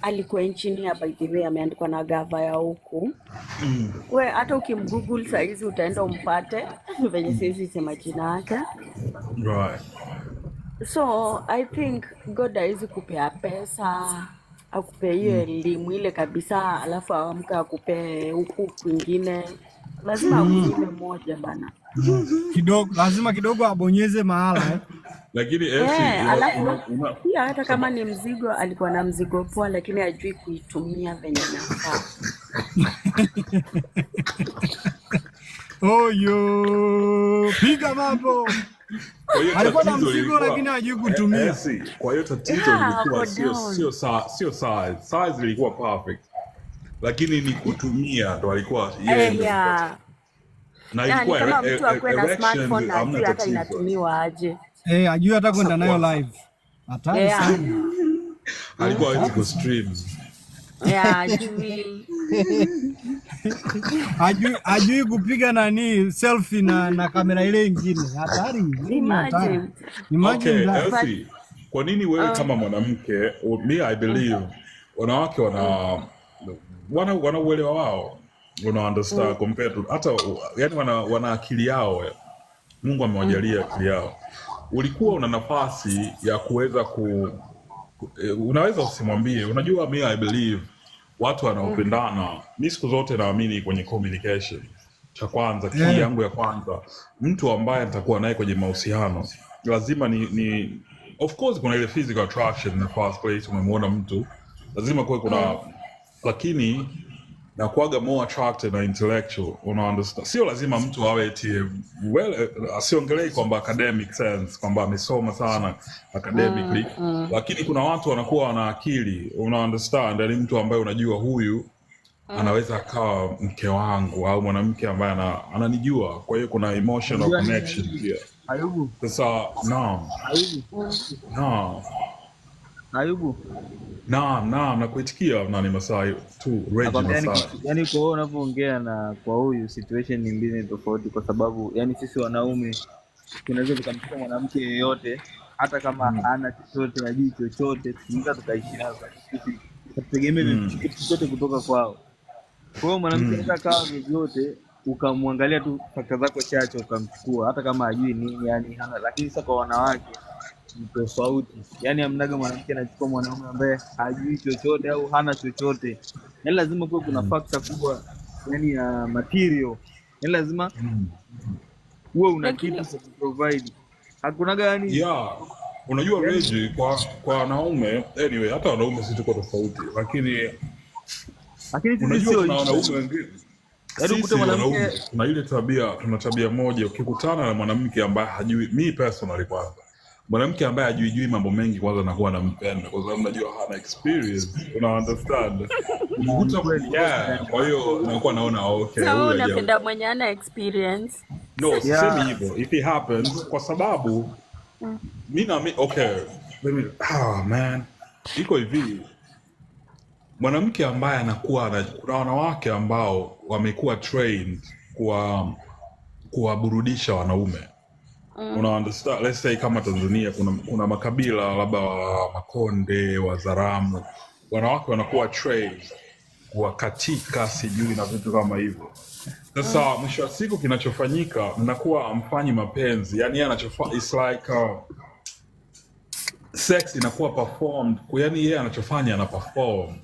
alikuwa engineer by the way, ameandikwa na gava ya huku. We hata ukimgoogle saizi utaenda umpate venye siwezi sema jina yake. Right. So I think God hawezi kupea pesa akupe hiyo elimu ile kabisa, alafu amka akupe huku kwingine. Lazima akupe moja bana. Kidogo lazima kidogo abonyeze mahala Lakini pia hata kama ni mzigo, alikuwa na mzigo poa, lakini hajui kuitumia venye inafaa. Oyo, piga mambo. Alikuwa na mzigo lakini hajui kutumia. Kwa hiyo tatizo lilikuwa sio size ilikuwa perfect. Lakini ni kutumia ndo alikuwa na ilikuwa kama mtu akuwe na smartphone ajui hata inatumiwa aje. Ajui hata kwenda nayo live. Hatari sana. Alikuwa hawezi ku stream. Ajui kupiga nani selfie na kamera ile nyingine. Hatari. Imagine that. Kwa nini wewe kama mwanamke, I believe wanawake wana uelewa wao. Una understand compared to hata yani wana akili yao. Mungu amewajalia akili yao. Ulikuwa una nafasi ya kuweza unaweza usimwambie. Unajua I believe watu wanaopendana, mimi siku zote naamini kwenye communication. Cha kwanza, key yangu ya kwanza, mtu ambaye nitakuwa naye kwenye mahusiano lazima ni of course kuna ile physical attraction in the first place, umemwona mtu lazima kuna lakini na kuaga more attracted na intellectual, una understand. Sio lazima mtu awe asiongelei kwamba academic sense kwamba amesoma sana academically, lakini kuna watu wanakuwa wana akili, una understand, yani mtu ambaye unajua huyu anaweza akawa mke wangu au mwanamke ambaye ananijua, kwa hiyo kuna emotional connection pia. Ayubu. Sasa Ayubu. Naam, nakuitikia nani Masai tu Reggie Masai. Yani kwa hiyo unapoongea na kwa huyu situation ni mbili tofauti, kwa sababu yani sisi wanaume tunaweza tukamchukua mwanamke yeyote hata kama hana chochote, hajui chochote, tunaweza tukaishi naye sisi tutegemee kitu chochote kutoka kwao. Kwa hiyo mwanamke anaweza kawa vyovyote, ukamwangalia tu fakta zako chache ukamchukua hata kama hajui nini yani hana. Lakini sasa kwa wanawake ni tofauti. Yani amnaga mwanamke anachukua mwanaume ambaye hajui chochote au hana chochote. Yani lazima kuwe kuna factor kubwa yani ya material. Yani lazima uwe una kitu cha provide. Hakunaga yani unajua Reggie, kwa wanaume anyway, hata wanaume sisi tuko tofauti, lakini unajua kuna wanaume wengine sisi wanaume tuna ile tuna tabia moja, ukikutana na mwanamke ambaye hajui, me personally kwanza, mwanamke ambaye hajui mambo mengi kwanza nakuwa nampenda kwa sababu najua hana experience, una understand. Kwa hiyo nakuwa naona okay, huyu unapenda mwenye ana experience. No, sisemi hivyo if it happens, kwa sababu mimi okay, man, iko hivi, mwanamke ambaye anakuwa kuna wanawake ambao wamekuwa trained kuwaburudisha wanaume. Una understand, let's say kama Tanzania kuna makabila labda wa Makonde, wa Zaramu, wanawake wanakuwa trained kuwakatika sijui na vitu kama hivyo. Sasa mwisho wa siku kinachofanyika mnakuwa amfanyi mapenzi, yani yeye anachofanya it's like sex inakuwa performed, yani yeye anachofanya ana perform.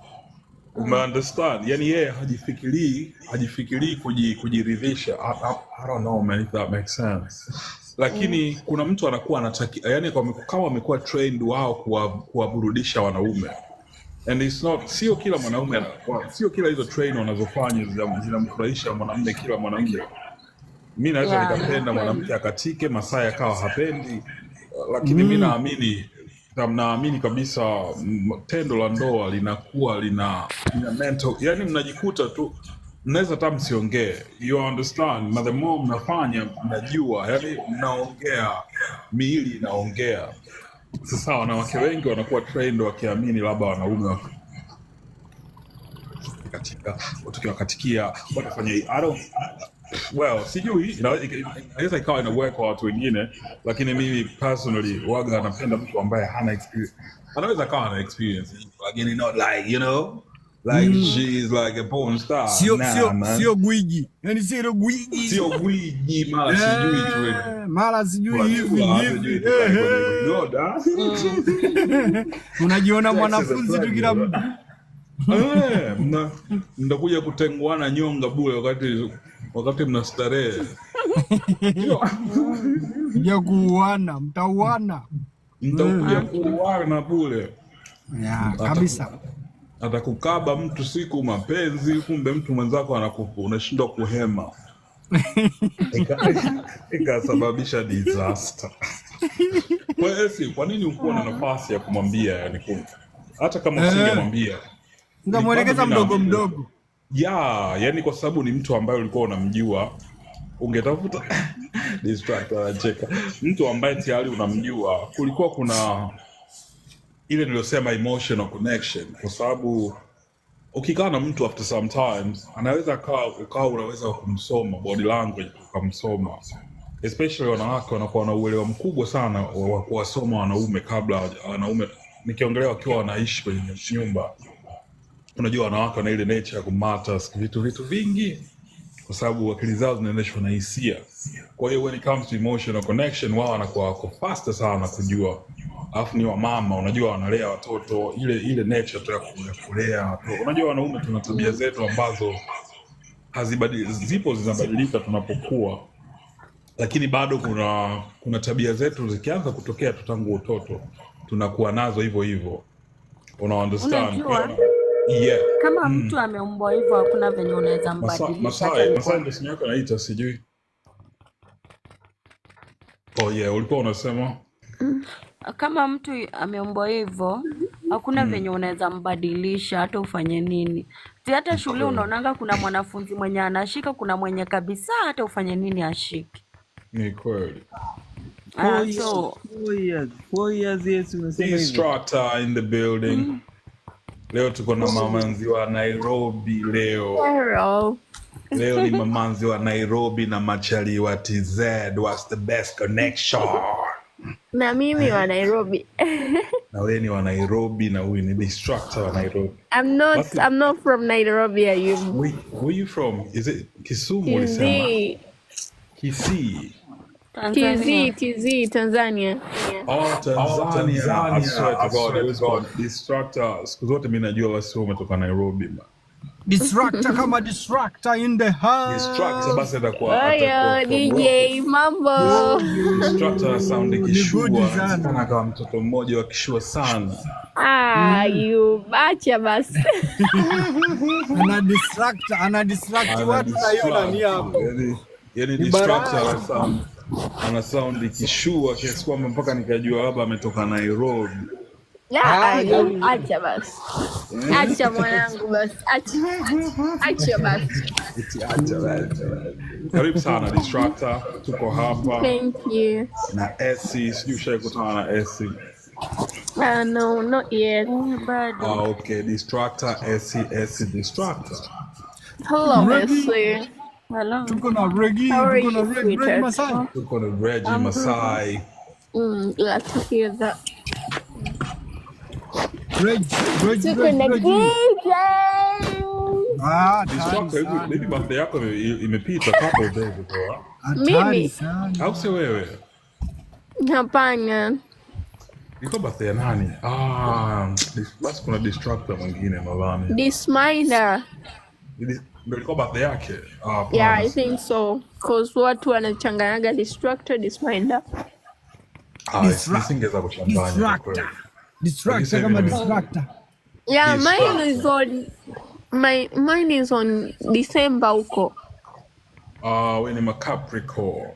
Umeunderstand? Yani yeye hajifikirii kujiridhisha. I don't know man if that makes sense. Lakini kuna mtu anakuwa anataka, yani kama amekuwa trained wao kuwaburudisha wanaume. And it's not, sio kila mwanaume sio kila hizo train wanazofanya zinamfurahisha mwanamume kila mwanamke. Mimi naweza nikapenda mwanamke akatike, Masai akawa hapendi, lakini mimi naamini kabisa tendo la ndoa linakuwa lina mental, yani mnajikuta tu mnaweza hata msiongee, you understand, na the more mnafanya mnajua, yani mnaongea, miili inaongea. Sasa wanawake wengi wanakuwa trained wakiamini labda wanaume tukiwakatikia watafanya Well, sijui inaweza ikawa inaweka kwa watu wengine, lakini mimi personally waga anapenda mtu ambaye hana experience. Anaweza kawa na experience, lakini not like, you know, like she's like a porn star. Sio gwiji. Yaani sio gwiji. Sio gwiji, mara sijui tu. Mara sijui hivi. Unajiona mwanafunzi tu kila mtu. Mnakuja kutenguana nyonga bure wakati mnastarehe. Mtakuja kuuana, mtauana. Mtakuja kuuana bure. Kabisa. Atakukaba mtu siku mapenzi, kumbe mtu mwenzako unashindwa kuhema. Ikasababisha disaster. Kwa nini ukuwa na nafasi ya kumwambia yani hata kama usingemwambia? Ungemwelekeza mdogo. Yani kwa sababu ni mtu ambaye ulikuwa unamjua, ungetafuta distractor anacheka. Mtu ambaye tayari unamjua, kulikuwa kuna ile niliyosema emotional connection, kwa sababu ukikaa na mtu after sometimes anaweza ukawa unaweza kumsoma body language, ukamsoma. Especially wanawake wanakuwa na uelewa mkubwa sana wa kuwasoma wanaume kabla wanaume, nikiongelea wakiwa wanaishi kwenye nyumba. Unajua wanawake wana ile nature ya kumata vitu vingi, kwa sababu akili zao zinaendeshwa na hisia. Kwa hiyo when it comes to emotional connection, wao wanakuwa wako faster sana kujua. Alafu ni wamama, unajua wanalea watoto, ile nature tu ya kulea watoto. Unajua wanaume tuna tabia zetu ambazo zipo zinabadilika tunapokuwa, lakini bado kuna tabia zetu zikianza kutokea tangu utoto tunakuwa nazo hivyo. Una understand? Yeah. Kama mtu ameumbwa hivyo hakuna venye unaweza mbadilisha. Masai ndio simu yako naita sijui. Oh yeah, ulikuwa unasema? Kama mtu ameumbwa hivyo hakuna venye unaweza mbadilisha hata ufanye nini. Hata shule unaonanga kuna mwanafunzi mwenye anashika, kuna mwenye kabisa hata ufanye nini ashiki. Ni kweli. 4 years yes unasema hivyo. Distractor in the building. Leo tuko na mamanzi wa Nairobi leo. Leo ni mamanzi wa Nairobi na machali wa TZ. What's the best connection? Na mimi wa Nairobi. Na wewe ni wa Nairobi na huyu ni Distractor wa Nairobi. I'm not from Nairobi, are you? Where you from? Is it Kisumu ulisema? Kisii. TZ, Tanzania. Oh, Tanzania. I swear to God, Distractor. Siku zote mimi najua wasi umetoka Nairobi. Distractor kama distractor in the house. Distractor basi atakuwa DJ mambo. Distractor na sound kishua. Sana kama mtoto mmoja wa kishua sana. You bacha basi. Ana distract watu na yule ni hapo. Yani distractor ana sound kishua kiasi kwamba mpaka nikajua hapa ametoka Nairobi. Acha basi. Acha mwanangu basi. Acha basi. Karibu sana Distractor, tuko hapa. Thank you. Na Essie, sijui ushakutana na Essie. No, not yet. Okay, Distractor, Essie Distractor. Hello, Essie. Hello. Tuko na Reggie Masai. Tuko na Reggie Masai. Glad to hear that. Reggie. Distractor, maybe birthday yako imepita couple days ago. Mimi? Au si wewe? Hapana. Iko birthday ya nani? Basi kuna Distractor mwingine nadhani. Disminder. Ndio ilikuwa birthday yake? Yeah, I think so. Cause watu wanachanganyaga Distractor, Disminder. Nisingeweza kuchanganya. Distractor kama Distractor. Yeah, mine is on December huko. Wewe ni Capricorn.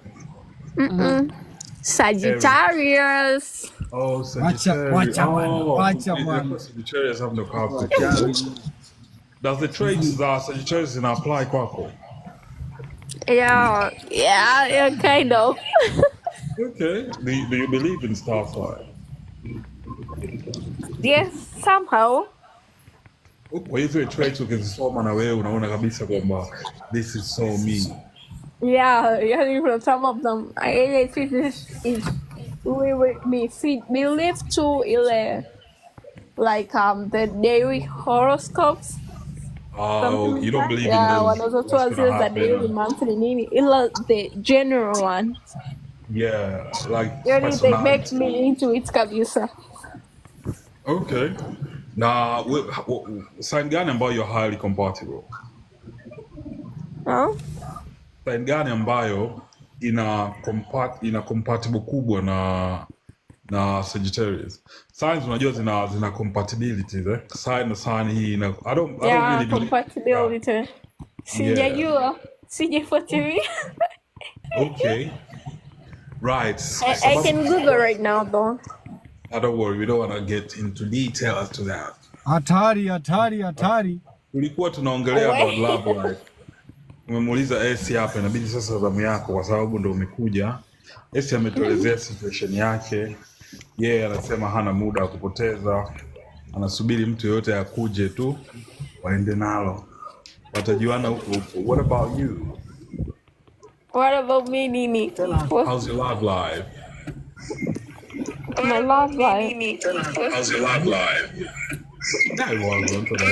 Sagittarius. Oh, Sagittarius. Wacha bwana. Sagittarius have no Capricorn. Does the traits that Sagittarius apply kwako? Yeah, kind of. Okay. Do you believe in star sign? Yes, somehow. Kwa hizo traits ukizisoma na wewe unaona kabisa kwamba this is so me. Yeah, some of them. I think we live to like the daily horoscopes. Oh, Something you like don't that. believe in Yeah, those, what's wanazotoa gonna zile za daily happen? monthly nini, ila the general one. Yeah, like Yani they make personality. me into it kabisa. Okay. Na sign gani ambayo you're highly compatible? Huh? Sign gani ambayo ina compatible kubwa na Sagittarius? Signs unajua zina compatibilities eh? Sign na sign hii I don't Yeah, really believe. compatibility. Yeah. Sijajua, sijafuatilia. Okay. Right. I can Google right now though. Don't worry, we don't want to get into details to that. Hatari. Tulikuwa tunaongelea about love life. Umemuuliza Esi hapa, inabidi sasa zamu yako kwa sababu ndo umekuja. Esi ametuelezea situation yake. Yeye anasema hana muda wa kupoteza. Anasubiri mtu yoyote akuje tu waende nalo. Watajuana huko. What about you? What about me, Nini? How's your love life? My love life. How's your love life? That was one for the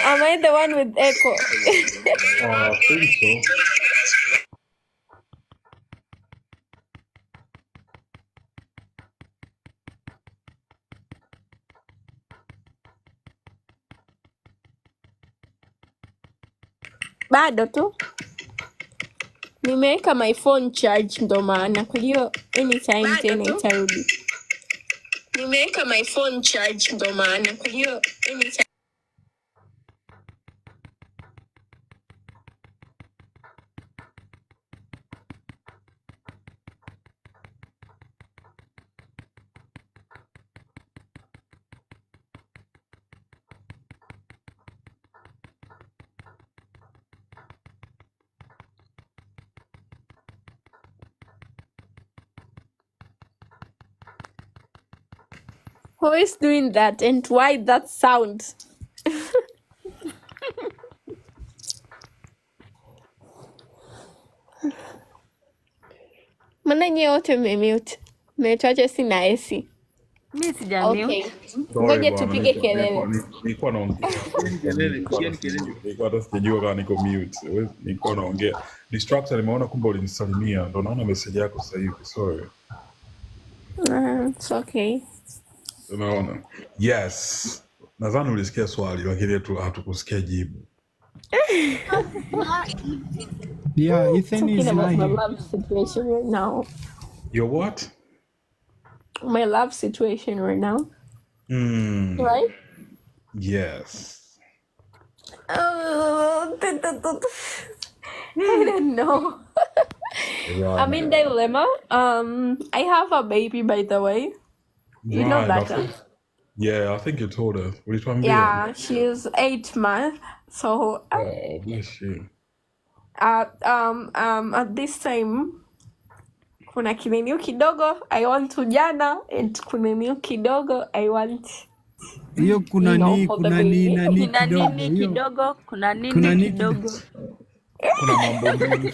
Am I the one with echo? I think so. Bado tu. Nimeweka my phone charge ndo maana. Kwa hiyo anytime tena itarudi. Nimeweka my phone charge ndo maana. Kwa hiyo anytime. Who is doing that and why that sound? Mbona nyie wote mmemute? Mmetuacha si na AC. Mi sija mute. Okay. Ngoja tupige kelele. Nilikuwa naongea. Nilikuwa hata sijajua kama niko mute. Nilikuwa naongea. Distractor nimeona kumbe ulinisalimia. Ndio naona message yako sasa hivi. Sorry. It's okay. Unaona? Yes. Nadhani ulisikia swali lakini hatukusikia jibu. Yeah, Ethan is Talking about my lying. love situation right now. Your what? My love situation right now. Right? Yes. I don't know. I'm in dilemma. I have a baby, by the way. You know that. Yeah, I think you told us. Yeah, she's 8 months. So oh, bless you. At this time kuna kinenio kidogo I want ujana and kunenio kidogo I want hiyo kuna nini kidogo kuna nini kidogo kuna mambo mengi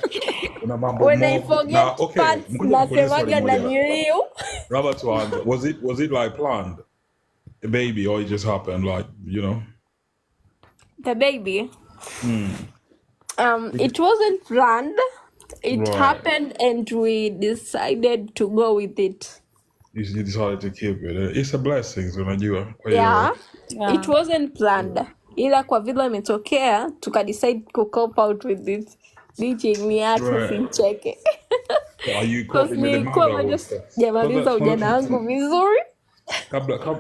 kuna mambo when I forget parts nasemaga na niliu. Robert, was it like planned, the baby, or it just happened, like, you know? The baby. It wasn't planned. It happened and we decided to go with it. You decided to keep it. It's a blessing, unajua. Yeah. It wasn't planned. Ila kwa vile imetokea, tuka-decide to cope out with it. DJ ni hata simcheke. Are you coping with the mother? Jamaliza ujana wangu vizuri.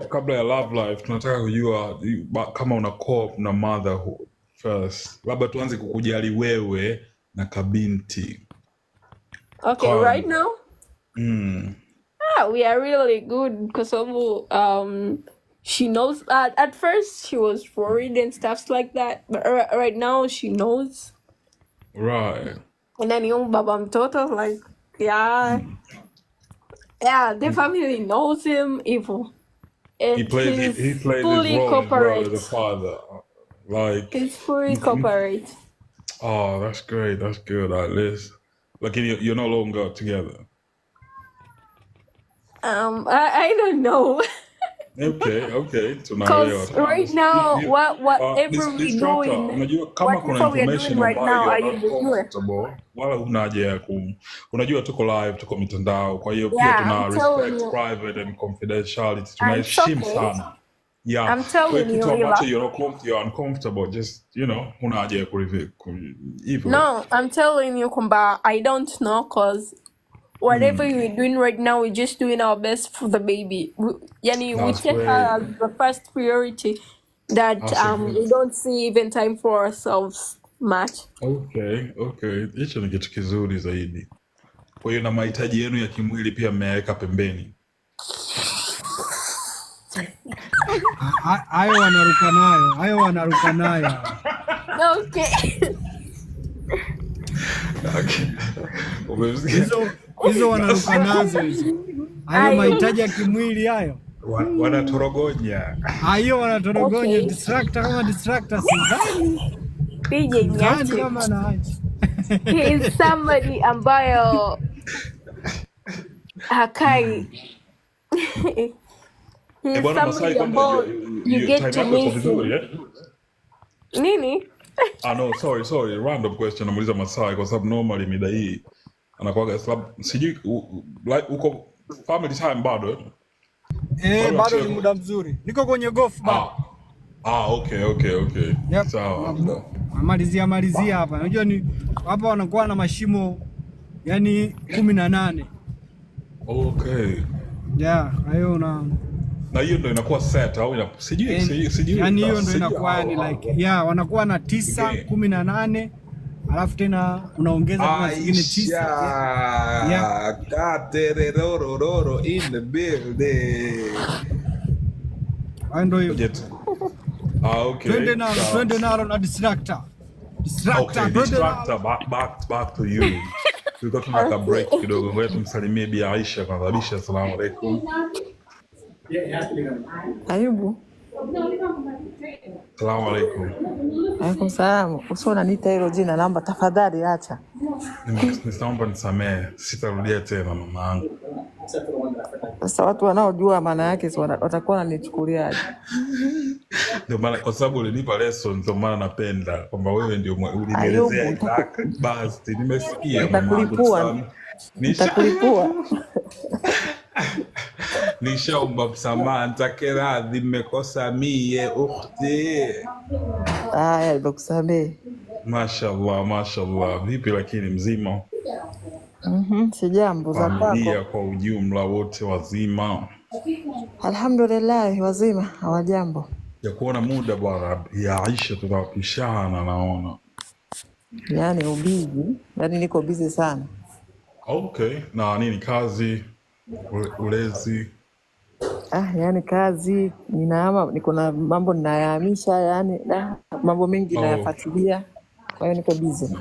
Kabla ya love life, tunataka kujua kama una cope na motherhood first. Labda tuanze kukujali wewe na kabinti. Okay, right now? We are really good because she knows. At first, she was worried and stuff like that. But right now, she knows. Right. And then yung baba mtoto, like, yeah, the family knows him. Evil. He played his role as well as a father. Like he's fully corporate. Oh, that's great. That's good. At least, like you're no longer together. I don't know. Okay. Because right now, whatever we're doing, unajua kama kuna whatever we're information doing right ambayo now, you're not comfortable, wala huna haja ya unajua tuko live, tuko mitandao, kwa hiyo pia tuna respect private and confidentiality, tunaheshimu sana. Yeah, I'm telling you, you're uncomfortable, just, huna haja ya hivyo. No, I'm telling you, Kumba, I don't know, because whatever we're doing right now, we're just doing our best for the baby. We take her as the first priority, that we don't see even time for ourselves much. Okay. Hicho ni kitu kizuri zaidi. Kwa hiyo na mahitaji yenu ya kimwili pia mmeweka pembeni. Hayo wanaruka nayo. Okay. Hizo wanaruka nazo hizo. Hayo mahitaji ya kimwili hayo. Wanatorogonya. Hayo wanatorogonya. Distractor kama distractor sidhani. PJ Nyachi. He is somebody ambayo hakai. He is somebody ambayo you get to meet him. Nini? No, sorry. Random question. Namuuliza Masai kwa sababu normally mida hii anakuwaga sijui uko family time bado? Bado ni muda mzuri. Niko kwenye golf bado. Okay. Yep. Sawa. Malizia hapa. Unajua ni hapa wanakuwa na mashimo 18. Okay. Yeah, hayo na hiyo ndo inakuwa set au sijui. Yaani hiyo ndo inakuwa like wanakuwa na 9, 18 alafu tena unaongeza kwa zingine 9. Katererororo in the building. Ndio hiyo. Okay. Twende nalo na distractor. Okay, distractor, back to you. Tulikuwa tunaka break kidogo. Ngoja tumsalimie Bi Aisha kwanza. Aisha, asalamu alaykum. Ayubu. Salamu alaykum. Alaykum salaam. Usona nita hilo jina, naomba tafadhali acha. Naomba nisamehe, sitarudia tena mama yangu. Sasa watu wanaojua maana yake watakuwa wananichukuliaje? Ndio maana kwa sababu ulinipa lesson, ndio maana napenda kwamba wewe ndio ulinielezea basi nimesikia. Nitakulipua. Nishaomba msamaha, nitake radhi, nimekosa mie ukhti. Nikusamehe. Mashallah. Vipi lakini mzima? Si jambo za kwako. Familia kwa ujumla wote wazima? Alhamdulillah wazima, hawajambo. Ya kuona muda bwana ya Aisha tutapishana naona. Yaani ubizi, niko busy sana. Okay, na nini kazi, ulezi? Yaani kazi, niko na mambo ninayahamisha, mambo mengi nayafuatilia. Kwa hiyo niko busy.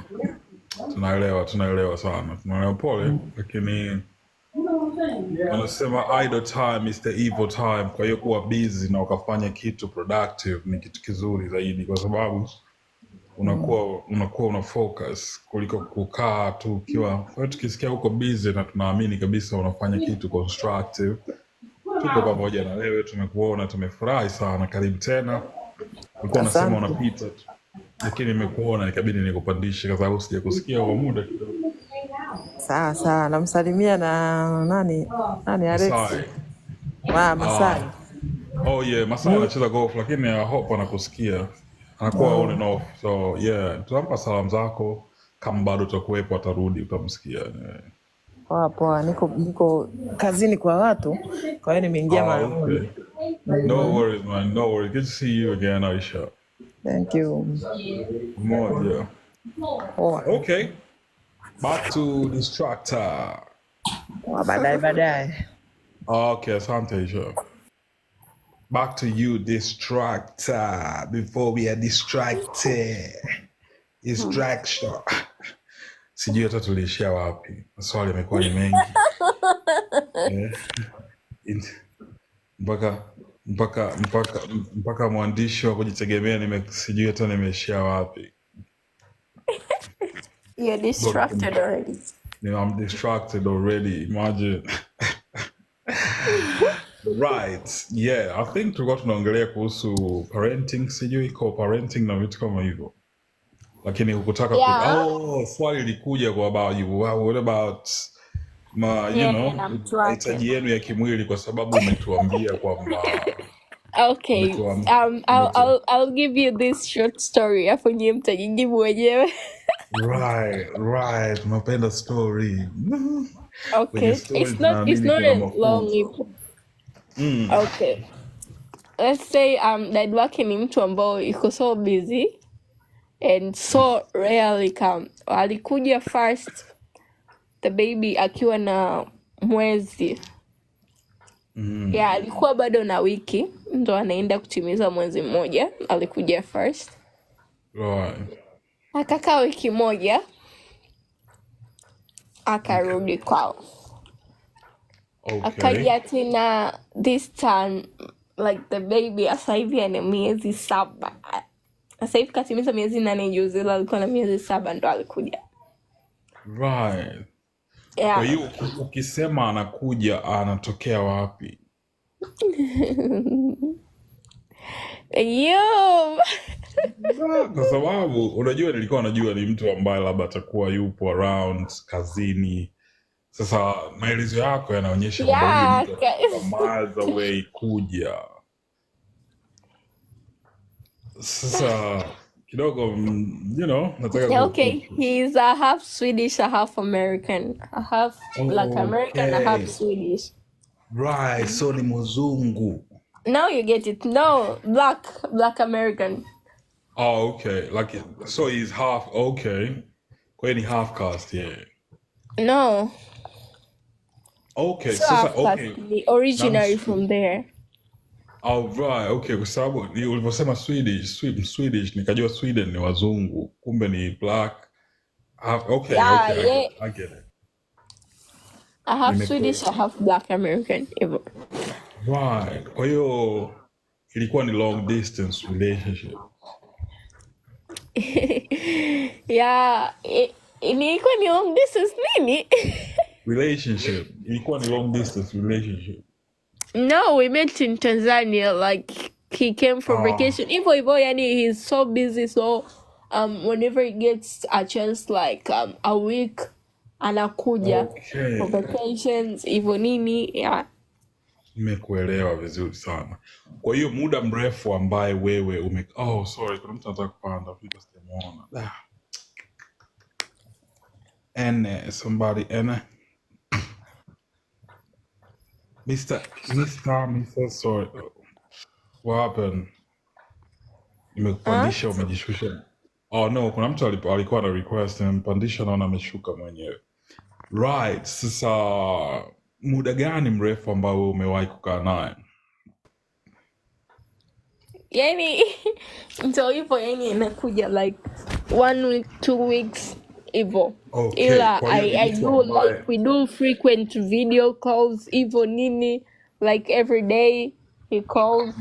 Tunaelewa sana. Tunaelewa pole, lakini wanasema idle time is the evil time. Kwa hiyo kuwa busy na ukafanya kitu productive ni kitu kizuri zaidi, kwa sababu unakuwa una focus kuliko kukaa tu ukiwa. Kwa hiyo tukisikia uko busy na tunaamini kabisa unafanya kitu constructive, tuko pamoja na wewe, tumekuona, tumefurahi sana. Karibu tena. Ulikuwa unasema unapita tu, lakini nimekuona ikabidi nikupandishe kwa sababu sijakusikia kwa muda kidogo. Sawa, namsalimia na nani Alex. Masai. Masai anacheza golf, lakini I hope anakusikia. Anakuwa on and off. So tutampa salamu zako, kama bado utakuwepo atarudi utamsikia. Poa, niko kazini kwa watu, kwa hiyo nimeingia mara moja. No worries man, no worries. Good to see you again, Aisha. Thank you. More. Okay. Back to distractor. Baadaye. Okay, asante Aisha. Back to you, distractor. Before we are distracted. Distraction. Sijui hata tuliishia wapi. Maswali yamekuwa ni mengi. Mpaka mwandishi wa kujitegemea sijui hata nimeishia wapi. You're distracted already. I'm distracted already. Imagine. Right. Yeah, I think tulikuwa tunaongelea kuhusu parenting, sijui co-parenting na vitu kama hivyo. Lakini hukutaka swali likuja kwa about you. What about mahitaji yenu ya kimwili, kwa sababu umetuambia kwamba Okay. I'll give you this short story. Afu nyie mtajijibu wenyewe. Right. Unapenda story. Okay. It's not a long. Okay. Let's say dad wake ni mtu ambao yuko so busy and so rarely come. Alikuja first the baby akiwa na mwezi. Yeah, alikuwa bado na wiki ndo anaenda kutimiza mwezi mmoja. Alikuja first. Right. Akakaa wiki moja akarudi kwao. Okay. Akaja tena this time like the baby sasa hivi ana miezi 7. Sasa hivi katimiza miezi 8 juzi, alikuwa na miezi 7 ndo alikuja. Right. Yeah. Kwa hiyo ukisema anakuja anatokea wapi? Kwa sababu unajua nilikuwa najua ni mtu ambaye labda atakuwa yupo around kazini. Sasa maelezo yako yanaonyesha kwamba miles away kuja. Sasa kidogo nataka okay, he's a half Swedish, a half American, a half Black American, a half Swedish. Right, so ni mzungu. Now you get it. No, Black American. Oh, okay. Like, so he's half, okay. Kwa ni half caste, yeah. No. Okay, so okay. Originally from there. Oh, right, okay. Kwa sababu uliposema Swedish, nikajua Sweden ni wazungu. Kumbe ni black. Okay, yeah, okay. Yeah. I get it. I have Swedish, I have Black American. Right. Kwa hiyo ilikuwa ni long distance relationship. Yeah, ilikuwa ni long distance nini? Relationship. Ilikuwa ni long distance relationship. No, we met in Tanzania. Like he came for vacation. Ivo, yani he's so busy. So whenever he gets a chance, like a week, anakuja for vacations. Ivo nini, yeah. Nimekuelewa vizuri sana. Kwa hiyo muda mrefu ambaye wewe sorry, kuna mtu anataka kupanda vipi sijamuona. Somebody Mr. Sorry. What happened? Nimekupandisha umejishusha. Oh no, kuna mtu alikuwa na request nimpandisha naona ameshuka mwenyewe. Right, sasa muda gani mrefu ambao umewahi kukaa naye? Yani ndio hivyo, yani inakuja like 1 week, 2 weeks hivyo. Okay. Ila I do like we do frequent video calls hivyo nini, like every day he calls.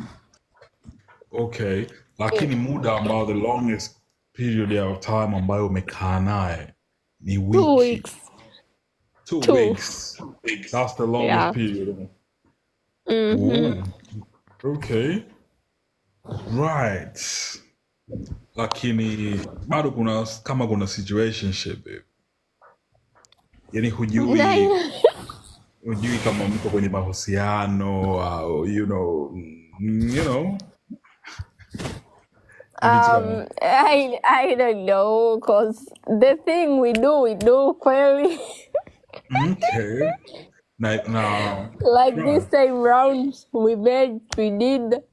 Okay. Lakini muda ambao the longest period of time ambayo umekaa naye ni wiki. 2 weeks. 2 weeks. That's the longest period. Okay. Right. Lakini bado kuna situationship. Yani hujui kama mko kwenye mahusiano au you know. I don't know, cause the thing we do clearly. Okay. Now, like this time round we did.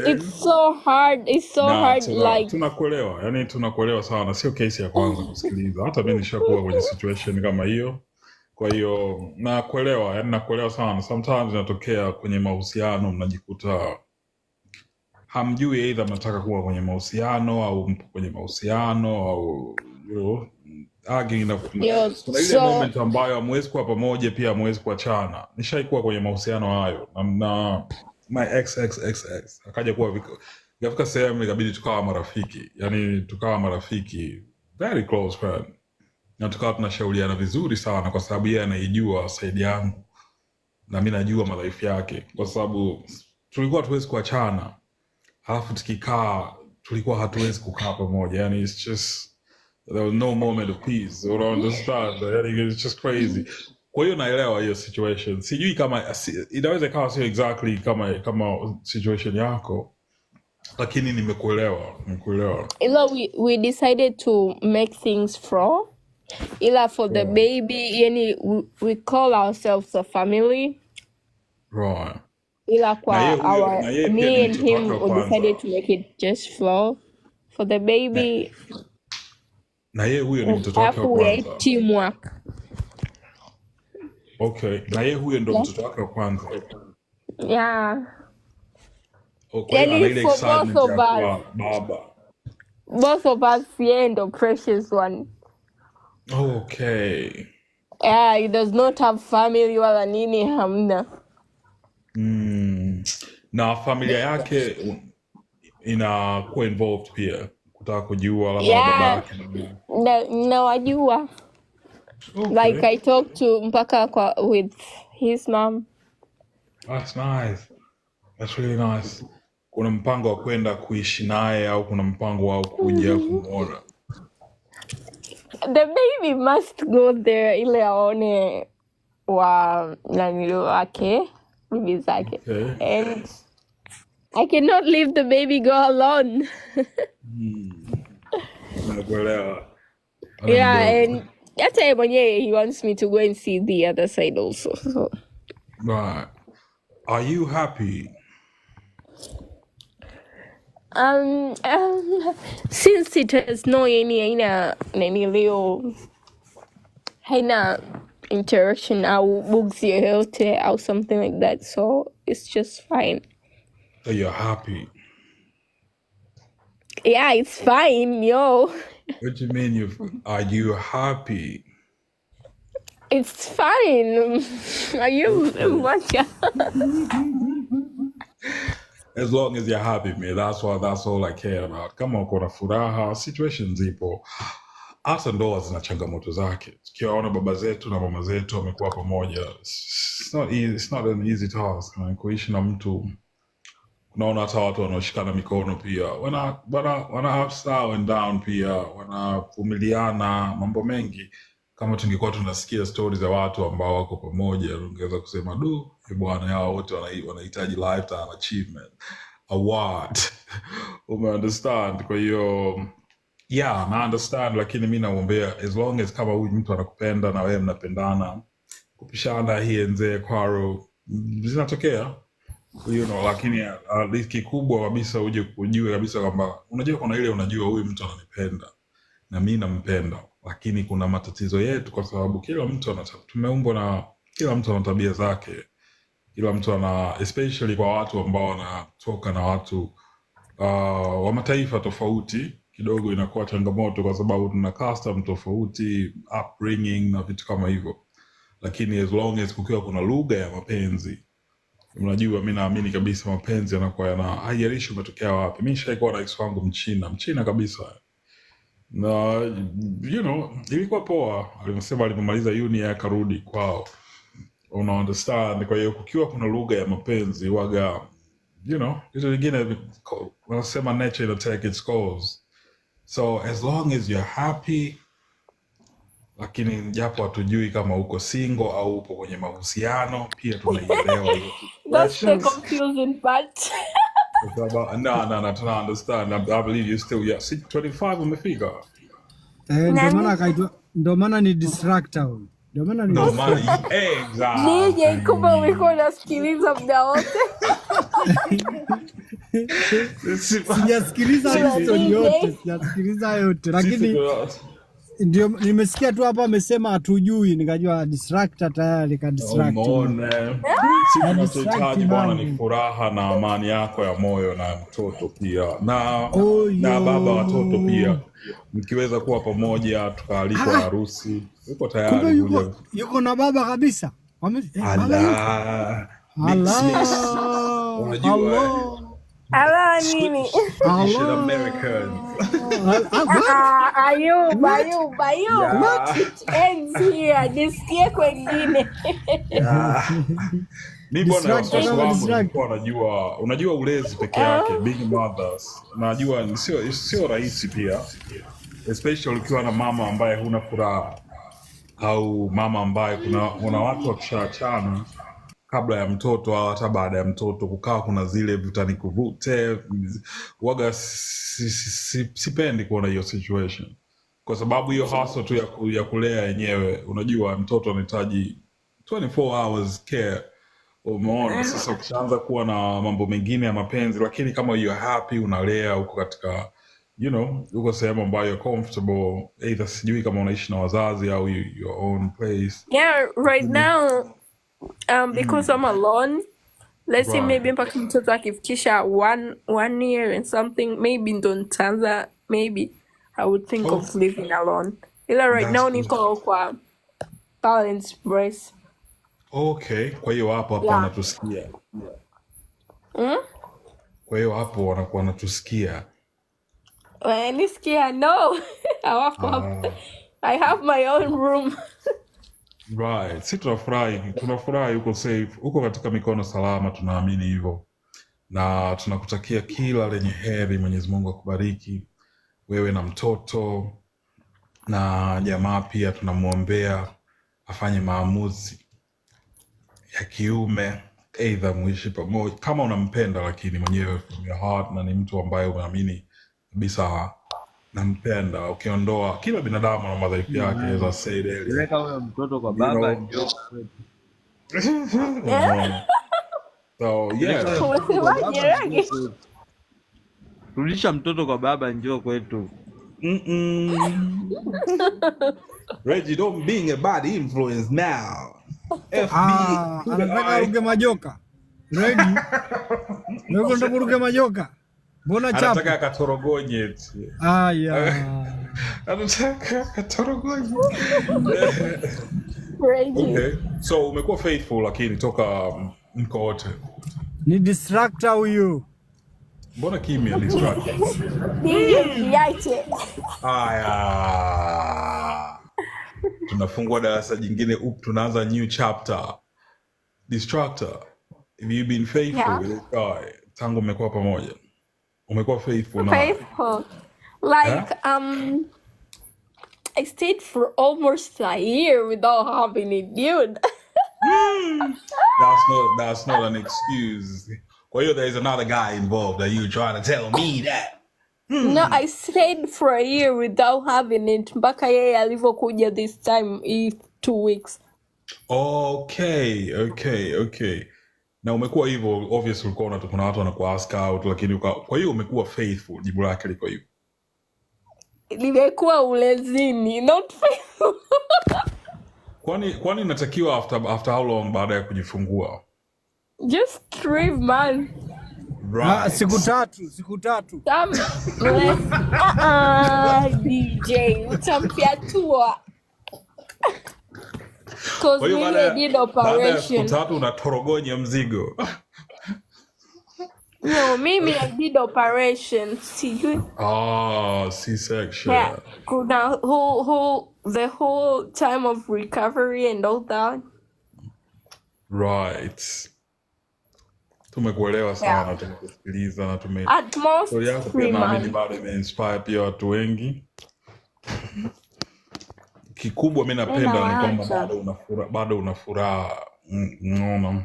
It's so hard. It's so hard. Like tunakuelewa, yani tunakuelewa sana. Sio kesi ya kwanza kusikiliza. Hata mimi nishakuwa kwenye situation kama hiyo. Kwa hiyo nakuelewa, yani nakuelewa sana. Sometimes inatokea kwenye mahusiano mnajikuta hamjui either mnataka kuwa kwenye mahusiano au mpo kwenye mahusiano au kuna ile moment ambayo hamwezi kuwa pamoja pia hamwezi kuachana. Nishaikuwa kwenye mahusiano hayo na my ex akaja kuwa Ikafika sehemu ikabidi tukawa marafiki, yani tukawa marafiki very close friend, na tukawa tunashauriana vizuri sana, kwa sababu yeye anaijua side yangu na mimi najua madhaifu yake, kwa sababu tulikuwa hatuwezi kuachana, halafu tukikaa tulikuwa hatuwezi kukaa pamoja, yani it's just there was no moment of peace, you don't understand, yani it's just crazy. Kwa hiyo naelewa hiyo situation, sijui kama inaweza ikawa sio exactly kama situation yako, lakini nimekuelewa. Ila we decided to make things flow. Ila for the baby, yani we call ourselves a family. Right. Ila kwa me and him we decided to make it just flow. For the baby, na yeye huyo ni mtoto wake wa kwanza. Teamwork. Okay. Na yeye huyo ndo mtoto wake wa kwanza. Yeah. Okay. Yani for both of us. Baba. Both of us, yeye ndo precious one. Okay. Yeah, he does not have family wala nini, hamna. Na familia yake inakuwa involved pia, kutaka kujua labda baba yake. Nawajua. Okay. Like I talked to mpaka with his mom. That's nice. That's really nice. Kuna mpango wa kwenda kuishi naye au kuna mpango wa kuja kumuona? The baby must go there ile aone wa nani wake, bibi zake. Okay. And I cannot leave the baby go alone. Yeah, and that time he wants me to go and see the other side also. So. Right. Are you happy? Since it has no haina interaction au bugs yoyote au something like that, so it's just fine. So you're happy? Yeah, it's fine, yo. What do you mean are you happy? It's fine. Are you what? As long as you're happy, man, that's all I care about. Kama uko na furaha, situations zipo. Hata ndoa zina changamoto zake. Tukiwaona baba zetu na mama zetu wamekuwa pamoja, it's not an easy task. Kuishi na mtu, unaona hata watu wanaoshikana mikono pia wana ups and down, pia wanavumiliana mambo mengi. Kama tungekuwa tunasikia stories za watu ambao wako pamoja, ungeweza kusema bwana, hao wote wanahitaji lifetime achievement award. Understand? Kwa hiyo yeah, na understand, lakini mimi naombea as long as kama huyu mtu anakupenda na wewe mnapendana, kupishana hii nzee kwaro zinatokea, lakini kikubwa kabisa ujue kabisa kwamba unajua kuna ile unajua huyu mtu ananipenda na mimi nampenda, lakini kuna matatizo yetu, kwa sababu kila mtu tumeumbwa na kila mtu ana tabia zake. Kila mtu ana, especially kwa watu ambao wanatoka na watu wa mataifa tofauti, kidogo inakuwa changamoto, kwa sababu tuna custom tofauti, upbringing na vitu kama hivyo. Lakini as long as kukiwa kuna lugha ya mapenzi, unajua mimi naamini kabisa mapenzi yanakuwa haijalishi umetokea wapi. Mimi nishaikuwa na ex wangu mchina kabisa, na ilikuwa poa. Alimsema alipomaliza uni akarudi kwao, understand. Kwa hiyo kukiwa kuna lugha ya mapenzi waga, vitu vingine wanasema nature will take its course. So as long as you're happy, lakini japo hatujui kama uko single au upo kwenye mahusiano, pia tunaielewa. That's the confusing part. No, tuna understand. I believe you still, 25 umefika. Ndo maana ni distractor. Nije kumbe ulikuwa unasikiliza muda wote. Sijasikiliza yote, lakini ndio nimesikia tu hapa amesema hatujui, nikajua distractor tayari ka distract. Sisi bwana ni furaha na amani yako ya moyo na mtoto pia na baba watoto pia, mkiweza kuwa pamoja tukaalikwa harusi, uko tayari kuja. Yuko na baba kabisa. Unajua Ala nini? Asian Americans. Ayub. Yeah. It ends here. Nisikie kwengine. Mi bwana wasiwasi wangu nilikuwa najua, unajua ulezi peke yake, being mothers, najua sio rahisi pia, especially ukiwa na mama ambaye huna furaha au mama ambaye kuna watu wakishaachana kabla ya mtoto au hata baada ya mtoto kukaa kuna zile vutani kuvute waga. Sipendi kuona hiyo situation kwa sababu hiyo hustle tu ya kulea yenyewe. Unajua mtoto anahitaji 24 hours care. Umeona sasa, ukishaanza kuwa na mambo mengine ya mapenzi, lakini kama you're happy, unalea, uko katika uko sehemu ambayo you're comfortable, either sijui kama unaishi na wazazi au your own place. Yeah, right now because I'm alone, let's say maybe mpaka mtoto akifikisha one year and something, maybe ndo nitaanza, maybe I would think of living alone. Ila right now niko kwa parents brace. Okay, kwa hiyo hapo wanatusikia. Kwa hiyo hapo wanakuwa wanatusikia. Nisikia no. I have my own room. Right. Si tunafurahi uko safe, uko katika mikono salama, tunaamini hivyo. Na tunakutakia kila lenye heri, Mwenyezi Mungu akubariki wewe na mtoto na jamaa pia tunamuombea afanye maamuzi ya kiume, either muishi pamoja kama unampenda, lakini mwenyewe from your heart, na ni mtu ambaye unaamini kabisa nampenda. Ukiondoa kila binadamu na madhaifu yake, as I said earlier. Weka huyo mtoto kwa baba njoo. So yeah. Rudisha mtoto kwa baba njoo kwetu. Reggie, don't being a bad influence now. Anataka ruge majoka. Ready? Ndio unataka ruge majoka. Mbona chapu? Anataka akatorogonye eti. Anataka akatorogonye. Okay. So umekuwa faithful lakini toka mko wote. Ni distractor huyu. Mbona kimya distractor? Niache. Tunafungua darasa jingine, tunaanza new chapter. Distractor, have you been faithful with this guy? Tangu umekuwa pamoja. Umekuwa faithful na. Faithful. Like I stayed for almost a year without having a dude. That's not an excuse. Kwa hiyo there is another guy involved. Are you trying to tell me that? No, I stayed for a year without having it. Mpaka yeye alivyokuja this time 2 weeks. Okay. Na umekuwa hivyo, obviously ulikuwa kuna watu wanakuwa ask out, lakini kwa hiyo umekuwa faithful. Jibu lake liko hivyo. Nimekuwa ulezini, not faithful. Kwani natakiwa after how long baada ya kujifungua? Just 3 months. Right. Siku tatu. DJ, utampiatua. Because we did operation. Baada ya siku 3 unatorogonya mzigo. No, mimi I did operation. Sijui. C-section. Yeah. Kuna the whole time of recovery and all that. Right. Tumekuelewa sana, tumekusikiliza na At most 3 months. Bado imeinspire pia watu wengi. Kikubwa mimi napenda ni kwamba bado una furaha. Unaona?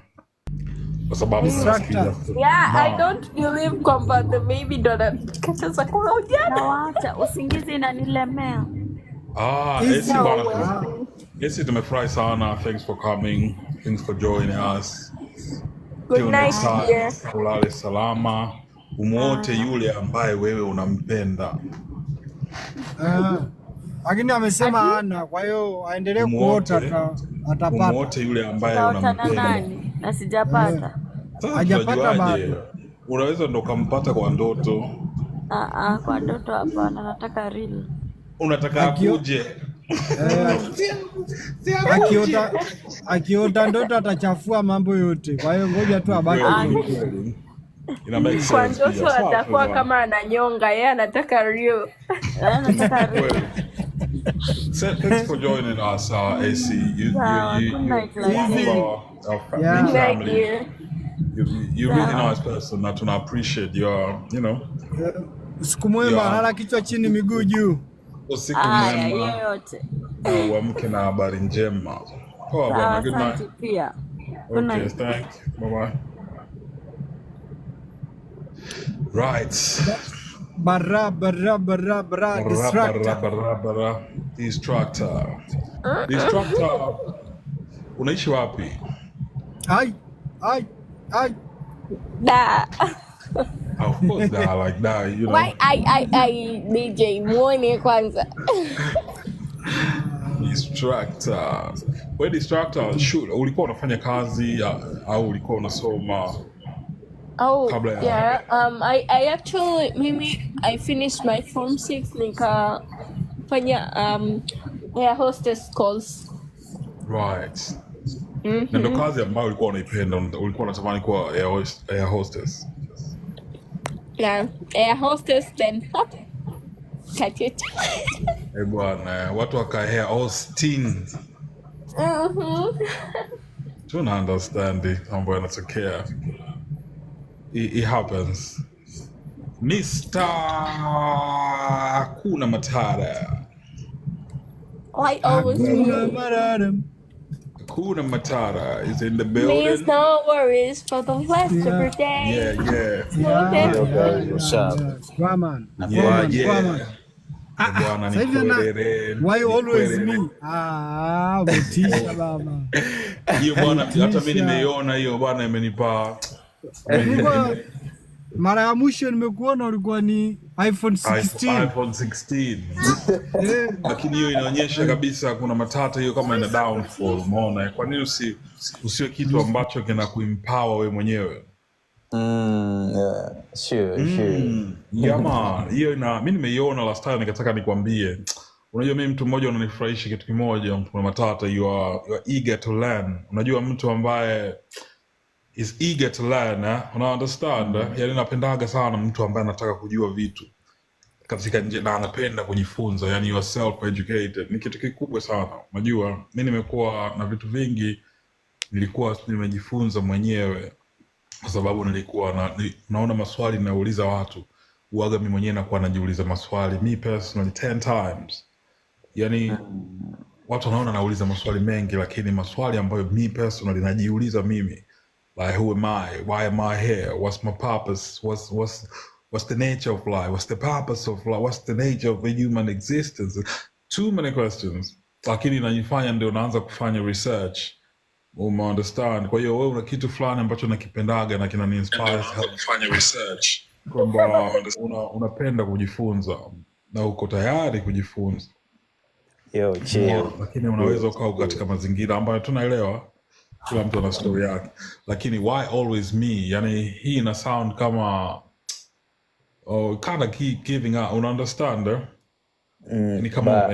Kwa sababu unasikiliza. Yeah, I don't believe kwamba the baby daughter kacheza kula ujana. Nawaacha usingizi inanilemea. Esi tumefurahi sana. Thanks for coming. Thanks for joining us. Good night, dear. Ulale salama. Umuote yule ambaye wewe unampenda. Lakini amesema ana, kwa hiyo aendelee kuota atapata. Umuote yule ambaye unampenda. Na sijapata. Hajapata bado. Unaweza ndo kampata kwa ndoto. Kwa ndoto hapana, nataka real. Unataka akuje. Akiota ndoto atachafua mambo yote. Kwa hiyo ngoja tu abaki. Ina make Kwa sense pia. ndoto Sawa atakuwa bwana. kama ananyonga, yeye anataka real. Thanks for joining us, AC. You Good night, one ladies. of our Yeah. big family. Dear. You're really nice person. Na tuna appreciate your, you know. Siku mwema, Yeah. lala kichwa chini miguu juu. Usiku Aya, mwema. yoyote. Na uamke na habari njema. Poa Sawa, bwana. Good night. asante pia. Good Okay, night. thanks. Bye-bye. Right. Bara distractor. Distractor. Distractor. Unaishi wapi? Ai. Da. Of course that, like that, you know. Why I DJ muone kwanza. Distractor. Wewe distractor, shule ulikuwa unafanya kazi au ulikuwa unasoma? Oh, Kabla ya- yeah. I actually, I finished my form 6 nikafanya air hostess course. Right. Na ndo kazi ambayo ulikuwa unaipenda, ulikuwa unatamani kuwa air hostess. Yeah, air hostess then hop. Katiet. Bwana, watu wakaea Austin. Tuna understand mambo yanatokea. It happens. Mr. Hakuna Matata. I always Hakuna Matata is in the Please building. no worries for the rest of your day. Yeah. Okay. What's up? Waman. Bwana Sasa hivi why always me? Umetisha baba. Hiyo bwana, hata mimi nimeiona hiyo bwana, imenipa mara ya mwisho nimekuona ulikuwa ni iPhone 16. iPhone 16. Lakini hiyo inaonyesha kabisa kuna matata hiyo, kama ina downfall. Umeona, kwa nini usiwe kitu ambacho kina kuempower wewe mwenyewe? Yeah, sure. Jamaa, hiyo mimi nimeiona last time, nikataka nikwambie. Unajua mimi mtu mmoja unanifurahisha kitu kimoja, mtu mwenye matata, you are eager to learn. Unajua mtu ambaye is eager to learn, una understand? Yaani napendaga sana mtu ambaye anataka kujua vitu katika nje na anapenda kujifunza, yani you are self educated. Ni kitu kikubwa sana. Unajua mimi nimekuwa na vitu vingi nilikuwa nimejifunza mwenyewe, kwa sababu nilikuwa naona maswali nauliza watu, uaga mimi mwenyewe nakuwa najiuliza maswali me personally 10 times. Yani watu wanaona nauliza maswali mengi, lakini maswali ambayo me personally najiuliza mimi, like who am I, why am I here, what's my purpose, what's the nature of life, what's the purpose of life, what's the nature of the human existence, too many questions. Lakini inanifanya ndio naanza kufanya research. Understand? Kwa hiyo wewe una kitu fulani ambacho nakipendaga na kinani inspire kufanya research, kwamba unapenda kujifunza na uko tayari kujifunza. Lakini unaweza ukawa katika mazingira ambayo tunaelewa kila mtu ana story yake, lakini why always me? Yani hii ina sound kama kind of giving up, una understand? Ni kama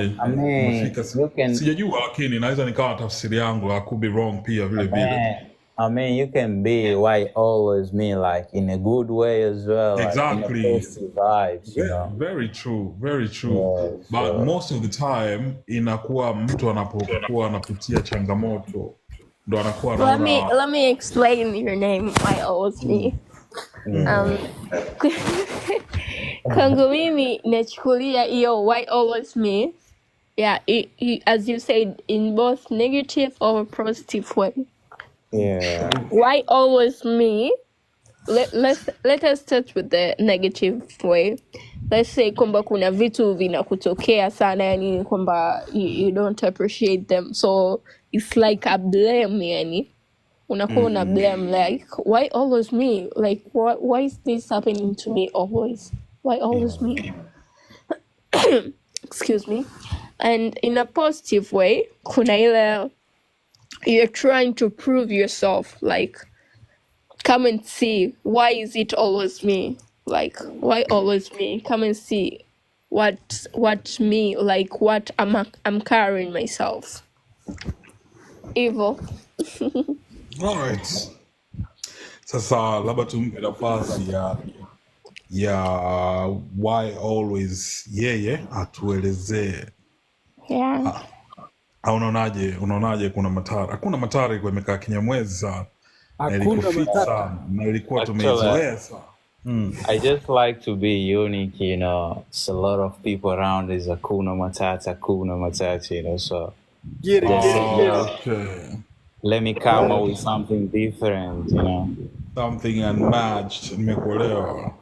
sijajua, lakini naweza nikawa tafsiri yangu, I could be wrong pia vile vile. I mean, you can be why always me, like in a good way as well. Exactly. Like in a positive vibes, you know? Very true. But most of the time inakuwa mtu anapokuwa anapitia changamoto ndo anakuwa Let me explain your name. Why always me? Kwangu mimi nachukulia hiyo why always me. Yeah, as you said, in both negative or positive way. Yeah. Why always me? Let us start with the negative way. Let's say kwamba kuna vitu vinakutokea sana, yani kwamba you don't appreciate them, so it's like a blame, yani unakuwa una blame, like why always me, like why is this happening to me always, why always me? Excuse me. And in a positive way, kuna ile you're trying to prove yourself, like come and see, why is it always me? Like, why always me? Come and see what me, like what I'm carrying myself. Evil. Alright. Sasa labda tumpe nafasi ya why always yeye atuelezee. Yeah. Unaonaje kuna matari? Hakuna matari kwa imekaa Kinyamwezi sana. Na ilikuwa Hakuna fit matata. sana. Na ilikuwa Actually, tumeizoea sana. I just like to be unique, you know. It's a lot of people around. There's a Kuna Matata, you know. So Get it, just, get it, get it. Okay. let me come up with something different, you know. Something unmatched. Nimekuelewa.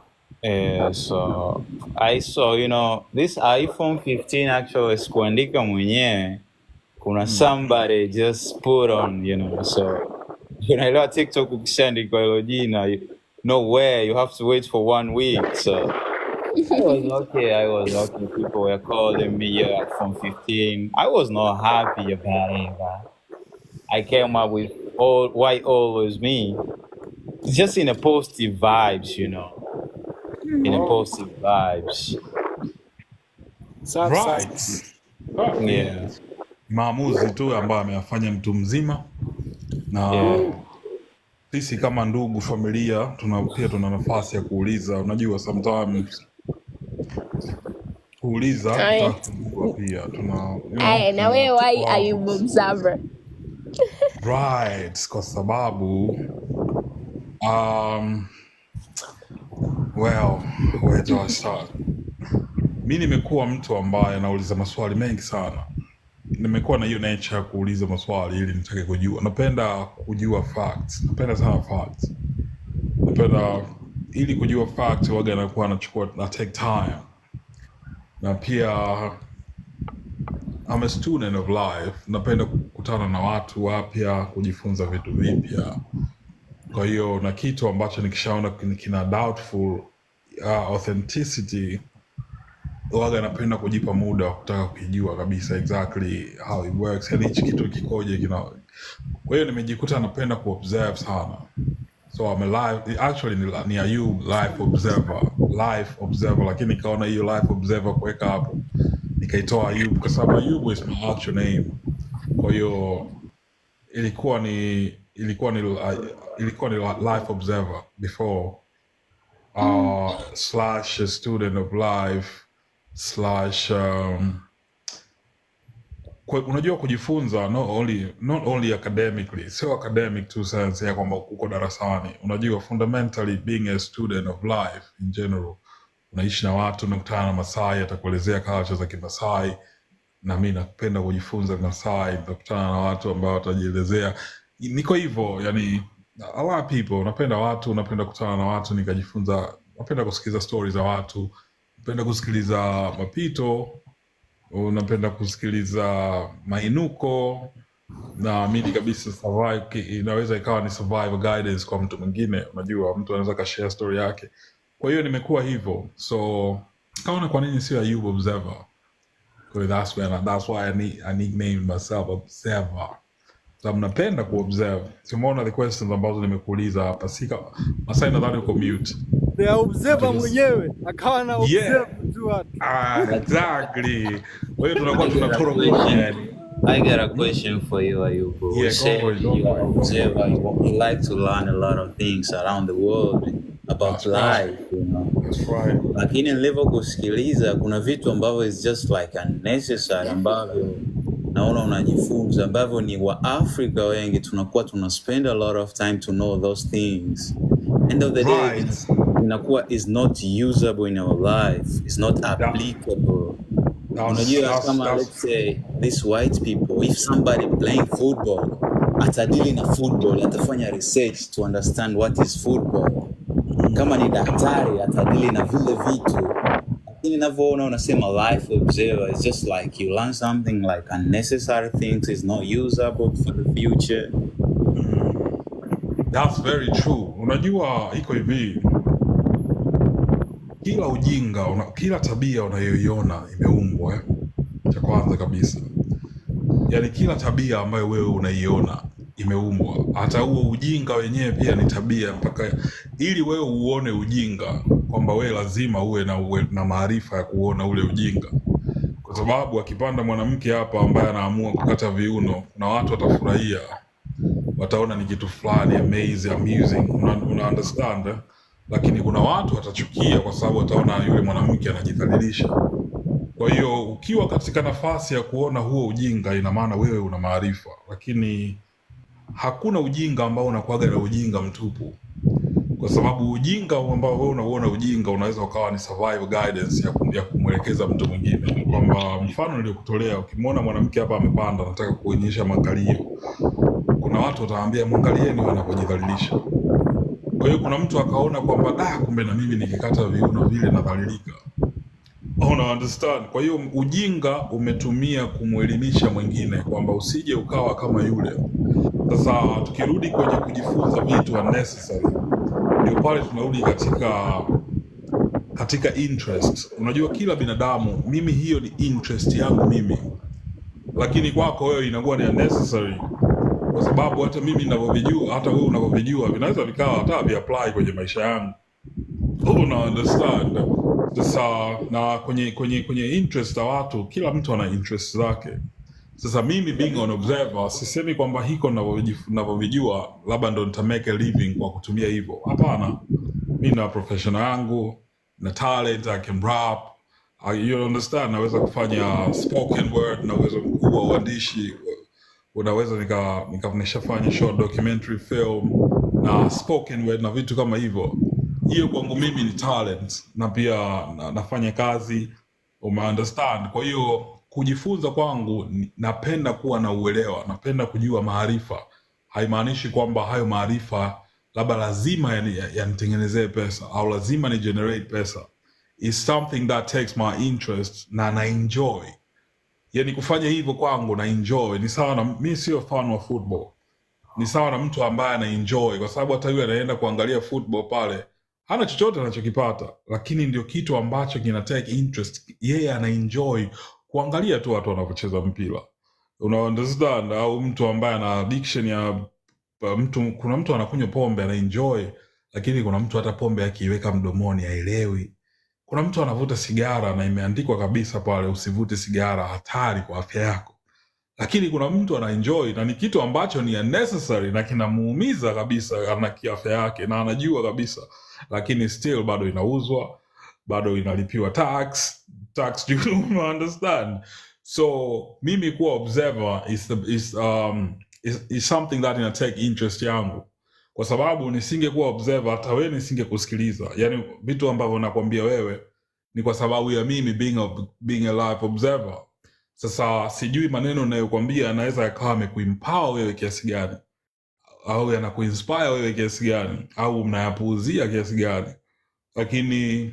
So I saw, you know, this iPhone 15 actually sikuandika mwenyewe. Kuna somebody just put on, you know. So unaelewa TikTok ukishaandika hilo jina, nowhere, you have to wait for 1 week. So I was okay. People were calling me, yeah, iPhone 15. I was not happy about it, but I came up with why always me. Just in a positive vibes, you know. In a positive vibes. Right. Yeah. Maamuzi tu ambayo ameyafanya mtu mzima na sisi kama ndugu familia pia tuna nafasi ya kuuliza. Unajua sometimes kuuliza pia tuna Na wewe why are you observer? Right, kwa sababu well, where do I start? Mi nimekuwa mtu ambaye anauliza maswali mengi sana. Nimekuwa na hiyo nature ya kuuliza maswali ili nitake kujua. Napenda kujua facts. Napenda sana facts. Napenda ili kujua facts waga nakuwa na take time. Na pia I'm a student of life. Napenda kukutana na watu wapya, kujifunza vitu vipya. Kwa hiyo na kitu ambacho nikishaona kina doubtful authenticity, waga napenda kujipa muda wa kutaka kujua kabisa exactly how it works, yani hichi kitu kikoje Kwa hiyo nimejikuta napenda kuobserve sana. So I'm ni Ayub life observer, lakini nikaona hiyo life observer kuweka hapo, nikaitoa Ayub kwa sababu Ayub is my actual name. Kwa hiyo ilikuwa ni life observer before / student of life / unajua kujifunza not only academically, sio academic tu sense ya kwamba uko darasani. Unajua fundamentally being a student of life in general, unaishi na watu, unakutana na Masai, atakuelezea culture za Kimasai, na mimi napenda kujifunza Masai, nakutana na watu ambao watajielezea. Niko hivyo, yani a lot of people, napenda watu, napenda kukutana na watu nikajifunza, napenda kusikiliza stories za watu, napenda kusikiliza mapito, napenda kusikiliza mainuko, na mimi kabisa survive inaweza ikawa ni survival guidance kwa mtu mwingine. Unajua mtu anaweza ka share story yake. Kwa hiyo nimekuwa hivyo. So kaona kwa nini sio Ayub Observer. Kwa hiyo that's why I nicknamed myself Observer. So napenda kuobserve. Simuona the questions ambazo nimekuuliza hapa. Masai nadhani uko mute. The observer mwenyewe akawa na observe tu watu. Exactly. Wewe tunakuwa tunatoroka. I got a question for you, Ayub. Yeah, You say you're an observer. You like to learn a lot of things around the world about life, you know. That's right. Lakini nilivyo kusikiliza kuna vitu ambavyo is just like unnecessary, ambavyo naona unajifunza, ambavyo ni wa Africa wengi tunakuwa spend a lot of time to know those things. End of the day, inakuwa is not usable in our life. It's not applicable. Unajua kama let's say these white people, if somebody playing football, atadili na football, atafanya research to understand what is football. Kama ni daktari, atadili na vile vitu. Lakini ninavyoona unasema life observer, it's just like you learn something like unnecessary things is not usable for the future. That's very true. Unajua iko hivi, kila ujinga, kila tabia unayoiona imeumbwa cha kwanza kabisa. Yani kila tabia ambayo wewe unaiona imeumbwa. Hata huo ujinga wenyewe pia ni tabia, mpaka ili wewe uone ujinga kwamba wewe lazima uwe na maarifa ya kuona ule ujinga. Kwa sababu akipanda mwanamke hapa ambaye anaamua kukata viuno, na watu watafurahia. wataona ni kitu fulani amazing, amusing, una understand eh? Lakini kuna watu watachukia kwa sababu wataona yule mwanamke anajidhalilisha. Kwa hiyo ukiwa katika nafasi ya kuona huo ujinga, ina maana wewe una maarifa, lakini hakuna ujinga ambao unakuwaga na ujinga mtupu, kwa sababu ujinga ambao wewe unaona ujinga unaweza ukawa ni survival guidance ya kumwelekeza mtu mwingine. Kwamba mfano niliokutolea, ukimwona mwanamke hapa amepanda anataka kuonyesha makalio, kuna watu wataambia mwangalieni wanapojidhalilisha. Kwa hiyo kuna mtu akaona kwamba kumbe na mimi nikikata viuno vile nadhalilika. Una understand? Kwa hiyo ujinga umetumia kumwelimisha mwingine kwamba usije ukawa kama yule. Sasa tukirudi kwenye kujifunza vitu unnecessary, ndio pale tunarudi katika interest. Unajua kila binadamu, mimi hiyo ni interest yangu mimi, lakini kwako wewe inakuwa ni unnecessary, kwa sababu hata mimi ninavyovijua, hata wewe unavyovijua, vinaweza vikawa hata vi-apply kwenye maisha yangu. Una understand? Sasa na kwenye interest za watu, kila mtu ana interest zake. Sasa mimi being an observer, sisemi kwamba hiko ninavyovijua labda ndo nita make a living kwa kutumia hivyo. Hapana, mimi na profession yangu, na talent, I can rap, you understand, naweza kufanya spoken word, na uwezo mkubwa wa uandishi, unaweza nishafanya short documentary film na spoken word na vitu kama hivyo. Hiyo kwangu mimi ni talent, na pia nafanya kazi, understand. Kwa hiyo kujifunza kwangu, napenda kuwa na uelewa, napenda kujua maarifa. Haimaanishi kwamba hayo maarifa labda lazima yanitengenezee pesa au lazima ni generate pesa. It's something that takes my interest na na enjoy. Yani kufanya hivyo kwangu na enjoy. Ni sawa na mimi sio fan wa football, ni sawa na mtu ambaye ana enjoy, kwa sababu hata yule anaenda kuangalia football pale hana chochote anachokipata, lakini ndio kitu ambacho kina take interest. Yeye ana enjoy kuangalia tu watu wanapocheza mpira. Una understand? Au mtu ambaye ana addiction ya kuna mtu anakunywa pombe ana enjoy, lakini kuna mtu hata pombe akiiweka mdomoni haelewi. Kuna mtu anavuta sigara na imeandikwa kabisa pale usivute sigara, hatari kwa afya yako, lakini kuna mtu ana enjoy na ni kitu ambacho ni unnecessary na kinamuumiza kabisa na kiafya yake na anajua kabisa, lakini still bado inauzwa, bado inalipiwa tax you understand? So mimi kuwa observer is something that ina take interest yangu, kwa sababu nisingekuwa observer hata wewe nisingekusikiliza. Yani vitu ambavyo nakwambia wewe ni kwa sababu ya mimi being a live observer. Sasa sijui maneno ninayokuambia yanaweza yakawa yamekuempower wewe kiasi gani, au yanakuinspire wewe kiasi gani, au mnayapuuzia kiasi gani, lakini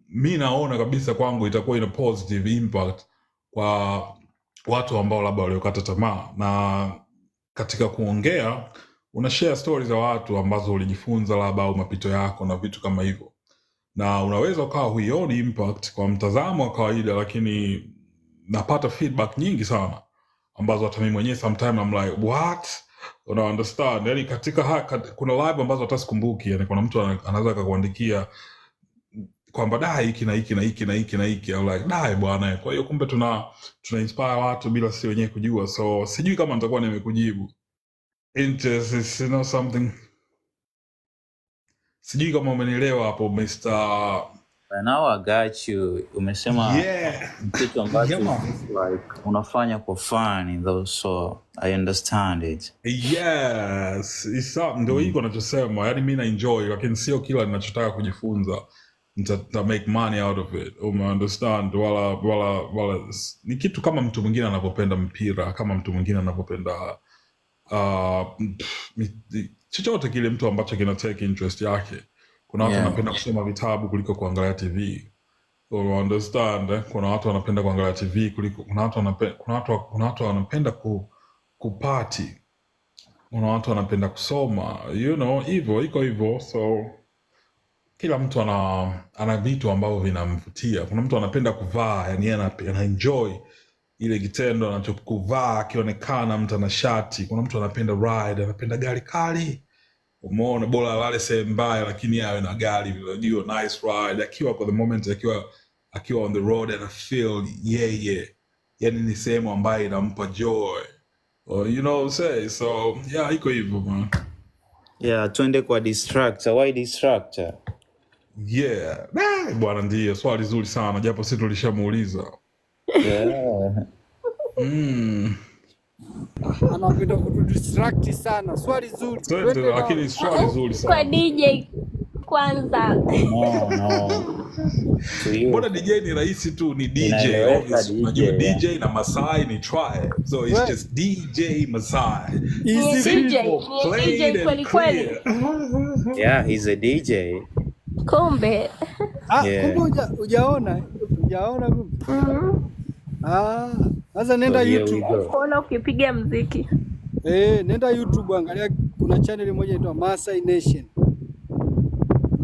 mi naona kabisa kwangu itakuwa ina positive impact kwa watu ambao labda waliokata tamaa. Na katika kuongea una share stories za watu ambazo ulijifunza labda au mapito yako na vitu kama hivyo, na unaweza ukawa huioni impact kwa mtazamo wa kawaida, lakini napata feedback nyingi sana ambazo hata mimi mwenyewe sometimes I'm like what, una understand? Yani kuna live ambazo hata sikumbuki, yani kuna mtu anaweza akakuandikia kwamba hiki na hiki na hiki na hiki na hiki, I'm like bwana. Kwa hiyo kumbe tuna inspire watu bila si wenyewe kujua. So sijui kama nitakuwa nimekujibu. Interest is something, sijui kama umenielewa hapo Mr. Now I got you. Umesema kitu ambacho like unafanya kwa fun though, so I understand it. Yes, ndio hiko nachosema. Yani mimi na enjoy, lakini sio kila ninachotaka kujifunza nita make money out of it. Understand? Wala ni kitu kama mtu mwingine anapopenda mpira, kama mtu mwingine anapopenda chochote kile mtu ambacho kina take interest yake. Kuna watu wanapenda kusoma vitabu kuliko kuangalia TV. So understand? Kuna watu wanapenda kuangalia TV kuliko kuna watu wanapenda kupati. Kuna watu wanapenda kusoma, hivyo iko hivyo. So kila mtu ana vitu ambavyo vinamvutia. Kuna mtu anapenda kuvaa, yani ana enjoy ile kitendo anachokuvaa akionekana mtu ana shati. Kuna mtu anapenda ride, anapenda gari kali. Umeona, bora wale sehemu mbaya lakini awe na gari vile, nice ride, akiwa kwa the moment, akiwa on the road and feel yani ni sehemu ambayo inampa joy. You know what I'm saying? So yeah, iko hivyo man. Yeah, twende kwa distractor. Why distractor? Yeah. Bwana ndiyo swali zuri sana japo sisi tulishamuuliza. Yeah. Anapenda kutudistract sana. Swali zuri. Lakini swali zuri sana. Kwa DJ kwanza. No. Mbona DJ ni rahisi tu, ni DJ. Unajua DJ na Masai ni tribe. So it's just DJ Masai. DJ kweli kweli. Yeah, he's a DJ. Kumbe. Kumbe hujaona kumbe. Sasa nenda YouTube. Unaona ukipiga muziki. Nenda YouTube angalia kuna channel moja inaitwa Masai Nation.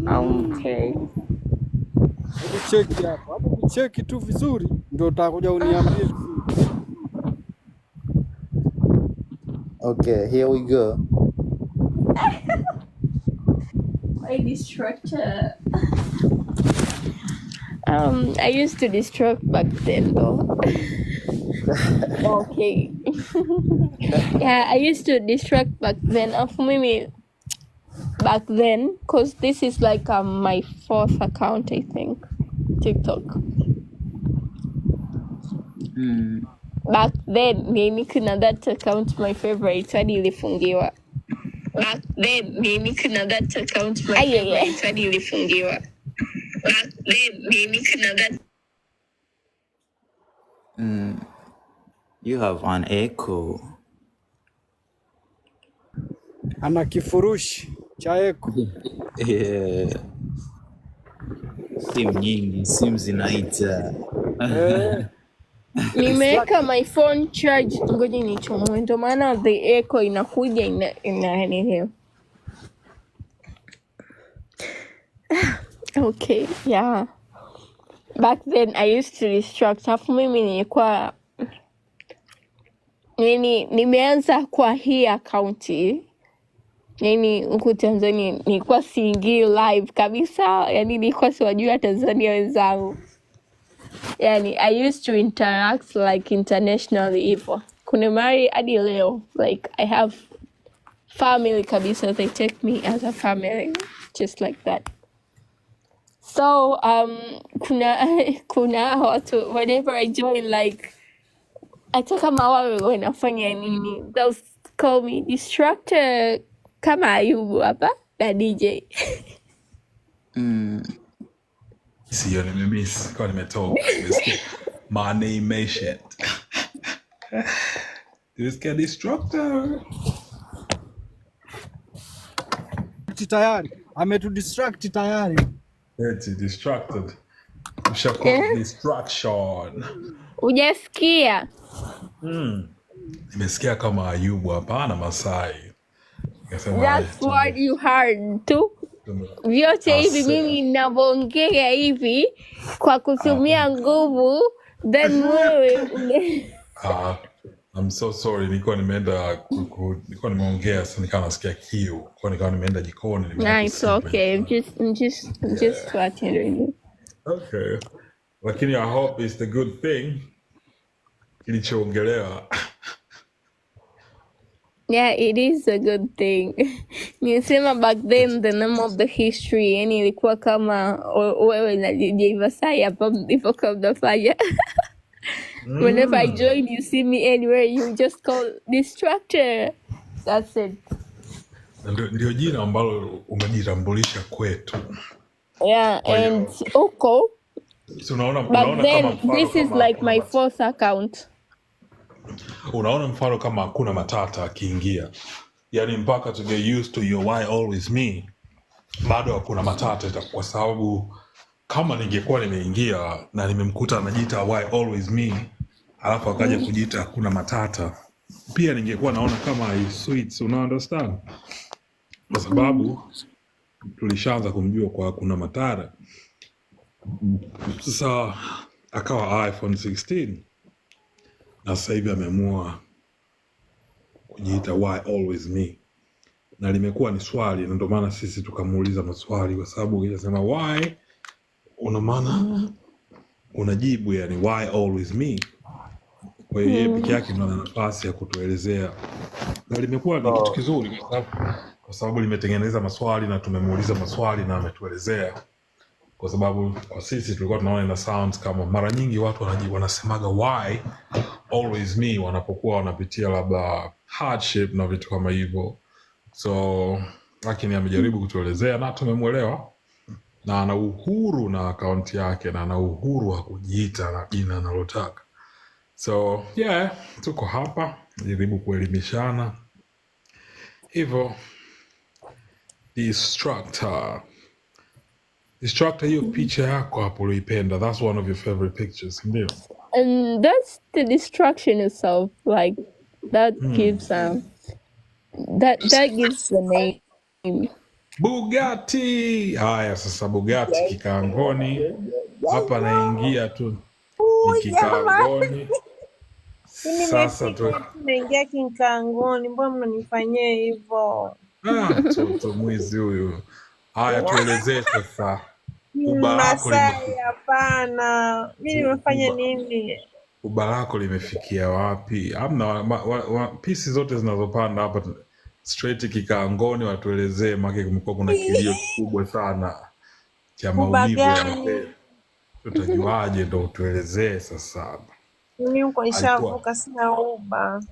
Okay. Cheki hapo. Hapo cheki tu vizuri ndio utakuja uniambie. Okay, here we go. I distractor. I used to distract back then though. Okay. Yeah, I used to distract back then. Maybe back then, cause this is like my 4th account, I think, TikTok. Back then, nini kuna that account my favorite hadi ilifungiwa. Back then, nini kuna that account my favorite hadi ilifungiwa. Back then, nini kuna that. You have an echo. Ana kifurushi cha echo. Yeah. Simu zinaita. Nimeweka my phone charge, ngoja nichomoe, ndio maana the echo inakuja ina. Okay, yeah. Back then I used to distract. Hafu mimi nilikuwa nimeanza kwa hii account. Huku Tanzania nilikuwa siingii live kabisa, yani nilikuwa siwajua Tanzania wenzangu. Yani I used to interact like internationally hivyo. Kuna mari hadi leo, like I have family kabisa, they take me as a family, just like that. So kuna watu whenever I join, like hata kama wawe wanafanya nini, they'll call me distractor kama Ayubu hapa na DJ. Sio nimemiss kwa nimetoka. My name shit. This guy distractor. Tayari. Ametudistract tayari. It's distracted. Ushakuwa distraction. Hujasikia? Nimesikia kama Ayubu hapa na Masai. That's what you heard too. Vyote hivi mimi ninavyoongea hivi kwa kutumia nguvu, then wewe I'm so sorry, nilikuwa nimeongea sasa nikawa nasikia kiu. Kwa nikawa nimeenda jikoni. Nice, okay. Just watching you. Okay. Lakini I hope it's the good thing. Kilichoongelewa. Yeah, it is a good thing. Nisema back then the name of the history, yani ilikuwa kama wewe na DJ Masai hapa mlipokuwa mnafanya. Whenever I join, you see me anywhere, you just call distractor. That's it. Ndio jina ambalo umejitambulisha kwetu. Yeah, and uko. So unaona then this is like my 4th account. Unaona mfano kama hakuna matata akiingia, yani mpaka to get used to your why always me, bado hakuna matata, kwa sababu kama ningekuwa nimeingia na nimemkuta anajiita why always me alafu akaja kujiita hakuna matata, pia ningekuwa naona kama sweet, una understand, kwa sababu tulishaanza kumjua kwa hakuna matata. Sasa akawa iPhone 16 na sasa hivi ameamua kujiita why always me, na limekuwa ni swali, na ndio maana sisi tukamuuliza maswali, kwa sababu ukisema why una maana unajibu, yani why always me. Kwa hiyo yeye peke yake ndo ana nafasi ya kutuelezea, na limekuwa ni kitu kizuri kwa sababu limetengeneza maswali na tumemuuliza maswali na ametuelezea, kwa sababu kwa sisi tulikuwa tunaona ina sounds kama mara nyingi watu wanasemaga why always me wanapokuwa wanapitia labda hardship na vitu kama hivyo. So lakini amejaribu kutuelezea na tumemuelewa, na ana uhuru na akaunti yake na ana uhuru wa kujiita na jina analotaka. So yeah, tuko hapa jaribu kuelimishana hivyo. Destructor, hiyo picha yako hapo uliipenda, that's one of your favorite pictures, ndio? And that's the destruction itself, like that gives that gives the name. Bugatti. Haya sasa, Bugatti kikaangoni hapa, naingia tu kikaangoni. Sasa tunaingia kikaangoni, mbona mnanifanyia hivyo? Mtoto mwizi huyu. Haya, tuelezee sasa. Masai, hapana. Mimi nimefanya nini? Uba lako limefikia wapi? Hamna pisi zote zinazopanda hapa straight kikaangoni, watuelezee, maana kumekuwa kuna kilio kikubwa sana cha maumivu ya mapenzi. Tutajuaje? Ndo utuelezee sasa. Mimi uko nishavuka, sina uba.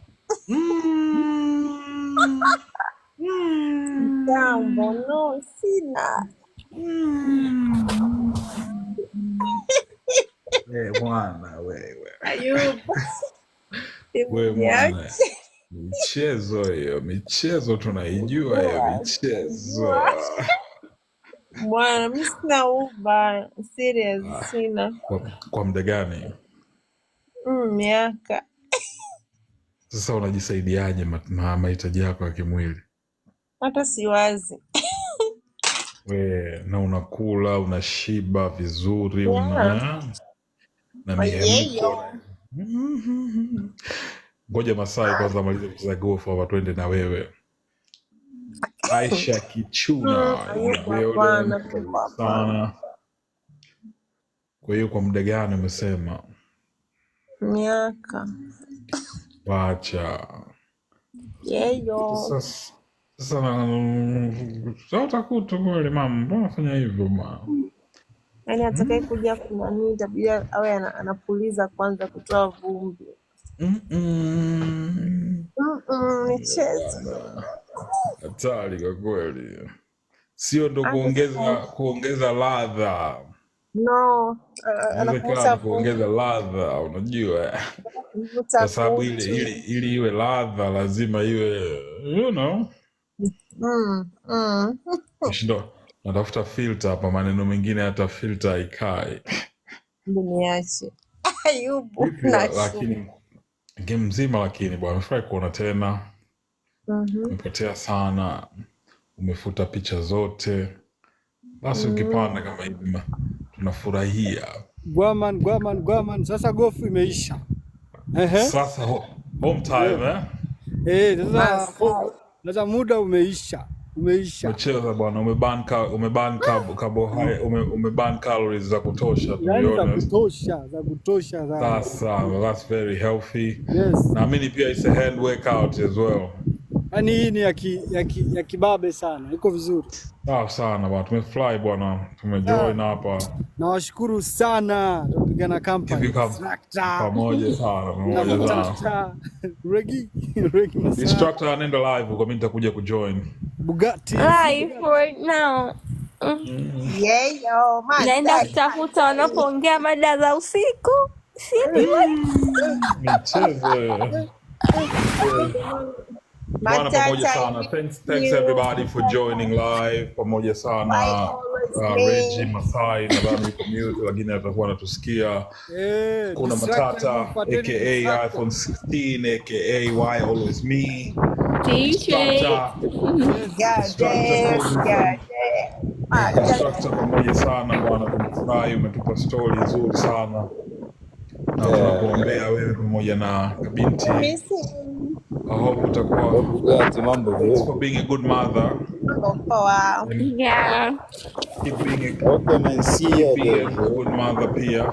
Jambo, no, sina. Mwana wewe. Ayubu. Wewe mwana. Michezo tunaijua hiyo michezo. Bwana, mimi sina uba, serious sina. Kwa muda gani? Miaka. Sasa unajisaidiaje mahitaji yako ya kimwili? Hata siwazi. Na unakula, unashiba vizuri, na mihemko. Ngoja Masai kwanza amalize kucheza golf hapa, twende na wewe. Aisha Kichuna sana. Kwa hiyo kwa muda gani umesema? Miaka. Wacha. Sasa utakuta kweli mama, mbona fanya hivyo mama? Yaani atakaye kuja kunani tabia awe anapuliza kwanza kutoa vumbi. Michezo. Hatari kwa kweli. Sio ndo kuongeza ladha. No, anakusa kuongeza ladha, unajua. Kwa sababu ili iwe ladha lazima iwe, you know. Shindo, natafuta filter hapa, maneno mengine hata filter haikai. Niache. Ayubu. Lakini game mzima, lakini bwana nimefurahi kuona tena. Umepotea sana. Umefuta picha zote. Basi ukipanda kama hivi tunafurahia. Gwaman, sasa golf imeisha. Sasa home time sasa muda umeisha. Umecheza bwana, umeban calories za kutosha, za kutosha. Sasa that's very healthy. Yes. Naamini pia it's a hand workout as well. Yaani hii ni ya kibabe sana. Iko vizuri. Sana bwana, tumefly bwana, tumejoin hapa. Nawashukuru sana tupigana company. Pamoja sana. Regi. Instructor anaenda live, kwa mimi nitakuja kujoin. Bugatti. Live right now. Naenda kutafuta wanapoongea mada za usiku. Michezo. Bwana pamoja sana. Thanks everybody for joining live. Pamoja sana. Reggie Masai na Rami Commute, lakini atakuwa anatusikia. Kuna Matata aka iPhone 16 aka Why Always Me. Instructor pamoja sana bwana, tumefurahi, umetupa story nzuri sana. Na tunakuombea wewe pamoja na kabinti I hope utakuwa. Thanks for being a good mother. Wow. Yeah. Keep being a good mother pia.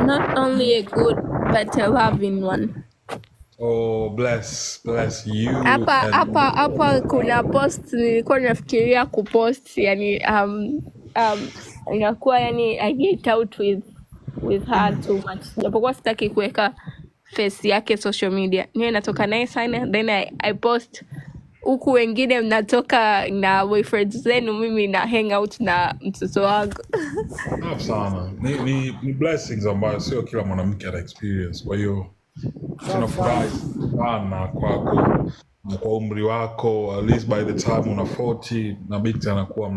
Not only a good, but a loving one. Oh, bless you. Hapa kuna post nilikuwa nafikiria kupost, yani inakuwa yani I get out with her too much. Japokuwa sitaki kuweka face yake social media. Niwe natoka naye sana, then I post huku wengine mnatoka na boyfriends zenu, mimi na hang out na mtoto wangu. Sana. Ni blessings ambayo sio kila mwanamke ana experience. Kwa hiyo tunafurahi sana kwako na kwa umri wako, at least by the time una 40 na binti anakuwa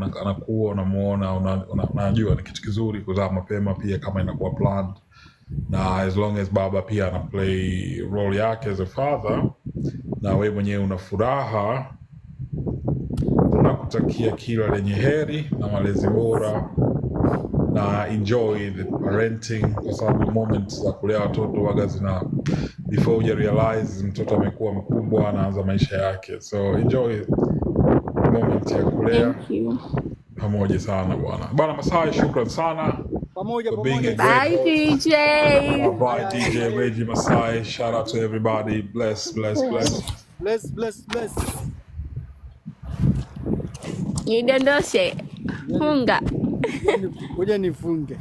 unamuona, unajua ni kitu kizuri kuzaa mapema pia kama inakuwa planned. Na as long as baba pia ana play role yake as a father na wewe mwenyewe una furaha, tunakutakia kila lenye heri na malezi bora na enjoy the parenting, kwa sababu moments za kulea watoto waga zina before you realize mtoto amekuwa mkubwa anaanza maisha yake, so enjoy moment ya kulea pamoja sana bwana Masai. Shukran sana pamoja. Bye DJ. Bye DJ Reggie Masai. Shout out to everybody. Bless. Nidondoshe. Funga. Ngoja nifunge.